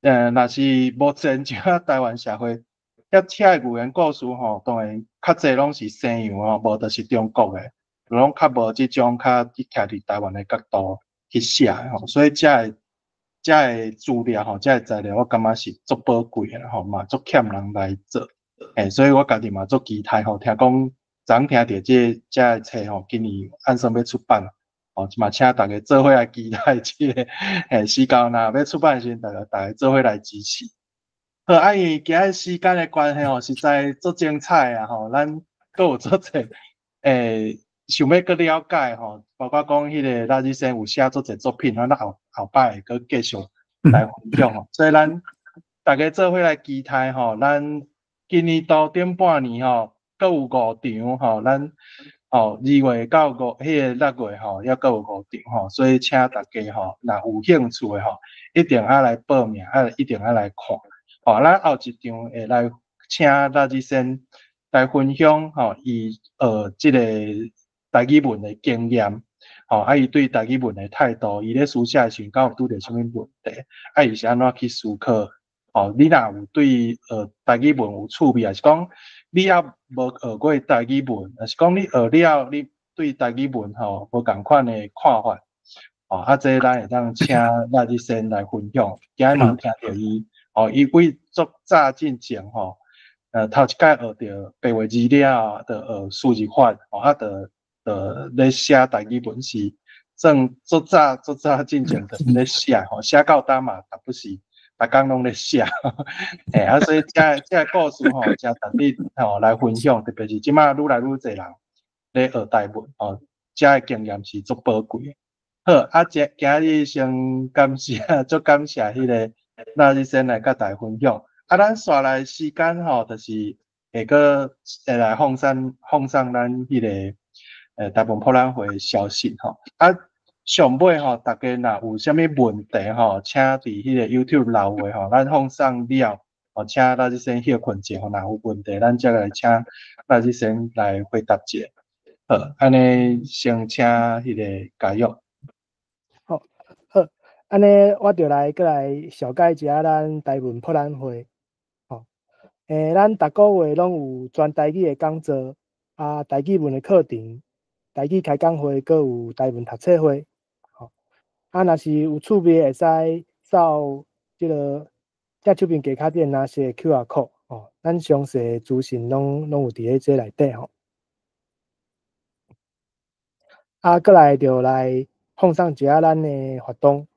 若是目前遮台湾社会遐的语言故事当然较济拢是西洋无就是中国的，拢较无即种较徛伫台湾的角度去写所以遮的资料遮的材料，我感觉是足宝贵的嘛足欠人来做所以我家己嘛足期待听讲昨听到遮的册今年按算要出版嘛请大家做伙来期待即个时间若要出版时，大家做伙来支持。好，因为今日时间的关系实在足精彩啊咱阁有足济想要阁了解包括讲迄个赖日生有写足济作品，咱后摆会阁继续来分享所以咱大家做伙来期待咱今年度顶半年阁有5场咱2月到迄个6月还阁有5场所以请大家若有兴趣的一定要来报名，一定要来看咱后一场会来请赖日生来分享伊即个台语文的经验伊对台语文的态度，伊咧书写的时阵有拄着啥物问题，伊是安怎去思考你若有对台语文有趣味，还是讲你也无学过台语文，还是讲你学了你对台语文无共款的看法这咱会当请赖日生来分享。今日嘛听到伊伊为足早进前头一届学着白话字了，着学数字法着咧写台语文是正足早进前着咧写写到当嘛，但不是逐工拢咧写所以这故事真值得来分享，特别是即马愈来愈侪人咧学台文这经验是足宝贵。好今日先感谢足感谢迄个赖日生来甲大家分享咱刷来时间就是会阁来放上咱迄个台湾博览会消息上尾大家若有啥物问题请伫迄个 YouTube 留话咱放上了请赖日生休困者若有问题咱则来请赖日生来回答者。好，安尼先请迄个嘉玉。好，安尼我就阁来小解一下咱台文博览会。咱逐个月拢有全台语的讲座台语文的课程，台语开讲会，阁有台文读册会。若是有趣味会使扫即个正手边加卡店拿些 QR code 咱详细资讯拢有伫咧这内底阁来就来放上一下咱的活动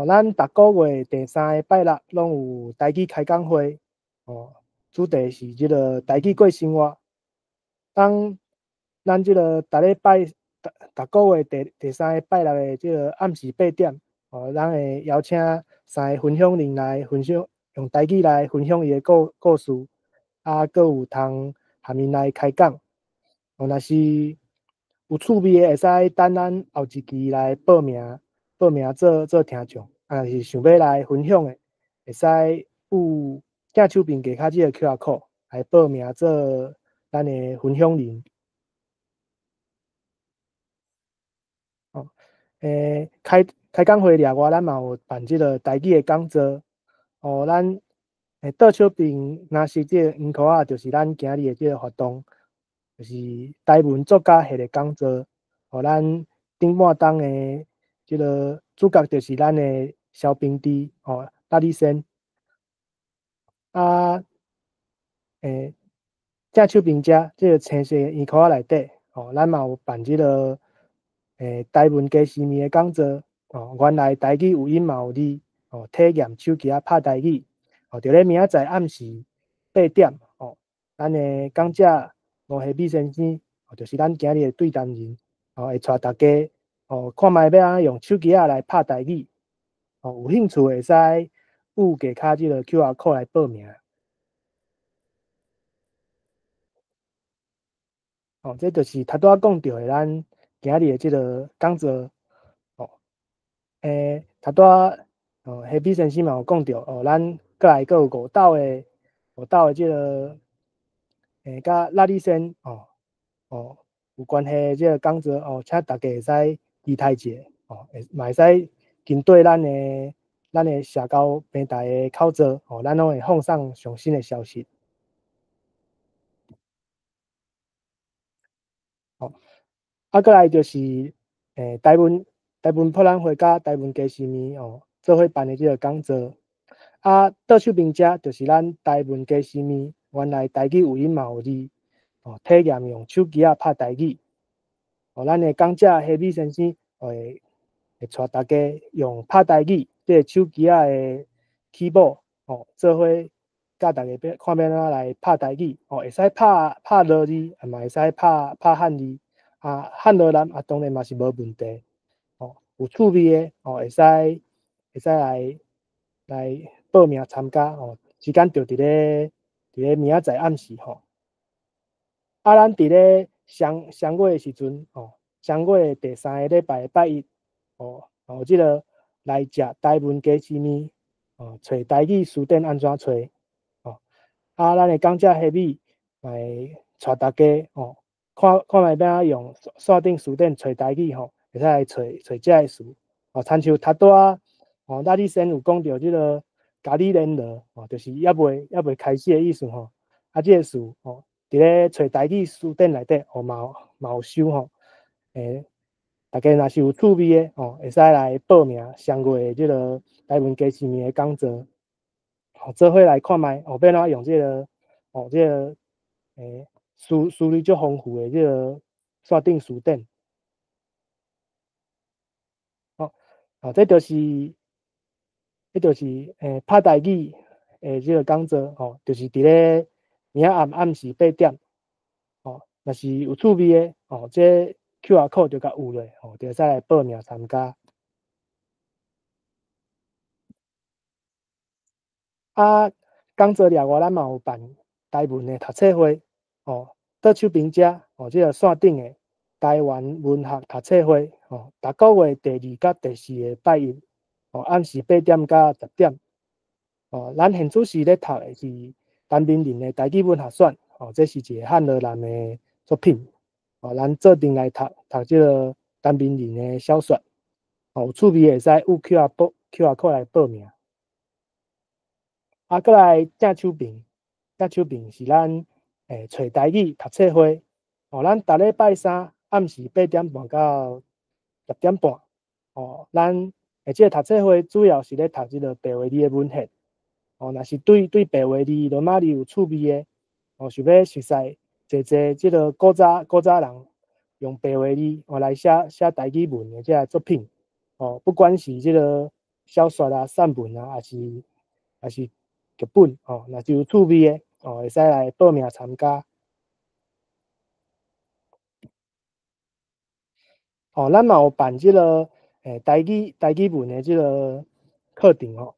咱逐个月第3个拜六拢有台语开讲会主题是即个台语过生活。当咱即个逐逐个月第三个拜六的即个暗时8点，咱会邀请3个分享人来分享，用台语来分享伊的故事，啊，搁有通含因来开讲。若是有趣味的，会使等咱后一期来报名做听众。若是想要来分享的，会使有正手边加卡即个 QR code 来报名做咱的分享人。开讲会了外，咱嘛有办即个台语的讲座。咱倒手边若是即个圆箍仔，就是咱今日的即个活动，就是台文作家系列讲座。咱顶半档的即个主角就是咱的肖冰滴大力先。正手边遮即个青色圆箍仔内底，咱嘛有办即个台文加西面的讲座。原来台语有音嘛有字，体验手机拍台语。就咧明仔载暗时8点，咱的讲者吴学美先生，就是咱今日的对谈人，会带大家看卖要安用手机来拍台语。有兴趣会使有加卡即个 QR code 来报名。这就是头拄仔讲到的咱今日的即个讲座。头拄仔黑比先生嘛有讲到，咱搁有5道的即个甲拉力先有关系的即个讲座请大家会使期待者嘛会使跟对咱的社交平台的口罩咱拢会放上上新的消息。搁来就是台文博览会甲台文加西面做伙办的即个讲座。倒手边遮就是咱台文加西面，原来台语有音嘛有字，体验用手机拍台语。咱的讲者黑米先生会带大家用拍台语即个手机的 keyboard 做伙教大家看要怎来拍台语。会使拍落字，也嘛会使拍汉字。汉罗南当然嘛是无问题。有趣味的会使来报名参加。时间就伫咧明仔载暗时。咱伫咧双月的时阵双月第3个礼拜拜一有即个来食台文加西面找台语书店安怎找。咱的讲者黑米会带大家看卖要用线顶书店找台语会使来找遮的书。亲像头拄仔咱你先有讲到即个咖喱莲罗就是还未开始的意思即个书伫咧找台语书店内底嘛有收大家若是有趣味的会使来报名双月的即个台文加西面的讲座。做伙来看卖要怎用即个书类足丰富的即个线顶书店。这就是拍台语的即个讲座就是伫咧明仔暗时8点。若是有趣味的这 QR code 就甲有咧就会使来报名参加。讲座了外，咱嘛有办台文的读册会倒手边遮即个线顶的台湾文学读册会逐个月第2甲第4个拜一暗时8点甲10点。咱现主时咧读的是陈明仁的台语文学选这是一个汉罗南的作品。咱做阵来读即个陈明仁的小说。有趣味会使有 QR code 来报名。搁来正手边是咱找台语读册会。咱逐礼拜三暗时8点半到10点半。咱即个读册会主要是咧读即个白话字的文学。若是对白话字、罗马字有趣味的想要熟悉即即个古早人用白话字来写台语文的即个作品。不管是即个小说散文还是剧本若是有趣味的会使来报名参加。咱嘛有办即个台语文的即个课程吼。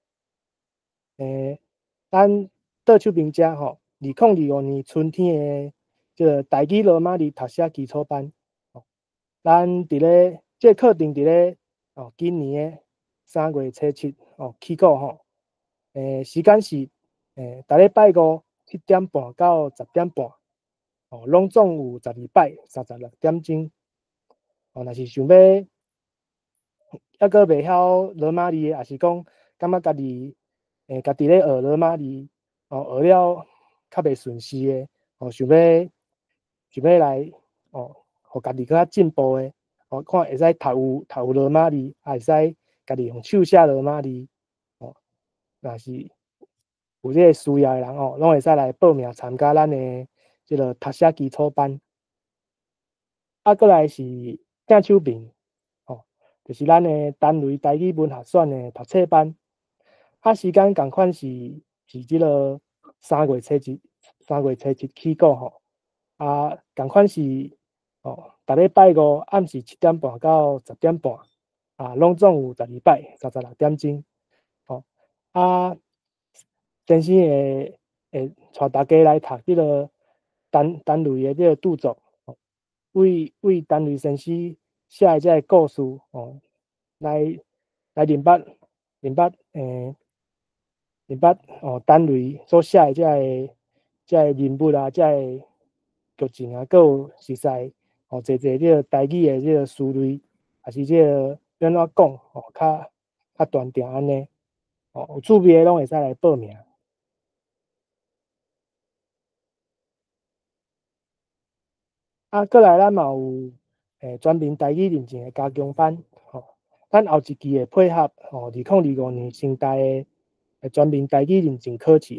咱倒手边遮吼，2025年春天的即个台语罗马字读写基础班，咱伫咧即个课程伫咧今年的3月初7起稿吼。时间是逐礼拜五7点半到10点半，拢总有12摆36点钟。若是想要抑阁袂晓罗马字的，也是讲感觉家己家己咧学罗马字，学了较袂顺势的，想要来互家己较进步的，看会使读有罗马字，也会使家己用手写罗马字，若是有这个需要的人拢会使来报名参加咱的即个读写基础班。过来是正手边，就是咱的单雷台语文学选的读册班。时间共款是即个3月初7起稿吼。共款是逐礼拜五暗时7点半到10点半，拢总有12摆36点钟。先生会带大家来读即个单雷的即个著作，为单雷先生写的即个故事来明白单雷所写的即个人物啊，即个剧情啊，佮有实在侪即个台语的即个词类，也是即个安怎讲较端正安尼。有趣味的拢会使来报名。过来咱嘛有专门台语认证的加强班，咱后一期会配合2025年新台的专门台语认证考试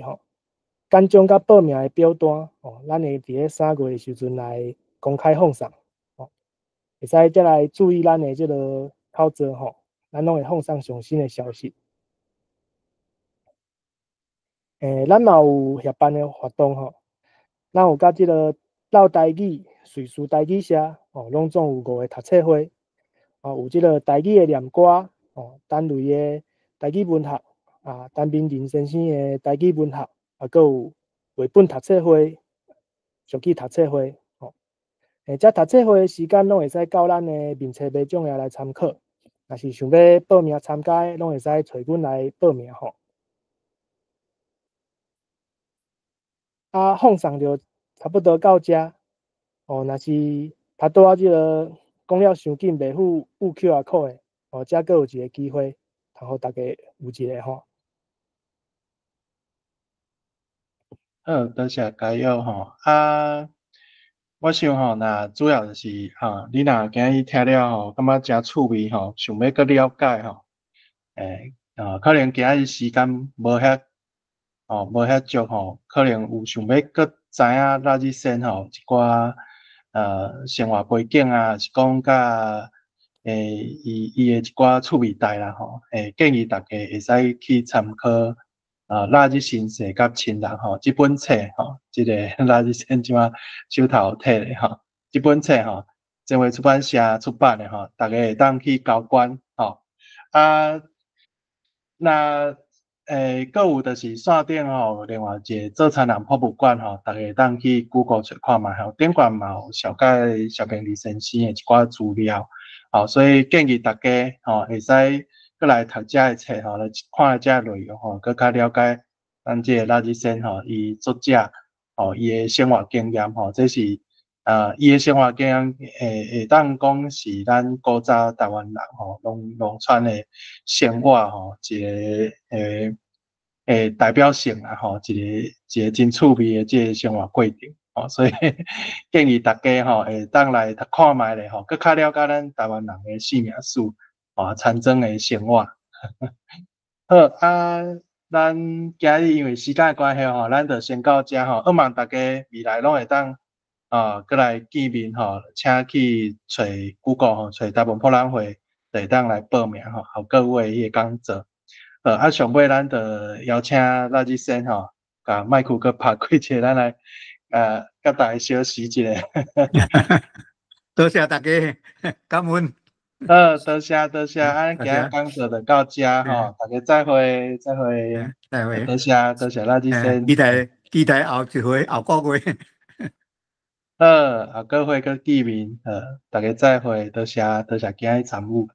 简章甲报名的表单咱会伫咧3月的时阵来公开放送，会使再来注意咱的即个口罩咱拢会放上上新的消息。咱嘛有协办的活动咱有甲即个唠台语、瑞士台语社拢总有5个读册会，有即个台语的念歌单雷的台语文学陈明仁先生的台语文学，佮有绘本读册会、俗语读册会这读册会的时间拢会使到咱的面册卖奖来参考。若是想要报名参加的，拢会使找阮来报名放送就差不多到遮若是拄倒即个讲了伤紧，袂赴QR code 的遮佫有一个机会，通互大家有一个好，多谢嘉佑我想若主要就是你若今日听了感觉真趣味想要佫了解可能今日时间无遐足可能有想要佫知影咱日先一寡生活背景啊，是讲甲伊的一寡趣味代啦建议大家会使去参考咱日新世甲亲人即本册即个咱日先即马手头摕的即本册正话出版社出版的大家会当去交关那佫有就是线顶另外一个做餐人博物馆大家会当去 Google 找看卖顶悬嘛有小解小平李先生的一寡资料所以建议大家会使佫来读遮个册来看遮个内容佫较了解咱即个咱日先伊作者伊的生活经验这是伊的生活经验会当讲是咱古早台湾人农村的生活一个代表性啦一个真趣味的即个生活过程所以建议大家会当来读看卖咧佫较了解咱台湾人的姓名史参政的生活好咱今日因为时间的关系咱就先到遮希望大家未来拢会当佫来见面请去找 Google 找台湾博览会，就会当来报名互各位迄个讲座。上尾咱就邀请咱日先甲麦克佫拍开者，咱来甲大家小时一下。多谢大家，感恩。多谢多谢，今大家，日讲座就到这吼，大家再会再会，再会，多谢多谢，那就先，期待后一回后个月，后个会个见面，大家再会，多谢多谢今日参与。